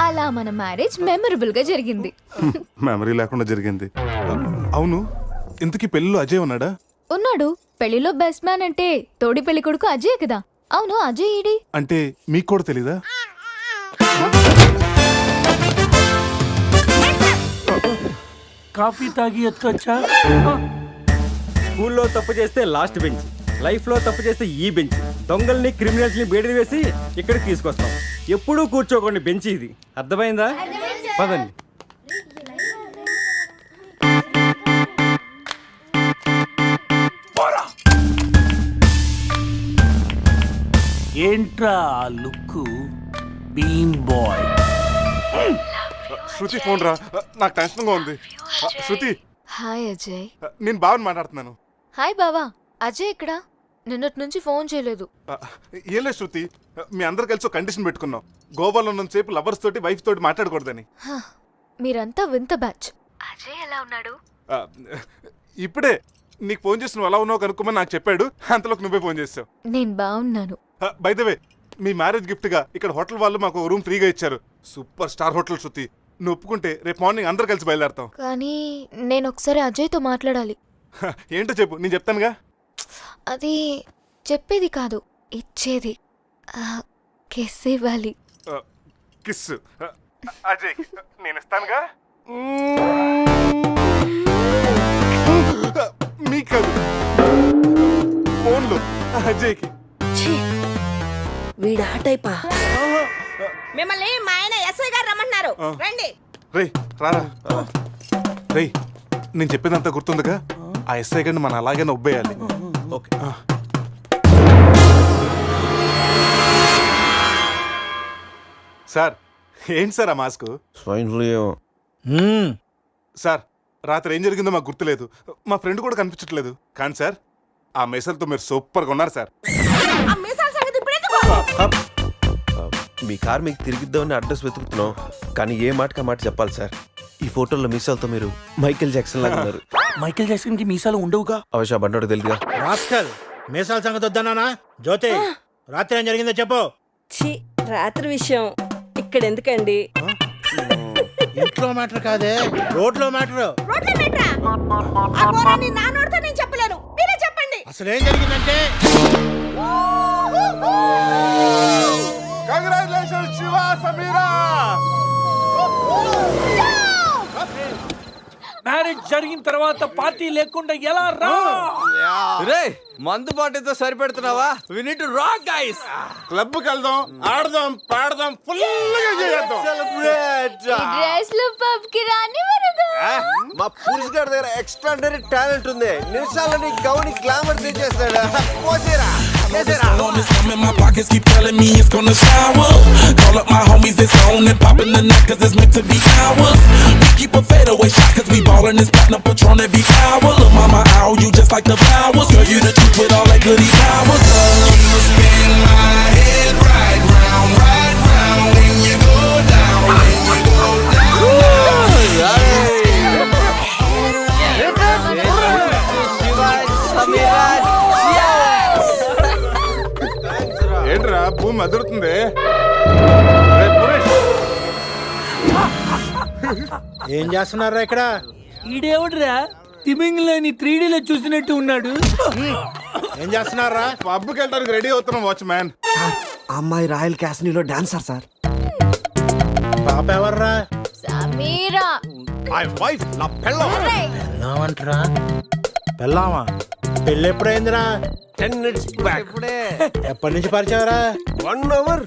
అలా మన మ్యారేజ్ మెమరబుల్ గా జరిగింది. మెమరీ లేకుండా జరిగింది. అవును, ఇంతకీ పెళ్ళిలో అజయ్ ఉన్నాడా? ఉన్నాడు. పెళ్లిలో బెస్ట్ మ్యాన్ అంటే తోడి పెళ్లి కొడుకు అజయ్ కదా. అవును, అజయ్ ఈడి. అంటే మీకు కూడా తెలీదా? కాఫీ తాగి ఎత్తుకొచ్చా? స్కూల్లో తప్పు చేస్తే లాస్ట్ బెంచ్, లైఫ్ లో తప్పు చేస్తే ఈ బెంచ్. దొంగల్ని క్రిమినల్స్ ని బేడి వేసి ఇక్కడికి తీసుకొస్తాం. ఎప్పుడూ కూర్చోకండి బెంచ్ ఇది. అర్థమైందా? పదండి. ఏంట్రా లుక్? బీన్ బాయ్. శృతి ఫోన్ రా, నాకు టెన్షన్ గా ఉంది. శృతి. హాయ్ అజయ్. నేను బావని మాట్లాడుతున్నాను. హాయ్ బావా. అజయ్ ఇక్కడ? నిన్నటి నుంచి ఫోన్ చేయలేదు. ఏం లేదు శృతి, మీ అందరు కలిసి ఒక కండిషన్ పెట్టుకున్నాం. గోవాలో ఉన్నంతసేపు లవర్స్ తోటి వైఫ్ తోటి మాట్లాడకూడదని. మీరంతా వింత బ్యాచ్. అజయ్ ఎలా ఉన్నాడు? ఇప్పుడే నీకు ఫోన్ చేసి నువ్వు ఎలా ఉన్నావు కనుక్కోమని నాకు చెప్పాడు. అంతలోకి నువ్వే ఫోన్ చేసావు. నేను బాగున్నాను. By the way, me marriage gift గా ఇక్కడ హోటల్ వాళ్ళు మాకు రూమ్ ఫ్రీగా ఇచ్చారు. సూపర్ స్టార్ హోటల్ శృతి. నువ్వు ఒప్పుకుంటే రేపు మార్నింగ్ అందరు కలిసి బయలుదేరతాం. కానీ నేను ఒకసారి అజయ్తో మాట్లాడాలి. ఏంటో చెప్పు, నేను చెప్తానుగా. అది చెప్పేది కాదు, ఇచ్చేది. కిస్ ఇవ్వాలి. కిస్? అజయ్ నేను ఇస్తానుగా. మీకు కాదు, ఫోన్లో అజయ్కి. వీడా టైపా? మిమ్మల్ని మా ఆయన ఎస్ఐ గారు రమ్మంటున్నారు. రండి. రేయ్ రారా. రేయ్, నేను చెప్పేదంతా గుర్తుందిగా? ఆ ఎస్ఐ గండి మనం అలాగే ఒబ్బేయాలి. ఓకే. సార్, ఏంటి సార్ ఆ మాస్క్? Swine flu. సార్, రాత్రి ఏం జరిగిందో మాకు గుర్తులేదు. మా ఫ్రెండ్ కూడా కనిపించట్లేదు. కానీ సార్, ఆ మెసల్తో మీరు సూపర్గా ఉన్నారు సార్. మీ కార్ మీకు తిరిగిద్దామని అడ్రస్ వెతుకుతున్నాం, కానీ ఏ మాటకి ఆ మాట చెప్పాలి సార్. ఈ ఫోటోలో మీసాలతో మీరు మైకేల్ జాక్సన్ లాగా ఉన్నారు. మైకేల్ జాక్సన్ కి మీసాలు ఉండవుగా? అవశ్య బండోడు తెలుగుగా. రాస్కల్, మీసాల సంగతి వద్దన్నానా? జ్యోతి, రాత్రి ఏం జరిగిందో చెప్పు. రాత్రి విషయం ఇక్కడ ఎందుకండి? ఇంట్లో మ్యాటర్ కాదే, రోడ్లో మ్యాటర్. నేను చెప్పలేను, మీరే చెప్పండి. అసలు ఏం జరిగిందంటే, కంగ్రాచులేషన్స్ శివ, సమీరా. మ్యారేజ్ జరిగిన తర్వాత పార్టీ లేకుండా ఎలా రా? రే, మందు పాటితో సరిపెడుతున్నావా? We need to rock guys. Club కి వెళ్దాం, ఆడదాం, పాడదాం, ఫుల్ గా చేద్దాం. డ్రెస్ లో పబ్ కి రాని వరగా. మా పురుష్ గారి దగ్గర ఎక్స్ట్రాడనరీ టాలెంట్ ఉంది. నిమిషాలని Gouni glamour తెచ్చేస్తాడు. పోసేరా. My pockets keep telling me it's gonna shower. Call up my homies, it's on and popping the night cause it's meant to be ours. We keep a fadeaway shot cause we ballin' this platinum Patron every hour. Look mama, ow, you just like the flowers. Girl, you the truth with all that goody powers. You spin my head right round when you go down, when you go down. ఏంట్రా భూమి అదురుతుంది? ఏం చేస్తున్నారా ఇక్కడ? ఈడేవుడ్రా తిమింగ్లని 3Dలో చూసినట్టు ఉన్నాడు. ఏం చేస్తున్నారా? పబ్కి వెళ్ళడానికి రెడీ అవుతున్నాం వాచ్ మ్యాన్. అమ్మాయి రాయల్ క్యాసినీలో డాన్సర్ సార్. పాప ఎవర్రా? సమీరా. మై వైఫ్, నా పెళ్ళం. పెళ్ళామంటరా? పెళ్ళామా? పెళ్ళి ఎప్పుడైందిరా? 10 minutes back. ఎప్పటి నుంచి పరిచయం రా? 1 hour.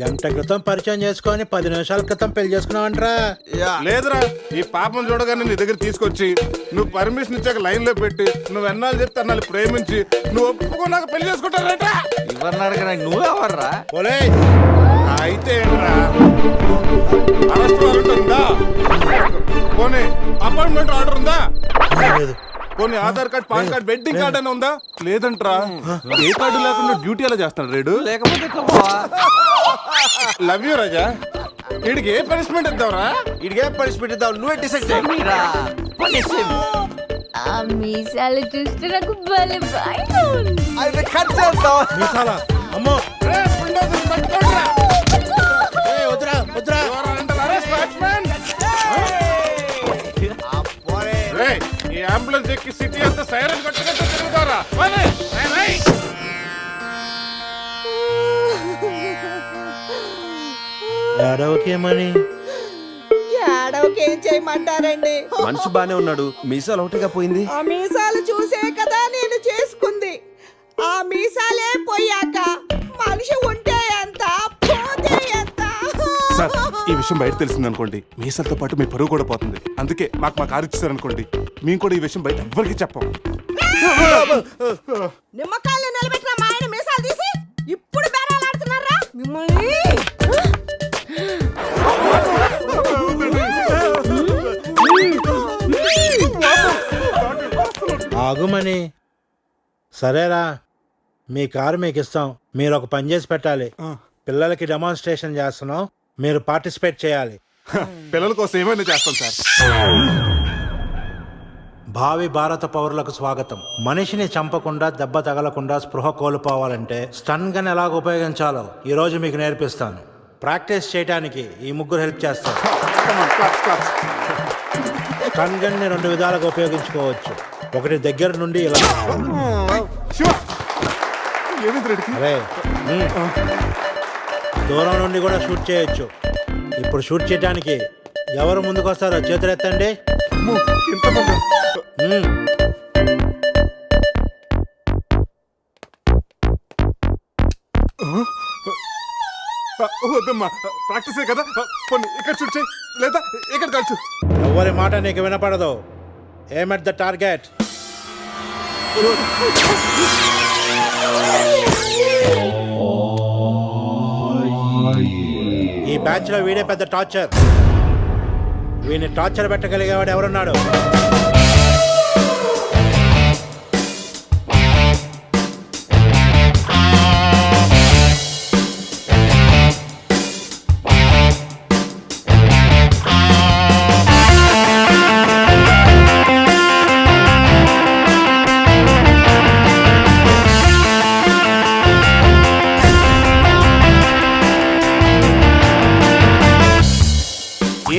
గంట క్రితం పరిచయం చేసుకొని 10 నిమిషాల క్రితం పెళ్లి చేసుకున్నావంటరా? లేదురా, ఈ పాపం చూడగానే నీ దగ్గర తీసుకొచ్చి నువ్వు పర్మిషన్ ఇచ్చాక లైన్ లో పెట్టి నువ్వు ఎన్నాళ్ళు చెప్తే అన్నాళ్ళు ప్రేమించి నువ్వు ఒప్పుకోనాక పెళ్లి చేసుకుంటారట. ఎవరిని అడగరా, నువ్వెవర్రా? పోలే అయితే ఏంట్రా, అరెస్ట్ వారెంట్ ఉందా? పోనీ అపాయింట్మెంట్ ఆర్డర్ ఉందా? పోనీ Aadhaar card, pan card, wedding card అని ఉందా? లేదంట్రా, ఏ కార్డు లేకుండా డ్యూటీ ఎలా చేస్తాడు రేడు? లేకపోతే ఎట్లా పోవా? లవ్ యూ రాజా. వీడికి ఏ పనిష్మెంట్ ఇద్దాంరా? ఇడిగే పనిష్మెంట్ ఇద్దాం, నువ్వే డిసైడ్ చేయి. Sameera, punish him. ఆ మీసాలు చూస్తే నాకు భలే భయంగా ఉంది. అయితే కట్ చేద్దాం. మీసాలా? అమ్మో రే, bulldozer పట్టుకోండిరా. ఏయ్, వద్దురా వద్దురా. You are under arrest, watchman. రే, ఈ అంబులెన్స్ ఎక్కి సిటీ అంతా సైరన్ కొట్టుకుంటూ తిరుగుతారా? పోనీ, రేయ్, రేయ్. ఏడవకేమని? ఏడవకేం చేయమంటారండి? మనిషి బానే ఉన్నాడు, మీసాలు ఒకటిగా పోయింది. ఆ మీసాలు చూసే కదా నేను చేసుకుంది. ఆ మీసాలే పోయాక మనిషి ఉంటే ఎంత, పోతే ఎంత? సార్, ఈ విషయం బయట తెలిసిందనుకోండి, మీసాలతో పాటు మీ పరువు కూడా పోతుంది. అందుకే మాకు మా కారు ఇచ్చారనుకోండి, మేము కూడా ఈ విషయం బయట ఎవ్వరికి చెప్పాం. నిమ్మకాయలు నిలబెట్టిన మా ఆయన మీసాలు తీసి ఇప్పుడు బేరాలాడుతున్నారా మిమ్మల్ని? ఆగుమని. సరేరా, మీ కారు మీకు ఇస్తాం. మీరు ఒక పని చేసి పెట్టాలి. పిల్లలకి డెమాన్స్ట్రేషన్ చేస్తున్నాం, మీరు పార్టిసిపేట్ చేయాలి. పిల్లల కోసం ఏమైనా చేస్తాం సార్. భావి భారత పౌరులకు స్వాగతం. మనిషిని చంపకుండా, దెబ్బ తగలకుండా స్పృహ కోల్పోవాలంటే స్టన్ గన్ ఎలాగ ఉపయోగించాలో ఈ రోజు మీకు నేర్పిస్తాను. ప్రాక్టీస్ చేయడానికి ఈ ముగ్గురు హెల్ప్ చేస్తారు. స్టన్ గన్ ని 2 విధాలుగా ఉపయోగించుకోవచ్చు. ఒకటి దగ్గర నుండి ఇలా, అరే దూరం నుండి కూడా షూట్ చేయొచ్చు. ఇప్పుడు షూట్ చేయడానికి ఎవరు ముందుకు వస్తారో చేతులు ఎత్తండి. వద్దమ్మా, ప్రాక్టీసే కదా. పోనీ ఇక్కడ షూట్ చేయి, లేదా ఇక్కడ కాల్చు. ఎవరి మాట నీకు వినపడదు. ఏమ్ ఎట్ ద టార్గెట్. ఈ బ్యాచ్ లో వీడే పెద్ద టార్చర్. వీడిని టార్చర్ పెట్టగలిగేవాడు ఎవరున్నాడు?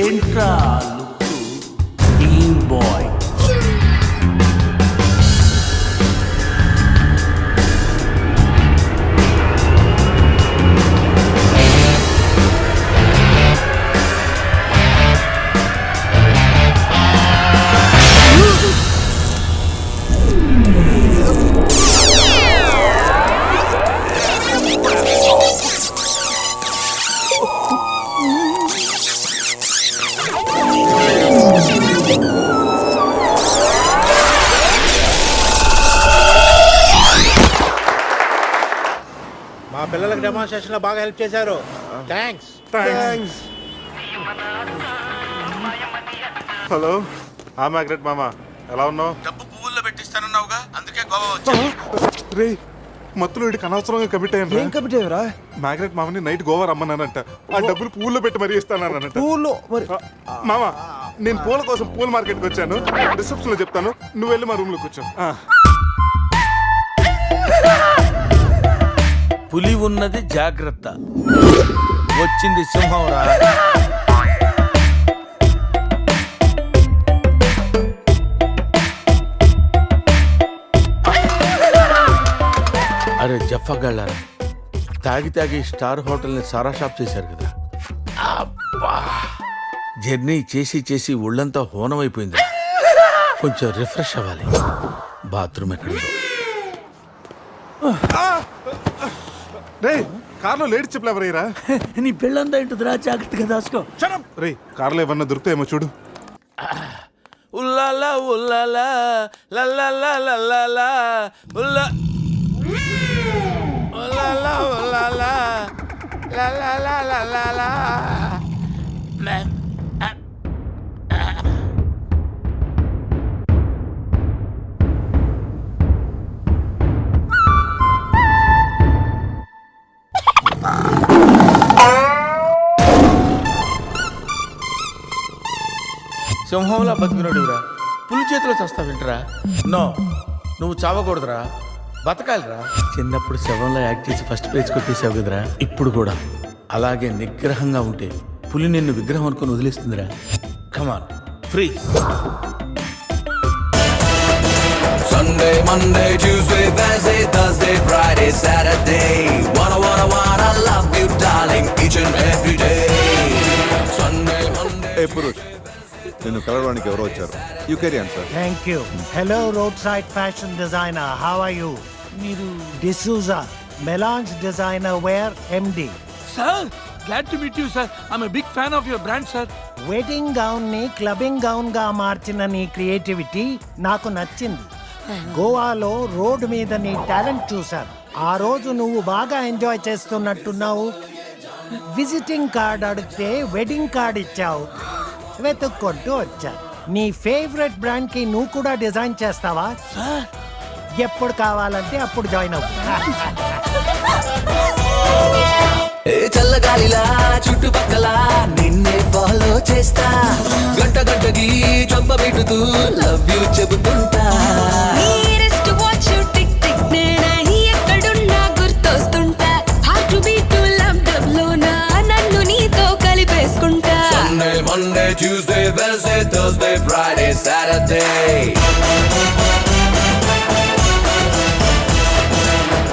ఏంట్రా లుక్, టీమ్ బాయ్. మా పిల్లలకు డెమాన్స్ట్రేషన్ లో బాగా హెల్ప్ చేశారు. థ్యాంక్స్. హలో, మ్యాగ్రెట్ మామ, ఎలా ఉన్నావు? డబ్బు పువ్వుల్లో పెట్టిస్తానన్నావుగా, అందుకే గోవా వచ్చా. రే, మత్తులో వీడికి అనవసరంగా కమిట్ అయ్యాను. ఏం కమిట్ అయ్యారా? మ్యాగ్రెట్ మామని నైట్ గోవా రమ్మన్నానంట. ఆ డబ్బులు పువ్వుల్లో పెట్టి మరీ ఇస్తానంట. పువ్వుల్లో మరి మామ, నేను పూల కోసం పూల మార్కెట్కి వచ్చాను. రిసెప్షన్ లో చెప్తాను, నువ్వు వెళ్ళి మా రూమ్ లో కూర్చో. పులి ఉన్నది జాగ్రత్త, వచ్చింది సింహం రా. అరే జఫ్ఫగాళ్ళారా, తాగి తాగి స్టార్ హోటల్ని సారా షాప్ చేశారు కదా. అబ్బా, జర్నీ చేసి చేసి ఒళ్ళంతా హోనమైపోయింది. కొంచెం రిఫ్రెష్ అవ్వాలి. బాత్రూమ్ ఎక్కడుందో. రే కార్లో లేడీ చెప్పులు ఎవరయ్యరా? నీ పెళ్ళంతా ఇంటుందిరా, జాగ్రత్తగా దాసుకో. రే కార్లో ఏమన్నా దొరుకుతాయేమో చూడు. ఉల్లాలా ఉల్లాలా లల్లాలా లల్లాలా ఉల్లా ఉల్లాలా ఉల్లాలా లల్లాలా లల్లాలా. సింహంలా బతికినోడురా, పులి చేతిలో చస్తావింటరా? నో, నువ్వు చావకూడదురా, బతకాలిరా. చిన్నప్పుడు శవంలో యాక్ట్ చేసి ఫస్ట్ పేజ్ కొట్టేసావు కదరా, ఇప్పుడు కూడా అలాగే నిగ్రహంగా ఉంటే పులి నిన్ను విగ్రహం అనుకుని వదిలేస్తుందిరా. కమాన్, free. Sunday, Monday, Tuesday, Wednesday, Thursday, Friday, Saturday. Wanna, I love you, darling, each and every day. Sunday, Monday. ఏ పురుష్, నిన్ను కలవడానికి ఎవరో వచ్చారు. You carry answer. Thank you. Hello road side fashion designer, how are you? మీరు D'Souza melons designer wear MD. Sir, glad to meet you sir. I'm a big fan of your brand sir. Wedding gown ని క్లబ్బింగ్ గౌన్ గా మార్చిన నీ క్రియేటివిటీ నాకు నచ్చింది. గోవాలో రోడ్ మీద నీ టాలెంట్ చూశాను. ఆ రోజు నువ్వు బాగా ఎంజాయ్ చేస్తున్నట్టున్నావు. విజిటింగ్ కార్డ్ అడిగితే వెడ్డింగ్ కార్డ్ ఇచ్చావు. వెతుక్కుంటూ వచ్చా. నీ ఫేవరెట్ బ్రాండ్ కి నువ్వు కూడా డిజైన్ చేస్తావా? సార్, ఎప్పుడు కావాలంటే అప్పుడు జాయిన్ అవ్వు. ఏ చల్లగాలిలా చుట్టుపక్కల నిన్నే ఫాలో చేస్తా. గంట గంటకి చంప పెట్టుతూ లవ్ యూ చెబుతుంటా. Sunday, Monday, Tuesday, Wednesday, Thursday, Friday, Saturday.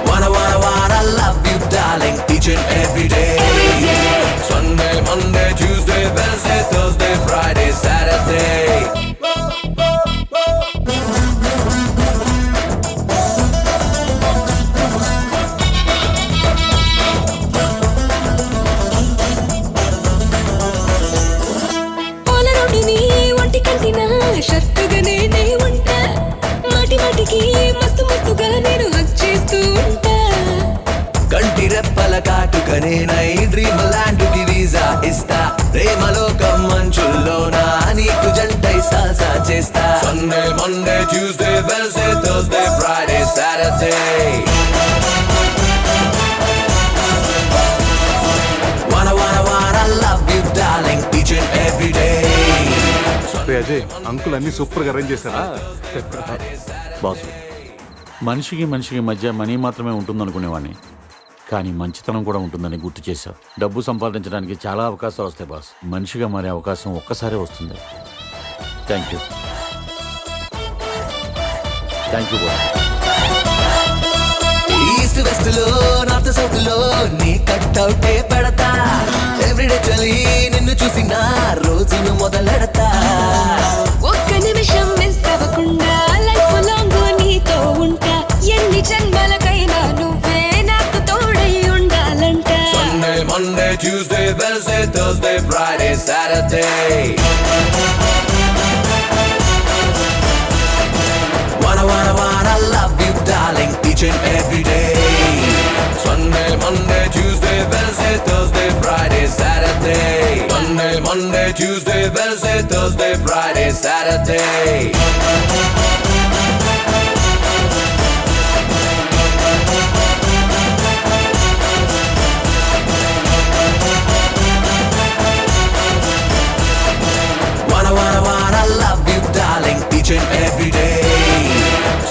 Wanna, I love you, darling, each and every day. Sunday, Monday, Tuesday, Wednesday, Thursday, Friday, Saturday. షర్టుగానే నే ఉంటా, మాటి మాటికి మస్తు మస్తుగా నేను హక్ చేస్తూ ఉంటా. కంటి రెప్పల కాటుకనే నై డ్రీమ్ లాంటి వీసా ఇస్తా. ప్రేమలోకం మంచుల్లోనా నీకు జంటై సాసా చేస్తా. Sunday, Monday, Tuesday, Wednesday, Thursday, Friday, Saturday. Wanna, I love you, darling, each and every day. Ajay, uncle అన్ని సూపర్ గా అరేంజ్ చేశారా? బాసు, మనిషికి మనిషికి మధ్య మనీ మాత్రమే ఉంటుందనుకునేవాడిని, కానీ మంచితనం కూడా ఉంటుందని గుర్తు చేశావు. డబ్బు సంపాదించడానికి చాలా అవకాశాలు వస్తాయి బాస్, మనిషిగా మారే అవకాశం ఒక్కసారే వస్తుంది. Thank you. Thank you boss. East west లో నార్త్ సౌత్ లో నీ కట్అవుటే పెడతా. ఎవ్రీడే చలి నిన్ను చూసిన రోజును మొదలెడతా. ఒక్క నిమిషం మిస్ అవ్వకుండా లైఫ్ లాంగ్ నీతో ఉంటా. ఎన్ని జన్మలకైనా నువ్వే నాకు తోడై ఉండాలంట. Sunday, Monday, Tuesday, Wednesday, Thursday, Friday, Saturday. Wanna, I love you, darling, each and every day. Sunday, Monday, Tuesday, Wednesday, Thursday, Friday, Saturday. Sunday, Monday, Tuesday, Wednesday, Thursday, Friday, Saturday. Wanna, I love you, darling, each and every day.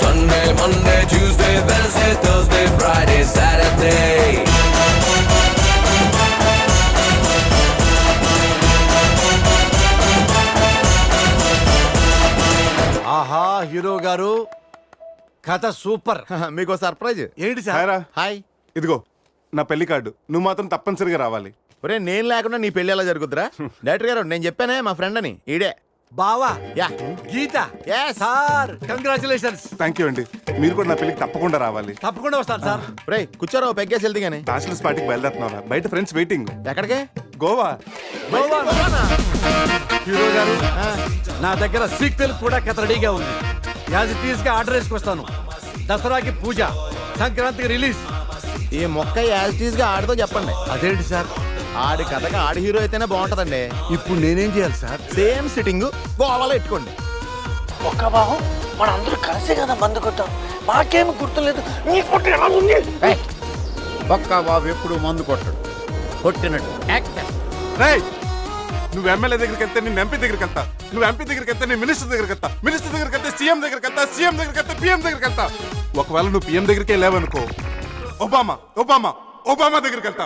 Sunday, Monday, Tuesday, Wednesday, Thursday, Friday, Saturday. ఆహా, హీరో గారు కథ సూపర్. మీకు సర్ప్రైజ్. ఏంటి హాయ్ సార్? రా. హాయ్. ఇదిగో నా పెళ్లి కార్డు నువ్వు మాత్రం తప్పనిసరిగా రావాలి. ఒరే నేను లేకుండా నీ పెళ్లి ఎలా జరుగుద్దురా? డైరెక్టర్ గారు నేను చెప్పానే మా ఫ్రెండ్ అని ఈడే. బావా యా Geetha Yes. Sir congratulations. Thank you అండి. మీరు కూడా నా పెళ్లికి తప్పకుండా రావాలి. తప్పకుండా వస్తాను సార్. రే కూర్చోరా పెగ్గేసి వెళ్తే గానీ. బ్యాచిలర్స్ పార్టీకి బయలుదేరుతున్నారా? బయట ఫ్రెండ్స్ వెయిటింగ్. ఎక్కడికే? గోవా. హీరో గారు నా దగ్గర సీక్వెల్ కూడా కథ రెడీగా ఉంది. యాజ్ ఇట్ ఈస్ గా ఆర్డర్ వేసుకొస్తాను. దసరాకి పూజ, సంక్రాంతికి రిలీజ్. ఈ మొక్క యాజ్ గా ఆడితో చెప్పండి. అదేంటి సార్? ఆడి కథగా ఆడి హీరో అయితేనే బాగుంటదండి. ఇప్పుడు నేనేం చేయాలి సార్? సేమ్ సిట్టింగ్ గోవాలో ఎట్టుకోండి. ఒక్క బాబు మన అందరూ కలిసే కదా మందు కొట్టాం. మాకేమి గుర్తులేదు. నీ కొట్టు ఎలా ఉంది? ఒక్క బాబు ఎప్పుడు మందు కొట్టడు, కొట్టినట్టు యాక్ట్ చేస్తాడు. రేయ్, నువ్వు ఎమ్మెల్యే దగ్గరికి వెళ్తే నేను ఎంపీ దగ్గరికి వెళ్తా. నువ్వు ఎంపీ దగ్గరికి వెళ్తే నేను మినిస్టర్ దగ్గరికి వెళ్తా. మినిస్టర్ దగ్గరికి వెళ్తే సీఎం దగ్గరికి వెళ్తా. సీఎం దగ్గరికి వెళ్తే పిఎం దగ్గరికి వెళ్తా. ఒకవేళ నువ్వు పిఎం దగ్గరికి వెళ్ళావనుకో, ఒబామా ఒబామా ఒబామా దగ్గరికి వెళ్తా.